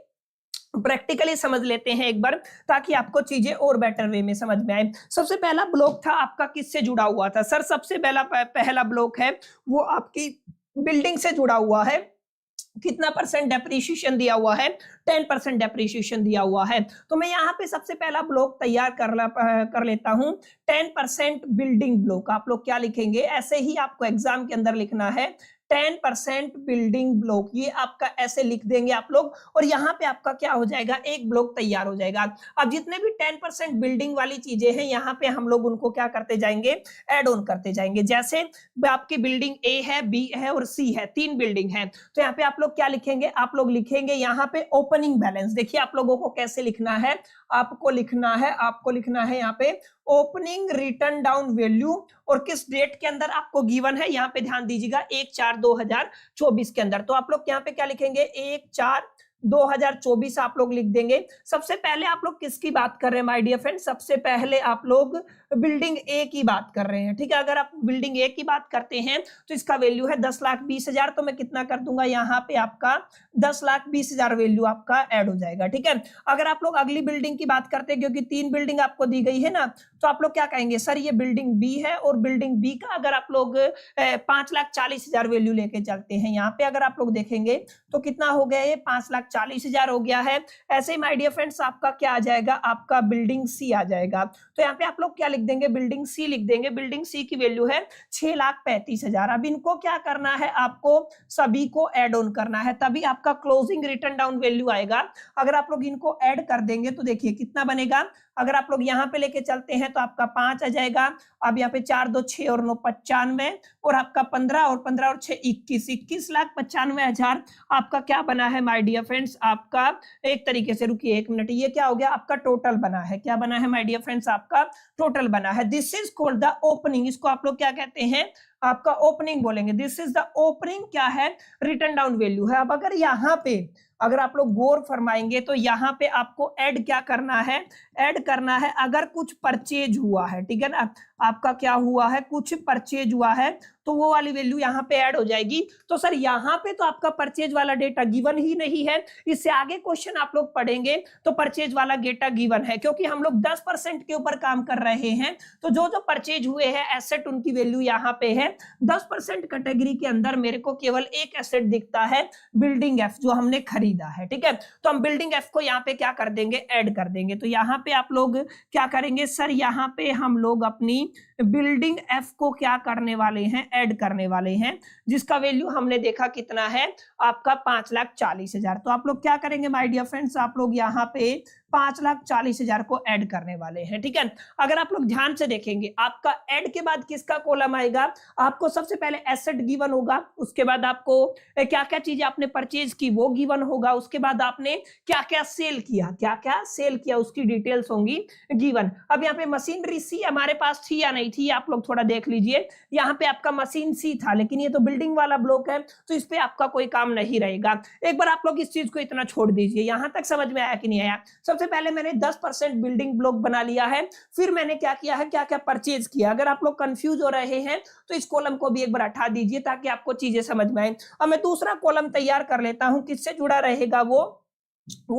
प्रैक्टिकली समझ लेते हैं एक बार, ताकि आपको चीजें और बेटर वे में समझ में आए। सबसे पहला ब्लॉक था आपका किससे जुड़ा हुआ था, सर सबसे पहला ब्लॉक है वो आपकी बिल्डिंग से जुड़ा हुआ है। कितना परसेंट डेप्रिसिएशन दिया हुआ है, 10% डेप्रिसिएशन दिया हुआ है। तो मैं यहाँ पे सबसे पहला ब्लॉक तैयार कर लेता हूँ, 10% बिल्डिंग ब्लॉक। आप लोग क्या लिखेंगे, ऐसे ही आपको एग्जाम के अंदर लिखना है, 10% बिल्डिंग ब्लॉक, ये आपका ऐसे लिख देंगे आप लोग, और यहाँ पे आपका क्या हो जाएगा, एक ब्लॉक तैयार हो जाएगा। अब जितने भी 10% बिल्डिंग वाली चीजें हैं, यहाँ पे हम लोग उनको क्या करते जाएंगे, ऐड ऑन करते जाएंगे। जैसे आपकी बिल्डिंग ए है, बी है और सी है, 3 बिल्डिंग है, तो यहाँ पे आप लोग क्या लिखेंगे, आप लोग लिखेंगे यहाँ पे ओपनिंग बैलेंस। देखिए आप लोगों को कैसे लिखना है, आपको लिखना है यहाँ पे ओपनिंग रिटर्न डाउन वैल्यू, और किस डेट के अंदर आपको गिवन है, यहाँ पे ध्यान दीजिएगा 1/4/2024 के अंदर। तो आप लोग यहाँ पे क्या लिखेंगे, 1/4/2024 आप लोग लिख देंगे। सबसे पहले आप लोग किसकी बात कर रहे हैं माय डियर फ्रेंड, सबसे पहले आप लोग बिल्डिंग ए की बात कर रहे हैं, ठीक है। अगर आप बिल्डिंग ए की बात करते हैं तो इसका वैल्यू है 10,20,000, तो मैं कितना कर दूंगा, यहाँ पे आपका 10,20,000 वैल्यू आपका ऐड हो जाएगा, ठीक है। अगर आप लोग अगली बिल्डिंग की बात करते हैं, क्योंकि 3 बिल्डिंग आपको दी गई है ना, तो आप लोग क्या कहेंगे, सर ये बिल्डिंग बी है, और बिल्डिंग बी का अगर आप लोग 5,40,000 वैल्यू लेके चलते हैं, यहाँ पे अगर आप लोग देखेंगे तो कितना हो गया, ये 5,40,000 हो गया है। ऐसे ही माय डियर फ्रेंड्स आपका क्या आ जाएगा, आपका बिल्डिंग सी आ जाएगा। तो यहाँ पे आप लोग क्या लिख देंगे, बिल्डिंग सी लिख देंगे। बिल्डिंग सी की वैल्यू है 6,35,000। अब इनको क्या करना है, आपको सभी को ऐड ऑन करना है, तभी आपका क्लोजिंग रिटर्न डाउन वैल्यू आएगा। अगर आप लोग इनको ऐड कर देंगे तो देखिए कितना बनेगा, अगर आप लोग यहाँ पे लेके चलते हैं तो आपका 5 आ जाएगा। अब यहाँ पे 4 2 6 और 9 95 और आपका 15 और 15 और 6 21, 21,95,000 आपका क्या बना है माय डियर फ्रेंड्स, आपका एक तरीके से, रुकिए 1 मिनट, ये क्या हो गया आपका टोटल बना है। क्या बना है माय डियर फ्रेंड्स, आपका टोटल बना है। This is called the opening, इसको आप लोग क्या कहते हैं, आपका ओपनिंग बोलेंगे। दिस इज द ओपनिंग क्या है, रिटर्न डाउन वैल्यू है। अब अगर यहाँ पे अगर आप लोग गौर फरमाएंगे तो यहाँ पे आपको ऐड क्या करना है, ऐड करना है अगर कुछ परचेज हुआ है, ठीक है ना, आपका क्या हुआ है, कुछ परचेज हुआ है तो वो वाली वैल्यू यहाँ पे ऐड हो जाएगी। तो सर यहाँ पे तो आपका परचेज वाला डेटा गिवन ही नहीं है, इससे आगे क्वेश्चन आप लोग पढ़ेंगे तो परचेज वाला डेटा गिवन है, क्योंकि हम लोग 10% के ऊपर काम कर रहे हैं। तो जो जो परचेज हुए हैं एसेट उनकी वैल्यू यहाँ पे है। 10% कैटेगरी के अंदर मेरे को केवल एक एसेट दिखता है, बिल्डिंग एफ, जो हमने खरीदा है, ठीक है। तो हम बिल्डिंग एफ को यहाँ पे क्या कर देंगे, ऐड कर देंगे। तो यहाँ पे आप लोग क्या करेंगे सर, यहाँ पे हम लोग अपनी बिल्डिंग एफ को क्या करने वाले हैं, ऐड करने वाले हैं, जिसका वैल्यू हमने देखा कितना है आपका 5,40,000। तो आप लोग क्या करेंगे माय डियर फ्रेंड्स, आप लोग यहाँ पे 5,40,000 को ऐड करने वाले हैं, ठीक है। अगर आप लोग ध्यान से देखेंगे आपका ऐड के बाद किसका कॉलम आएगा, आपको सबसे पहले एसेट गिवन होगा, उसके बाद आपको क्या क्या चीजें आपने परचेज की वो गिवन होगा, उसके बाद आपने क्या क्या सेल किया, क्या क्या सेल किया उसकी डिटेल्स होंगी गिवन। अब यहाँ पे मशीनरी सी हमारे पास थी या नहीं थी, आप लोग थोड़ा देख लीजिए। यहाँ पे आपका मशीन सी था, लेकिन ये तो बिल्डिंग वाला ब्लॉक है तो इस पे आपका कोई काम नहीं रहेगा। एक बार आप लोग इस चीज को इतना छोड़ दीजिए, यहां तक समझ में आया कि नहीं आया। सबसे पहले मैंने 10% बिल्डिंग ब्लॉक बना लिया है, फिर मैंने क्या किया है, क्या क्या परचेज किया। अगर आप लोग कंफ्यूज हो रहे हैं तो इस कॉलम को भी एक बार हटा दीजिए ताकि आपको चीजें समझ में आए। अब मैं दूसरा कॉलम तैयार कर लेता हूं, किससे जुड़ा रहेगा, वो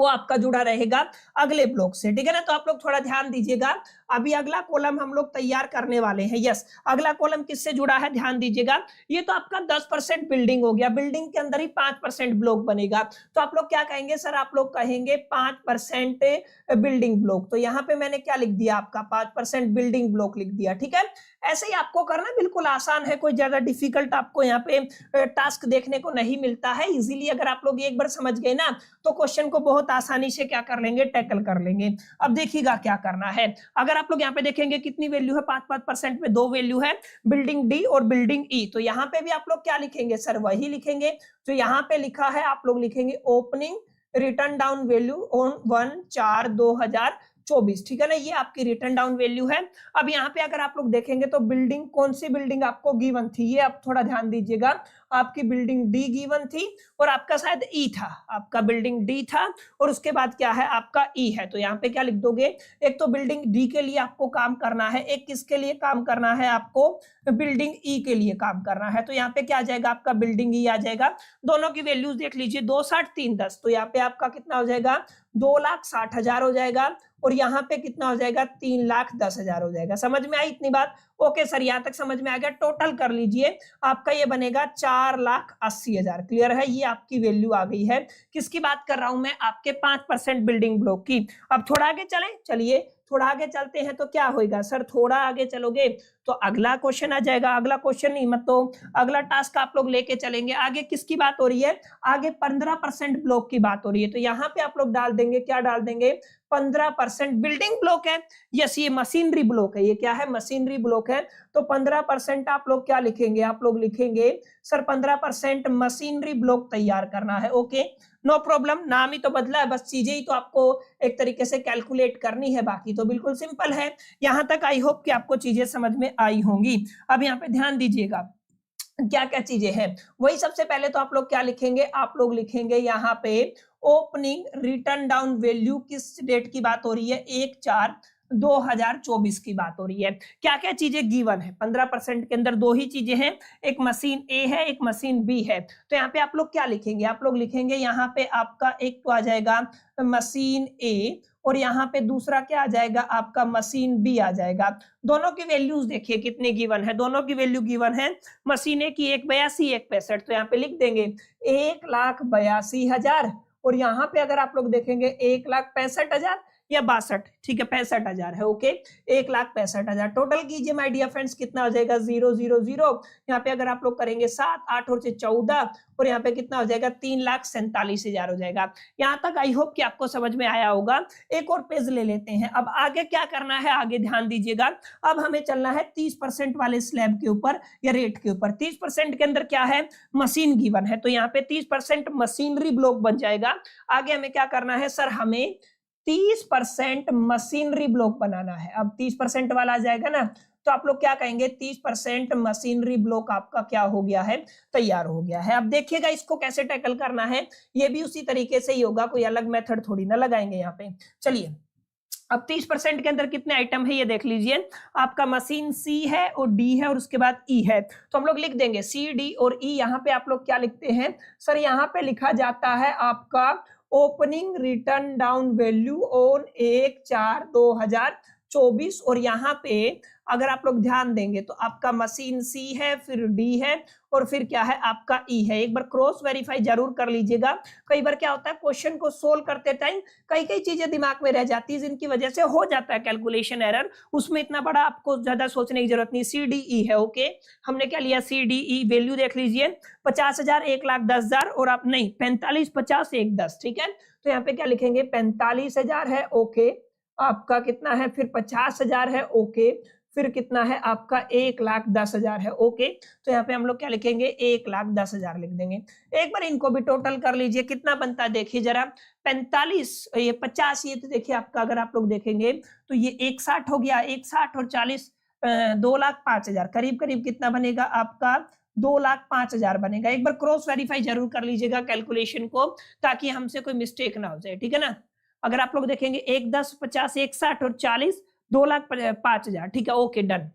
आपका जुड़ा रहेगा अगले ब्लॉक से, ठीक है ना। तो आप लोग थोड़ा ध्यान दीजिएगा, अभी अगला कॉलम हम लोग तैयार करने वाले हैं। यस, अगला कॉलम किससे जुड़ा है, ध्यान दीजिएगा। ये तो आपका 10% बिल्डिंग हो गया, बिल्डिंग के अंदर ही 5% ब्लॉक बनेगा। तो आप लोग क्या कहेंगे सर, आप लोग कहेंगे 5% बिल्डिंग ब्लॉक। तो यहाँ पे मैंने क्या लिख दिया, आपका 5% बिल्डिंग ब्लॉक लिख दिया, ठीक है। ऐसे ही आपको करना बिल्कुल आसान है, कोई ज्यादा डिफिकल्ट आपको यहाँ पे टास्क देखने को नहीं मिलता है। इजीली अगर आप लोग एक बार समझ गए ना तो क्वेश्चन को बहुत आसानी से क्या कर लेंगे, टैकल कर लेंगे। अब देखिएगा क्या करना है। अगर आप लोग यहाँ पे देखेंगे कितनी वैल्यू है, 5% में 2 वैल्यू है, बिल्डिंग डी और बिल्डिंग ई। तो यहाँ पे भी आप लोग क्या लिखेंगे सर, वही लिखेंगे जो यहाँ पे लिखा है। आप लोग लिखेंगे opening written down value on 1/4/2024, ठीक है ना, ये आपकी रिटर्न डाउन वैल्यू है। अब यहाँ पे अगर आप लोग देखेंगे तो बिल्डिंग, कौन सी बिल्डिंग आपको गिवन थी, ये आप थोड़ा ध्यान दीजिएगा। आपकी बिल्डिंग डी गिवन थी और आपका शायद ई था, आपका बिल्डिंग डी था और उसके बाद क्या है, आपका ई है। तो यहाँ पे क्या लिख दोगे, एक तो बिल्डिंग डी के लिए आपको काम करना है, एक किसके लिए काम करना है, आपको बिल्डिंग ई के लिए काम करना है। तो यहाँ पे क्या आ जाएगा, आपका बिल्डिंग ई आ जाएगा। दोनों की वैल्यूज देख लीजिए, 2 60 3 10। तो यहाँ पे आपका कितना हो जाएगा, 2,60,000 हो जाएगा और यहाँ पे कितना हो जाएगा, 3,10,000 हो जाएगा। समझ में आई इतनी बात, ओके सर, यहाँ तक समझ में आ गया। टोटल कर लीजिए, आपका ये बनेगा 4,80,000। क्लियर है, ये आपकी वैल्यू आ गई है। किसकी बात कर रहा हूं मैं, आपके 5% बिल्डिंग ब्लॉक की। अब थोड़ा आगे चलें, चलिए थोड़ा आगे चलते हैं तो क्या होगा सर, थोड़ा आगे चलोगे तो अगला क्वेश्चन आ जाएगा, अगला क्वेश्चन नहीं मतलब अगला टास्क आप लोग लेके चलेंगे। आगे किसकी बात हो रही है, आगे 15% ब्लॉक की बात हो रही है। तो यहाँ पे आप लोग डाल देंगे, क्या डाल देंगे, 15% बिल्डिंग ब्लॉक है। यस, ये मशीनरी ब्लॉक है, ये क्या है, मशीनरी ब्लॉक है। तो 15% आप लोग क्या लिखेंगे, आप लोग लिखेंगे सर 15% मशीनरी ब्लॉक तैयार करना है। ओके, नो प्रॉब्लम, नाम ही तो बदला है, बस चीजें ही तो आपको एक तरीके से कैलकुलेट करनी है, बाकी तो बिल्कुल सिंपल है। यहां तक आई होप कि आपको चीजें समझ में आई होंगी। अब यहाँ पे ध्यान दीजिएगा, क्या क्या चीजें हैं, वही सबसे पहले तो आप लोग क्या लिखेंगे, आप लोग लिखेंगे यहाँ पे ओपनिंग रिटर्न डाउन वैल्यू, किस डेट की बात हो रही है, 1/4/2024 की बात हो रही है। क्या क्या चीजें गिवन है, 15% के अंदर 2 ही चीजें हैं, एक मशीन ए है, एक मशीन बी है। तो यहाँ पे आप लोग क्या लिखेंगे, आप लोग लिखेंगे यहाँ पे आपका एक तो आ जाएगा मशीन ए और यहाँ पे दूसरा क्या आ जाएगा, आपका मशीन बी आ जाएगा। दोनों की वैल्यूज देखिए कितनी गिवन है, दोनों की वैल्यू गिवन है, मशीन ए की 182, 165। तो यहाँ पे लिख देंगे 1,82,000 और यहाँ पे अगर आप लोग देखेंगे 1,65,000, या 62, ठीक है 65,000 है। ओके 1,65,000 टोटल कीजिए माय डियर फ्रेंड्स, कितना हो जाएगा 000। यहाँ पे अगर आप लोग करेंगे 7, 8 और 14 और यहाँ पे कितना हो जाएगा 3,47,000 हो जाएगा। यहाँ तक आई होप कि आपको समझ में आया होगा। एक और पेज ले लेते हैं। अब आगे क्या करना है, आगे ध्यान दीजिएगा। अब हमें चलना है 30% वाले स्लैब के ऊपर या रेट के ऊपर। 30% के अंदर क्या है, मशीन गिवन है, तो यहाँ पे 30% मशीनरी ब्लॉक बन जाएगा। आगे हमें क्या करना है सर, हमें 30% मशीनरी ब्लॉक बनाना है। अब 30% वाला आ जाएगा ना, तो आप लोग क्या कहेंगे 30% मशीनरी ब्लॉक आपका क्या हो गया है, तैयार हो गया है। अब देखिएगा इसको कैसे टैकल करना है, ये भी उसी तरीके से ही होगा, कोई अलग मेथड थोड़ी ना लगाएंगे यहाँ पे। चलिए अब 30% के अंदर कितने आइटम है ये देख लीजिए। आपका मशीन सी है और डी है और उसके बाद ई है, तो हम लोग लिख देंगे सी डी और ई। यहाँ पे आप लोग क्या लिखते हैं सर, यहाँ पे लिखा जाता है आपका opening written down value on 1/4/2024। और यहाँ पे अगर आप लोग ध्यान देंगे तो आपका मशीन सी है, फिर डी है और फिर क्या है आपका ई है। एक बार क्रॉस वेरीफाई जरूर कर लीजिएगा। कई बार क्या होता है क्वेश्चन को सोल्व करते टाइम कई चीजें दिमाग में रह जाती है, जिनकी वजह से हो जाता है कैलकुलेशन एरर। उसमें इतना बड़ा आपको ज्यादा सोचने की जरूरत नहीं। सी डी ई है। ओके हमने क्या लिया, सी डी ई वैल्यू देख लीजिए 50,000, 1,10,000 और आप नहीं 45, 50, 1, 10, ठीक है। तो यहाँ पे क्या लिखेंगे 45,000 है। ओके आपका कितना है, फिर 50,000 है। ओके फिर कितना है आपका 1,10,000 है। ओके तो यहाँ पे हम लोग क्या लिखेंगे 1,10,000 लिख देंगे। एक बार इनको भी टोटल कर लीजिए, कितना बनता है देखिए जरा, 45 ये 50, ये तो देखिए आपका अगर आप लोग देखेंगे तो ये 1,60 हो गया। 1,60 और 40 2,05,000 करीब करीब कितना बनेगा आपका 2,05,000 बनेगा। एक बार क्रॉस वेरीफाई जरूर कर लीजिएगा कैलकुलेशन को, ताकि हमसे कोई मिस्टेक ना हो जाए, ठीक है ना। अगर आप लोग देखेंगे 1, 10, 50, 1,60 और 40 2,05,000, ठीक है। Okay done.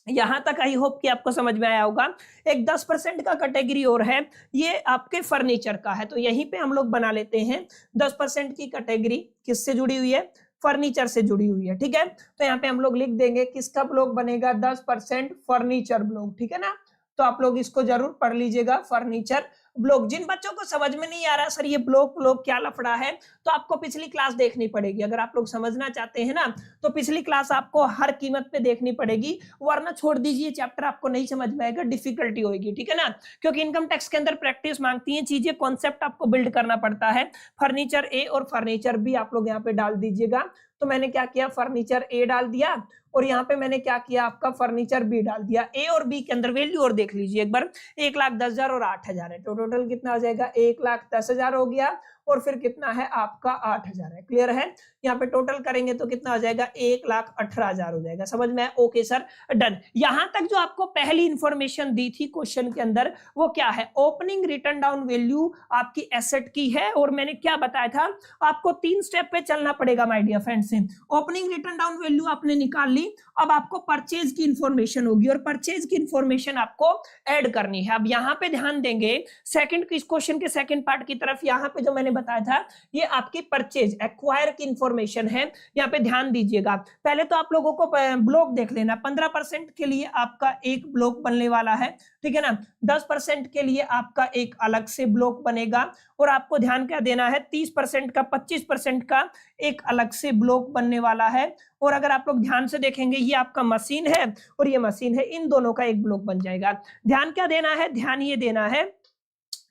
यहां तक आई होप कि आपको समझ में आया होगा। एक 10% का कैटेगरी और है, ये आपके फर्नीचर का है, तो यहीं पे हम लोग बना लेते हैं। 10% की कैटेगरी किससे जुड़ी हुई है, फर्नीचर से जुड़ी हुई है, ठीक है। तो यहाँ पे हम लोग लिख देंगे किसका ब्लॉक बनेगा 10% फर्नीचर ब्लॉक, ठीक है ना। तो आप लोग इसको जरूर पढ़ लीजिएगा, फर्नीचर ब्लॉक। जिन बच्चों को समझ में नहीं आ रहा सर ये ब्लॉक क्या लफड़ा है, तो आपको पिछली क्लास देखनी पड़ेगी। अगर आप लोग समझना चाहते हैं ना तो पिछली क्लास आपको हर कीमत पे देखनी पड़ेगी, वरना छोड़ दीजिए चैप्टर, आपको नहीं समझ में आएगा, डिफिकल्टी होगी, ठीक है ना। क्योंकि इनकम टैक्स के अंदर प्रैक्टिस मांगती है चीजें, कॉन्सेप्ट आपको बिल्ड करना पड़ता है। फर्नीचर ए और फर्नीचर बी आप लोग यहाँ पे डाल दीजिएगा। तो मैंने क्या किया, फर्नीचर ए डाल दिया और यहाँ पे मैंने क्या किया, आपका फर्नीचर बी डाल दिया। ए और बी के अंदर वैल्यू और देख लीजिए एक बार, 1,10,000 और 8,000 है, तो टोटल कितना हो जाएगा 1,10,000 हो गया और फिर कितना है आपका 8,000 है। क्लियर है। यहाँ पे टोटल करेंगे तो कितना हो जाएगा 1,18,000 हो जाएगा। समझ में आया। Okay sir done. यहां तक जो आपको पहली इंफॉर्मेशन दी थी क्वेश्चन के अंदर वो क्या है, ओपनिंग रिटर्न डाउन वैल्यू आपकी एसेट की है। और मैंने क्या बताया था आपको 3 स्टेप पे चलना पड़ेगा my dear friends. Opening written down value आपने निकाल ली, अब आपको परचेज की इंफॉर्मेशन होगी और परचेज की इंफॉर्मेशन आपको ऐड करनी है। अब यहाँ पे ध्यान देंगे सेकंड क्वेश्चन के सेकंड पार्ट की तरफ, यहाँ पे जो मैंने बताया था ये आपकी परचेज एक्वायर की इंफॉर्मेशन है। यहाँ पे ध्यान दीजिएगा, पहले तो आप लोगों को ब्लॉक देख लेना। 15% के लिए आपका एक ब्लॉक बनने वाला है, ठीक है ना। 10% के लिए आपका एक अलग से ब्लॉक बनेगा और आपको ध्यान क्या देना है, 30% का 25% का एक अलग से ब्लॉक बनने वाला है। और अगर आप लोग ध्यान से देखेंगे ये आपका मशीन है और ये मशीन है, इन दोनों का एक ब्लॉक बन जाएगा। ध्यान क्या देना है, ध्यान ये देना है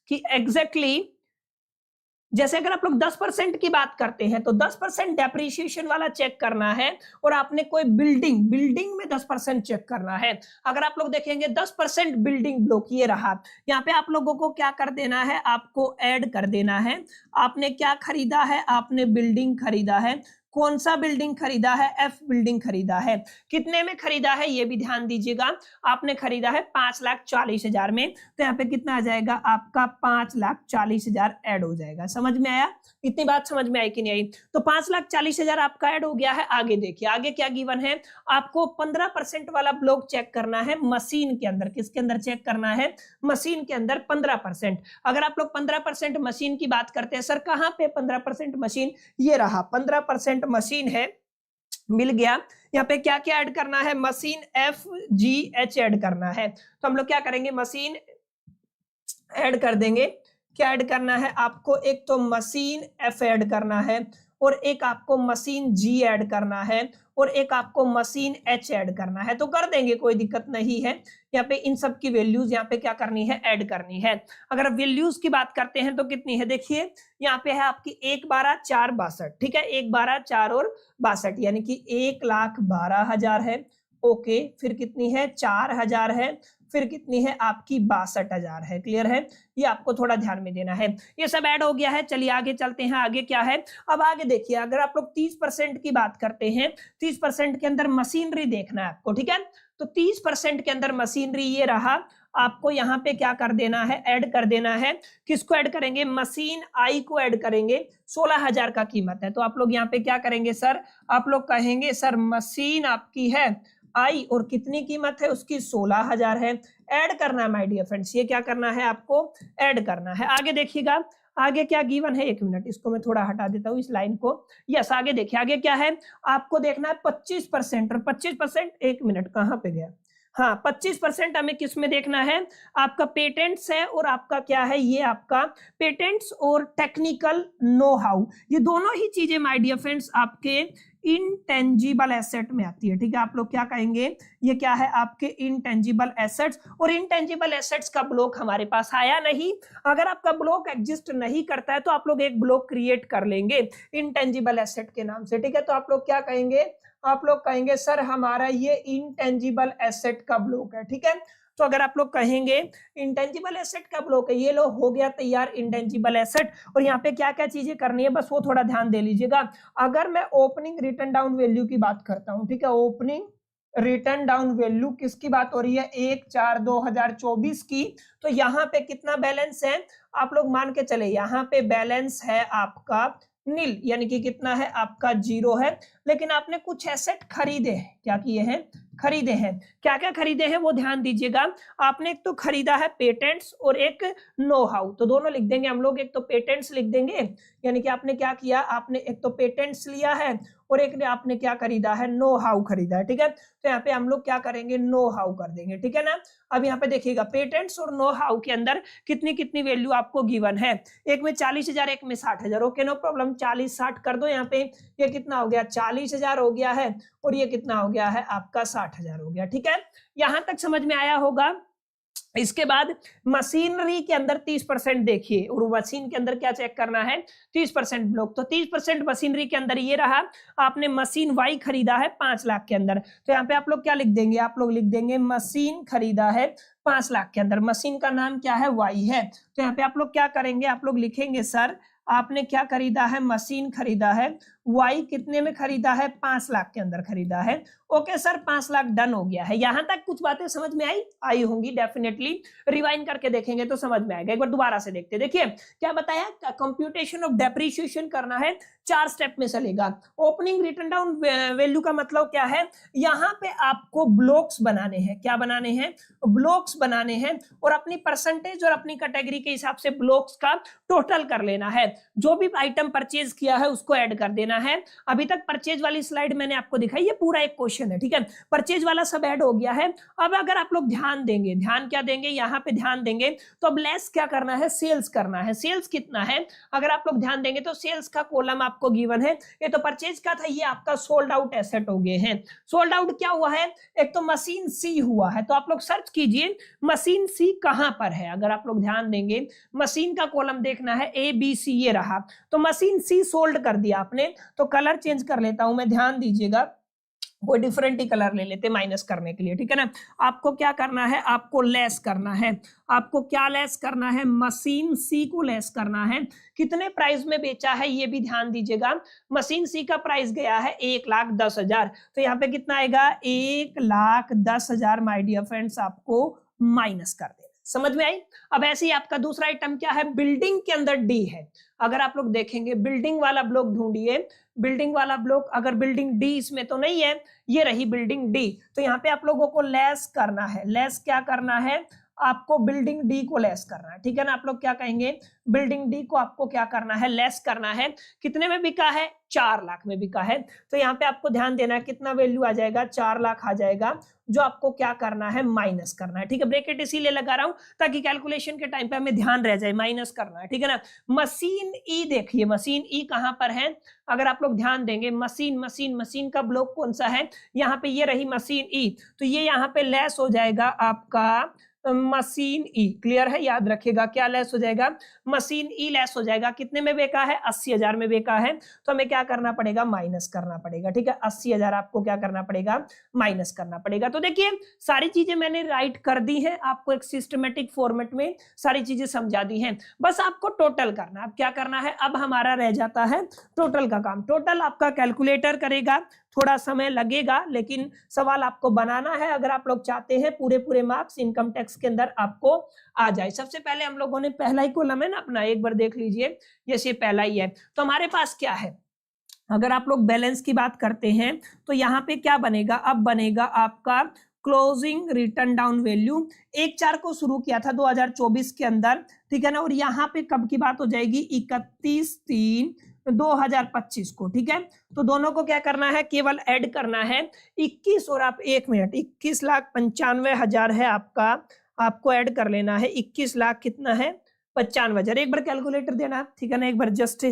कि एग्जैक्टली जैसे अगर आप लोग 10% की बात करते हैं तो 10% डेप्रिसिएशन वाला चेक करना है और आपने कोई बिल्डिंग में 10% चेक करना है। अगर आप लोग देखेंगे 10% बिल्डिंग ब्लॉक ये रहा, यहाँ पे आप लोगों को क्या कर देना है, आपको ऐड कर देना है। आपने क्या खरीदा है, आपने बिल्डिंग खरीदा है। कौन सा बिल्डिंग खरीदा है, एफ बिल्डिंग खरीदा है। कितने में खरीदा है ये भी ध्यान दीजिएगा, आपने खरीदा है 5,40,000 में, तो यहाँ पे कितना आ जाएगा आपका 5,40,000 ऐड हो जाएगा। समझ में आया, इतनी बात समझ में आई कि नहीं आई। तो 5,40,000 आपका ऐड हो गया है। आगे देखिए आगे क्या गिवन है, आपको 15% वाला ब्लॉक चेक करना है मशीन के अंदर। किसके अंदर चेक करना है, मशीन के अंदर 15%। अगर आप लोग 15% मशीन की बात करते हैं, सर कहां पे 15% मशीन, ये रहा 15% मशीन है, मिल गया। यहाँ पे क्या क्या ऐड करना है, मशीन FGH ऐड करना है। तो हम लोग क्या करेंगे, मशीन ऐड कर देंगे। क्या ऐड करना है आपको, एक तो मशीन F ऐड करना है और एक आपको मशीन जी ऐड करना है और एक आपको मशीन एच ऐड करना है, तो कर देंगे, कोई दिक्कत नहीं है। यहाँ पे इन सब की वैल्यूज यहाँ पे क्या करनी है, ऐड करनी है। अगर वैल्यूज की बात करते हैं तो कितनी है, देखिए यहाँ पे है आपकी 1,12,4,62, ठीक है, 1,12,4 और 62 यानी कि 1,12,000 है। ओके, फिर कितनी है, 4,000 है, फिर कितनी है आपकी 62,000 है। क्लियर है, ये आपको थोड़ा ध्यान में देना है। ये सब ऐड हो गया है, चलिए आगे चलते हैं। आगे क्या है, अब आगे देखिए, अगर आप लोग 30% की बात करते हैं, 30% के अंदर मशीनरी देखना है आपको, ठीक है, तो 30% के अंदर मशीनरी ये रहा, आपको यहाँ पे क्या कर देना है, ऐड कर देना है। किसको ऐड करेंगे, मशीन आई को ऐड करेंगे। 16,000 का कीमत है, तो आप लोग यहाँ पे क्या करेंगे सर, आप लोग कहेंगे सर मशीन आपकी है आई और कितनी कीमत है उसकी, 16,000 है। ऐड करना है माय डियर फ्रेंड्स, ये क्या करना है आपको, ऐड करना है। आगे देखिएगा, आगे क्या गिवन है, 1 मिनट, इसको मैं थोड़ा हटा देता हूँ इस लाइन को। यस, आगे देखिए, आगे क्या है, आपको देखना है 25% और 25%, 1 मिनट कहाँ पे गया, हाँ 25% हमें किस में देखना है, आपका पेटेंट्स है और आपका क्या है, ये आपका पेटेंट्स और टेक्निकल नो हाउ, ये दोनों ही चीजें माय डियर फ्रेंड्स आपके इनटेंजिबल एसेट में आती है। ठीक है, आप लोग क्या कहेंगे, ये क्या है आपके इनटेंजिबल एसेट्स, और इनटेंजिबल एसेट्स का ब्लॉक हमारे पास आया नहीं। अगर आपका ब्लॉक एग्जिस्ट नहीं करता है तो आप लोग एक ब्लॉक क्रिएट कर लेंगे इनटेंजिबल एसेट के नाम से। ठीक है, तो आप लोग क्या कहेंगे, आप लोग कहेंगे सर हमारा ये इनटेंजिबल एसेट का ब्लॉक है। ठीक है, तो अगर आप लोग कहेंगे इंटेंजिबल एसेट का ब्लॉक है, ये लो हो गया तैयार इंटेंजिबल एसेट। और यहाँ पे क्या क्या चीजें करनी है बस वो थोड़ा ध्यान दे लीजिएगा। अगर मैं ओपनिंग रिटर्न डाउन वैल्यू की बात करता हूँ, ठीक है, ओपनिंग रिटर्न डाउन वैल्यू किसकी बात हो रही है, 1/4/2024 की, तो यहाँ पे कितना बैलेंस है, आप लोग मान के चले यहाँ पे बैलेंस है आपका नील, यानी कि कितना है आपका 0 है। लेकिन आपने कुछ एसेट खरीदे हैं, क्या किए हैं, खरीदे हैं। क्या क्या खरीदे हैं वो ध्यान दीजिएगा। आपने एक तो खरीदा है पेटेंट्स और एक नो हाउ, तो दोनों लिख देंगे हम लोग। एक तो पेटेंट्स लिख देंगे, यानी कि आपने क्या किया, आपने एक तो पेटेंट्स लिया है और एक ने आपने क्या खरीदा है, नो हाउ खरीदा है। ठीक है, तो यहाँ पे हम लोग क्या करेंगे, नो हाउ कर देंगे। ठीक है ना, अब यहाँ पे देखिएगा पेटेंट्स और नो हाउ के अंदर कितनी कितनी वैल्यू आपको गिवन है, एक में 40,000 एक में 60,000। ओके, नो प्रॉब्लम, 40-60 कर दो यहाँ पे। ये कितना हो गया, 40,000 हो गया है और ये कितना हो गया है आपका 60,000 हो गया। ठीक है, यहां तक समझ में आया होगा। इसके बाद मशीनरी के अंदर 30% देखिए, और मशीन के अंदर क्या चेक करना है, 30% ब्लॉक। तो 30% मशीनरी के अंदर ये रहा, आपने मशीन वाई खरीदा है 5 लाख के अंदर, तो यहाँ पे आप लोग क्या लिख देंगे, आप लोग लिख देंगे मशीन खरीदा है 5 लाख के अंदर, मशीन का नाम क्या है, वाई है। तो यहाँ पे आप लोग क्या करेंगे, आप लोग लिखेंगे सर आपने क्या खरीदा है, मशीन खरीदा है, वाई कितने में खरीदा है, 5 लाख के अंदर खरीदा है। ओके सर, 5 लाख डन हो गया है। यहां तक कुछ बातें समझ में आई होंगी, डेफिनेटली रिवाइंड करके देखेंगे तो समझ में आएगा। एक बार दोबारा से देखते, देखिए क्या बताया, कंप्यूटेशन ऑफ डेप्रिसिएशन करना है, 4 स्टेप में चलेगा। ओपनिंग रिटर्न डाउन वैल्यू का मतलब क्या है, यहाँ पे आपको ब्लॉक्स बनाने हैं, क्या बनाने हैं, ब्लॉक्स बनाने हैं, और अपनी परसेंटेज और अपनी कैटेगरी के हिसाब से ब्लॉक्स का टोटल कर लेना है। जो भी आइटम परचेज किया है उसको ऐड कर देना है। अभी तक परचेज वाली स्लाइड मैंने आपको दिखाई, ये पूरा एक क्वेश्चन है। ठीक है, परचेज वाला सब ऐड हो गया है। अब अगर आप लोग ध्यान देंगे, ध्यान क्या देंगे, यहाँ पे ध्यान देंगे तो अब लेस क्या करना है, सेल्स करना है। सेल्स कितना है, अगर आप लोग ध्यान देंगे तो सेल्स का कॉलम आपको गिवन है। ये तो परचेज का था, ये आपका सोल्ड आउट एसेट हो गए हैं। सोल्ड आउट क्या हुआ है, एक तो मशीन सी हुआ है, तो आप लोग सर्च कीजिए मशीन सी कहां पर है। अगर आप लोग ध्यान देंगे मशीन का कॉलम देखना है, ABC ये रहा, तो मशीन सी सोल्ड कर दिया आपने। तो कलर चेंज कर लेता हूं मैं, ध्यान दीजिएगा, कोई डिफरेंट ही कलर ले लेते माइनस करने के लिए। ठीक है ना, आपको क्या करना है, आपको लेस करना है। आपको क्या लेस करना है, मशीन सी को लेस करना है। कितने प्राइस में बेचा है ये भी ध्यान दीजिएगा। मशीन सी का प्राइस गया है 1,10,000, तो यहाँ पे कितना आएगा, 1,10,000 माय डियर फ्रेंड्स आपको माइनस कर देना। समझ में आई। अब ऐसे ही आपका दूसरा आइटम क्या है, बिल्डिंग के अंदर डी है। अगर आप लोग देखेंगे बिल्डिंग वाला ब्लॉक ढूंढिए, बिल्डिंग वाला ब्लॉक, अगर बिल्डिंग डी इसमें तो नहीं है, ये रही बिल्डिंग डी, तो यहाँ पे आप लोगों को लेस करना है। लेस क्या करना है, आपको बिल्डिंग डी को लेस करना है, ठीक है ना। आप लोग क्या कहेंगे, बिल्डिंग डी को आपको क्या करना है, लेस करना है। कितने में बिका है, 4 लाख में बिका है। तो यहाँ पे आपको ध्यान देना है कितना वैल्यू आ जाएगा, 4 लाख आ जाएगा, जो आपको क्या करना है, माइनस करना है, ठीक है। ब्रैकेट इसीलिए लगा रहा हूं ताकि कैलकुलेशन के टाइम पे हमें ध्यान रह जाए, माइनस करना है, ठीक है ना। मशीन ई देखिए, मशीन ई कहां पर है, अगर आप लोग ध्यान देंगे, मशीन मशीन मशीन का ब्लॉक कौन सा है, यहाँ पे ये रही मशीन ई, तो ये यहाँ पे लेस हो जाएगा आपका मशीन ई, क्लियर है, याद रखिएगा क्या लेस हो जाएगा, मशीन ई लेस हो जाएगा। कितने में बेका है, 80,000 में बेका है, तो हमें क्या करना पड़ेगा, माइनस करना पड़ेगा, ठीक है। 80,000 आपको क्या करना पड़ेगा, माइनस करना पड़ेगा। तो देखिए सारी चीजें मैंने राइट कर दी है, आपको एक सिस्टमेटिक फॉर्मेट में सारी चीजें समझा दी हैं, बस आपको टोटल करना। अब क्या करना है, अब हमारा रह जाता है टोटल का काम। टोटल आपका कैलकुलेटर करेगा, थोड़ा समय लगेगा, लेकिन सवाल आपको बनाना है अगर आप लोग चाहते हैं पूरे मार्क्स इनकम टैक्स के अंदर आपको आ जाए। सबसे पहले हम लोगों ने पहला ही कॉलम है ना अपना, एक बार देख लीजिए, ये पहला ही है। तो हमारे पास क्या है, अगर आप लोग बैलेंस की बात करते हैं तो यहाँ पे क्या बनेगा, अब बनेगा आपका क्लोजिंग रिटर्न डाउन वैल्यू। 1/4 को शुरू किया था 2024 के अंदर, ठीक है ना, और यहाँ पे कब की बात हो जाएगी, 31/3/2025 को, ठीक है। तो दोनों को क्या करना है, केवल ऐड करना है 21, और आप 1 मिनट, 21,95,000 है आपका, आपको ऐड कर लेना है 21 लाख कितना है, 95,000। एक बार कैलकुलेटर देना, ठीक है ना, एक बार जस्ट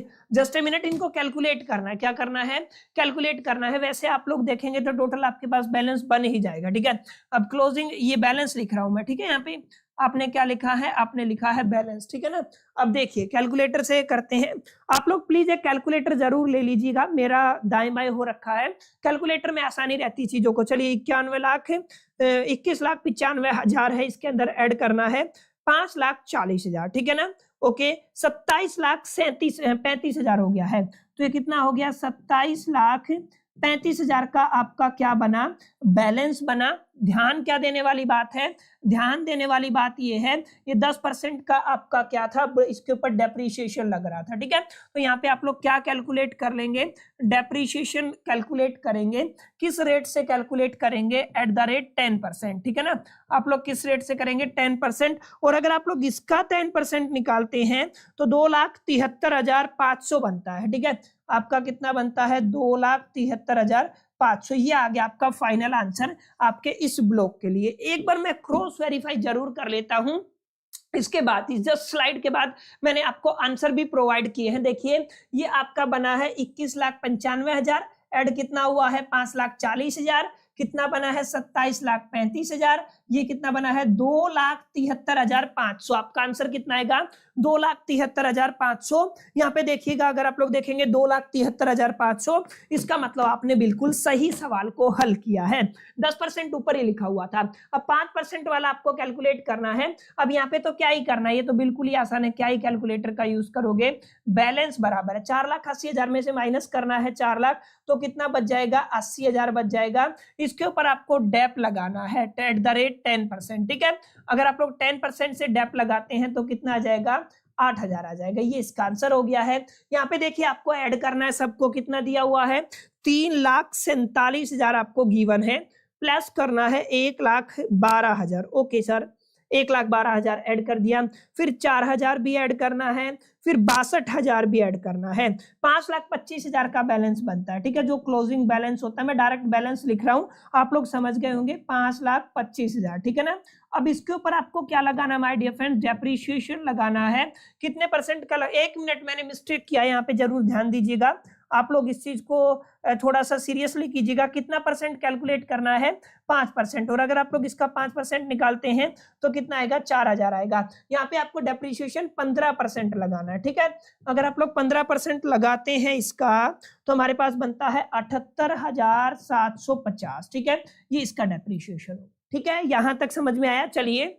ए मिनट इनको कैलकुलेट करना है। क्या करना है, कैलकुलेट करना है। वैसे आप लोग देखेंगे तो टोटल आपके पास बैलेंस बन ही जाएगा, ठीक है। अब क्लोजिंग, ये बैलेंस लिख रहा हूं मैं, ठीक है, यहाँ पे आपने क्या लिखा है, आपने लिखा है बैलेंस, ठीक है ना। अब देखिए कैलकुलेटर से करते हैं, आप लोग प्लीज एक कैलकुलेटर जरूर ले लीजिएगा, मेरा दाएं बाएं हो रखा है, कैलकुलेटर में आसानी रहती चीजों को। चलिए 21,95,000 है, इसके अंदर ऐड करना है 5,40,000, ठीक है ना। ओके, 27,35,000 हो गया है, तो ये कितना हो गया, 27,35,000 का आपका क्या बना, बैलेंस बना। ध्यान क्या देने वाली बात है, ध्यान देने वाली बात ये है, ये 10% का आपका क्या था, इसके ऊपर डेप्रीशिएशन लग रहा था, ठीक है। तो यहाँ पे आप लोग क्या कैलकुलेट कर लेंगे, डेप्रीशिएशन कैलकुलेट करेंगे। किस रेट से कैलकुलेट करेंगे, एट द रेट 10%, ठीक है ना। आप लोग किस रेट से करेंगे, 10%। और अगर आप लोग इसका 10% निकालते हैं तो 2,73,500 बनता है, ठीक है। आपका कितना बनता है, 2,73,500। ये आ गया आपका फाइनल आंसर आपके इस ब्लॉक के लिए। एक बार मैं क्रॉस वेरीफाई जरूर कर लेता हूं, इसके बाद इस जस्ट स्लाइड के बाद मैंने आपको आंसर भी प्रोवाइड किए हैं। देखिए ये आपका बना है 21,95,000, ऐड कितना हुआ है, 5,40,000, कितना बना है, 27,35,000, ये कितना बना है, 2,73,500। आपका आंसर कितना आएगा, 2,73,500। यहाँ पे देखिएगा, अगर आप लोग देखेंगे 2,73,500, इसका मतलब आपने बिल्कुल सही सवाल को हल किया है। 10% ऊपर ही लिखा हुआ था। अब 5% वाला आपको कैलकुलेट करना है। अब यहाँ पे तो क्या ही करना है, ये तो बिल्कुल ही आसान है, क्या ही कैलकुलेटर का यूज करोगे, बैलेंस बराबर है 4,80,000 में से माइनस करना है 4 लाख, तो कितना बच जाएगा, 80,000 बच जाएगा। इसके ऊपर आपको डेप लगाना है एट द रेट 10%, ठीक है। अगर आप लोग 10% से डेप लगाते हैं तो कितना आ जाएगा, 8,000 आ जाएगा। ये इसका आंसर हो गया है। यहाँ पे देखिए आपको ऐड करना है, सबको कितना दिया हुआ है, 3,47,000 आपको गिवन है, प्लस करना है 1,12,000। ओके सर, 1,12,000 ऐड कर दिया, फिर 4,000 भी ऐड करना है, फिर 62,000 भी ऐड करना है, 5,25,000 का बैलेंस बनता है, ठीक है। जो क्लोजिंग बैलेंस होता है, मैं डायरेक्ट बैलेंस लिख रहा हूं, आप लोग समझ गए होंगे, 5,25,000, ठीक है ना। अब इसके ऊपर आपको क्या लगाना माय डियर फ्रेंड्स, डेप्रीशिएशन लगाना है। कितने परसेंट का, 1 मिनट मैंने मिस्टेक किया, यहाँ पे जरूर ध्यान दीजिएगा, आप लोग इस चीज को थोड़ा सा सीरियसली कीजिएगा। कितना परसेंट कैलकुलेट करना है, 5%, और अगर आप लोग इसका 5% निकालते हैं तो कितना आएगा, 4,000 आएगा। यहाँ पे आपको डेप्रीशिएशन 15% लगाना है, ठीक है। अगर आप लोग 15% लगाते हैं इसका, तो हमारे पास बनता है 78,750, ठीक है। ये इसका डेप्रीशिएशन, ठीक है। यहां तक समझ में आया। चलिए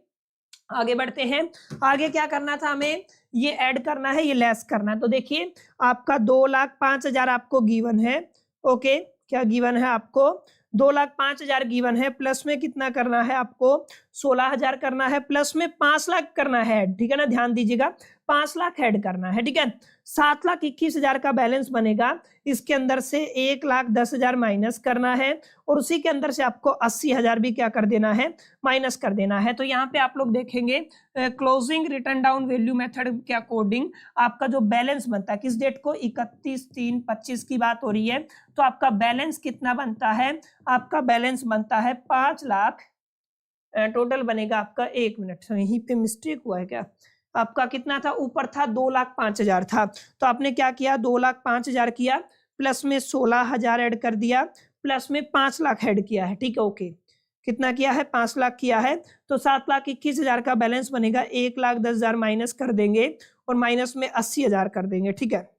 आगे बढ़ते हैं। आगे क्या करना था हमें, ये ऐड करना है, ये लेस करना है। तो देखिए आपका 2,05,000 आपको गिवन है, ओके, क्या गिवन है आपको, 2,05,000 गिवन है, प्लस में कितना करना है आपको, 16,000 करना है, प्लस में 5 लाख करना है, ठीक है ना। ध्यान दीजिएगा, 5 लाख ऐड करना है, ठीक है। 7,21,000 का बैलेंस बनेगा, इसके अंदर से 1,10,000 माइनस करना है और उसी के अंदर से आपको 80,000 भी क्या कर देना है, माइनस कर देना है। तो यहाँ पे आप लोग देखेंगे closing return down value method के अकॉर्डिंग आपका जो बैलेंस बनता है किस डेट को, 31/3/25 की बात हो रही है, तो आपका बैलेंस कितना बनता है, आपका बैलेंस बनता है 5 लाख, टोटल बनेगा आपका, 1 मिनट यहीं पे मिस्टेक हुआ है क्या, आपका कितना था, ऊपर था 2,05,000 था, तो आपने क्या किया, 2,05,000 किया, प्लस में 16,000 ऐड कर दिया, प्लस में 5 लाख ऐड किया है, ठीक है, ओके। कितना किया है, 5 लाख किया है, तो 7,21,000 का बैलेंस बनेगा, 1,10,000 माइनस कर देंगे और माइनस में 80,000 कर देंगे, ठीक है,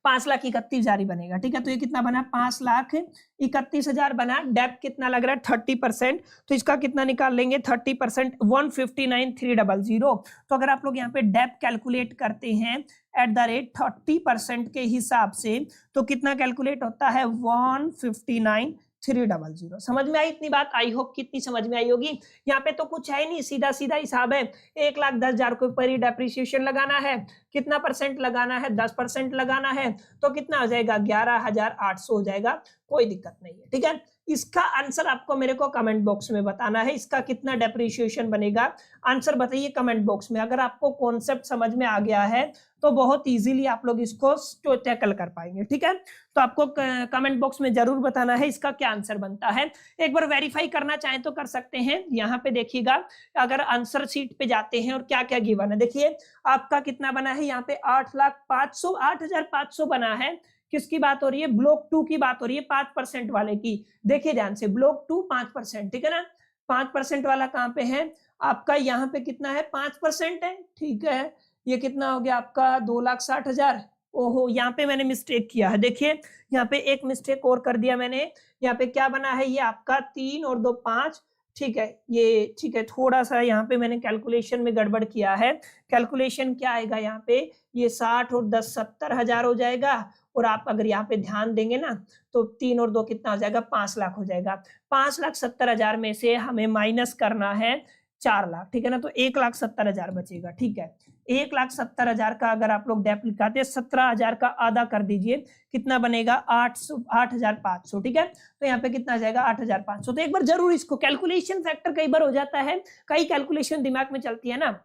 5,31,000 ही बनेगा, ठीक है। तो ये कितना बना, 5,31,000 बना। डेप्थ कितना लग रहा है, 30%, तो इसका कितना निकाल लेंगे, 30%, 159,300। तो अगर आप लोग यहाँ पे डेप्थ कैलकुलेट करते हैं एट द रेट 30% के हिसाब से, तो कितना कैलकुलेट होता है, 159,300। समझ में आई इतनी बात, आई होप कितनी समझ में आई होगी। यहाँ पे तो कुछ है नहीं, सीधा सीधा हिसाब है, 1,10,000 के ऊपर ही डेप्रिसिएशन लगाना है, कितना परसेंट लगाना है, 10% लगाना है, तो कितना हो जाएगा, 11,800 हो जाएगा, कोई दिक्कत नहीं है, ठीक है। इसका आंसर आपको मेरे को कमेंट बॉक्स में बताना है, इसका कितना डेप्रिसिएशन बनेगा, आंसर बताइए कमेंट बॉक्स में। अगर आपको कॉन्सेप्ट समझ में आ गया है तो बहुत इजीली आप लोग इसको टैकल कर पाएंगे, ठीक है। तो आपको कमेंट बॉक्स में जरूर बताना है इसका क्या आंसर बनता है। एक बार वेरीफाई करना चाहें तो कर सकते हैं, यहाँ पे देखिएगा, अगर आंसर शीट पे जाते हैं और क्या क्या गिवन है, देखिए आपका कितना बना है, यहाँ पे 8,500,000 बना है। किसकी बात हो रही है, ब्लॉक 2 की बात हो रही है, 5% वाले की। देखिए ध्यान से, ब्लॉक 2 5%, ठीक है ना, 5% वाला कहाँ पे है आपका, यहाँ पे कितना है, 5% है, ठीक है। ये कितना हो गया आपका, 2,60,000। ओहो, यहाँ पे मैंने मिस्टेक किया है, देखिए यहाँ पे एक मिस्टेक और कर दिया मैंने। यहाँ पे क्या बना है, ये आपका 3 और 2 5, ठीक है, ये ठीक है, थोड़ा सा यहाँ पे मैंने कैलकुलेशन में गड़बड़ किया है। कैलकुलेशन क्या आएगा यहाँ पे, ये 60 और 10 70,000 हो जाएगा, और आप अगर यहाँ पे ध्यान देंगे ना, तो 3 और 2 कितना हो जाएगा, 5 लाख हो जाएगा। 5,70,000 में से हमें माइनस करना है 4 लाख, ठीक है ना, तो 1,70,000 बचेगा, ठीक है। 1,70,000 का अगर आप लोग डेप लिखाते हैं, 17,000 का आधा कर दीजिए, कितना बनेगा, 8,500, ठीक है। तो यहाँ पे कितना आ जाएगा, 8,500। तो एक बार जरूर इसको, कैलकुलेशन फैक्टर कई बार हो जाता है, कई कैलकुलेशन दिमाग में चलती है ना,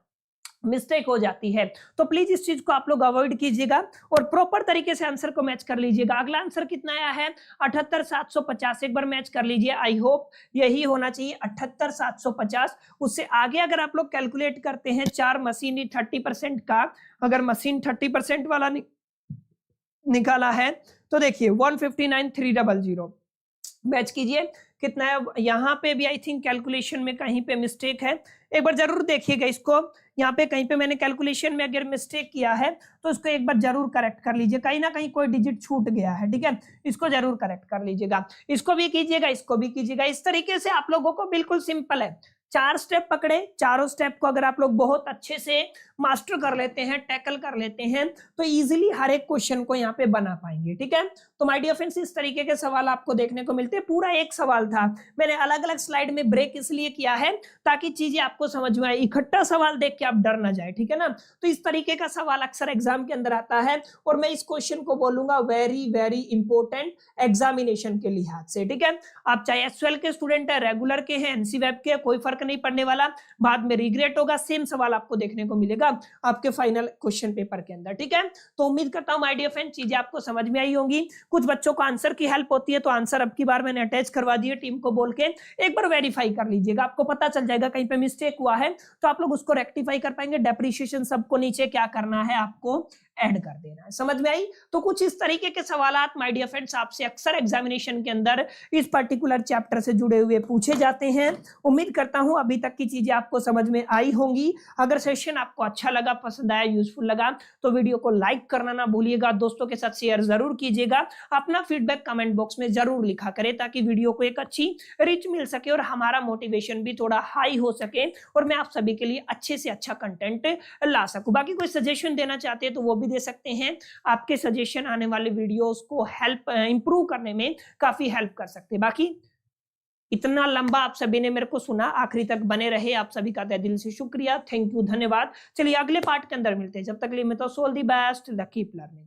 मिस्टेक हो जाती है, तो प्लीज इस चीज को आप लोग अवॉइड कीजिएगा और प्रॉपर तरीके से आंसर को मैच कर लीजिएगा। अगला आंसर कितना आया है, 78,750, एक बार मैच कर लीजिए, आई होप यही होना चाहिए, 78,750। उससे आगे अगर आप लोग कैलकुलेट करते हैं 4 मशीनरी 30% का, अगर मशीन 30% वाला निकाला है, तो देखिए 159,300 मैच कीजिए, कितना है, यहाँ पे भी आई थिंक कैलकुलेशन में कहीं पे मिस्टेक है, एक बार जरूर देखिएगा इसको। यहाँ पे कहीं पे मैंने कैलकुलेशन में अगर मिस्टेक किया है तो इसको एक बार जरूर करेक्ट कर लीजिए, कहीं ना कहीं कोई डिजिट छूट गया है, ठीक है, इसको जरूर करेक्ट कर लीजिएगा। इसको भी कीजिएगा, इसको भी कीजिएगा, इस तरीके से आप लोगों को बिल्कुल सिंपल है, 4 स्टेप पकड़े, चारों स्टेप को अगर आप लोग बहुत अच्छे से मास्टर कर लेते हैं, टैकल कर लेते हैं, तो इजीली हर एक क्वेश्चन को यहाँ पे बना पाएंगे, ठीक है। तो माय डियर फ्रेंड्स, इस तरीके के सवाल आपको देखने को मिलते हैं। पूरा एक सवाल था, मैंने अलग अलग स्लाइड में ब्रेक इसलिए किया है ताकि चीजें आपको समझ में आए, इकट्ठा सवाल देख के आप डर ना जाए, ठीक है ना। तो इस तरीके का सवाल अक्सर एग्जाम के अंदर आता है, और मैं इस क्वेश्चन को बोलूंगा वेरी वेरी इंपॉर्टेंट एग्जामिनेशन के लिहाज से, ठीक है। आप चाहे एसएल के स्टूडेंट है, रेगुलर के हैं, एनसी वेब के, कोई फर्क नहीं पड़ने वाला, बाद में रिग्रेट होगा, सेम सवाल आपको देखने को मिलेगा आपके फाइनल क्वेश्चन पेपर के अंदर, ठीक है। तो उम्मीद करता हूं माय डियर फ्रेंड चीजें आपको समझ में आई होंगी। कुछ बच्चों को आंसर की हेल्प होती है, तो आंसर अब की बार मैंने अटैच करवा दिए टीम को बोल के, एक बार वेरीफाई कर लीजिएगा, आपको पता चल जाएगा कहीं पे मिस्टेक हुआ है तो आप लोग उसको रेक्टिफाई कर पाएंगे। डेप्रिसिएशन सबको नीचे क्या करना है, आपको ऐड कर देना है, समझ में आई। तो कुछ इस तरीके के सवालात माय डियर फ्रेंड्स आपसे अक्सर एग्जामिनेशन के अंदर इस पर्टिकुलर चैप्टर से जुड़े हुए पूछे जाते हैं। उम्मीद करता हूं अभी तक की चीजें आपको समझ में आई होंगी। अगर सेशन आपको अच्छा लगा, पसंद आया, यूजफुल लगा, तो वीडियो को लाइक करना ना भूलिएगा, दोस्तों के साथ शेयर जरूर कीजिएगा, अपना फीडबैक कमेंट बॉक्स में जरूर लिखा करें ताकि वीडियो को एक अच्छी रीच मिल सके और हमारा मोटिवेशन भी थोड़ा हाई हो सके और मैं आप सभी के लिए अच्छे से अच्छा कंटेंट ला सकूं। बाकी कोई सजेशन देना चाहते हैं तो वो भी दे सकते हैं, आपके सजेशन आने वाले वीडियोस को हेल्प इंप्रूव करने में काफी हेल्प कर सकते हैं। बाकी इतना लंबा आप सभी ने मेरे को सुना, आखिरी तक बने रहे, आप सभी का तहे दिल से शुक्रिया, थैंक यू, धन्यवाद। चलिए अगले पार्ट के अंदर मिलते हैं, जब तक के लिए मैं तो all the best, keep learning.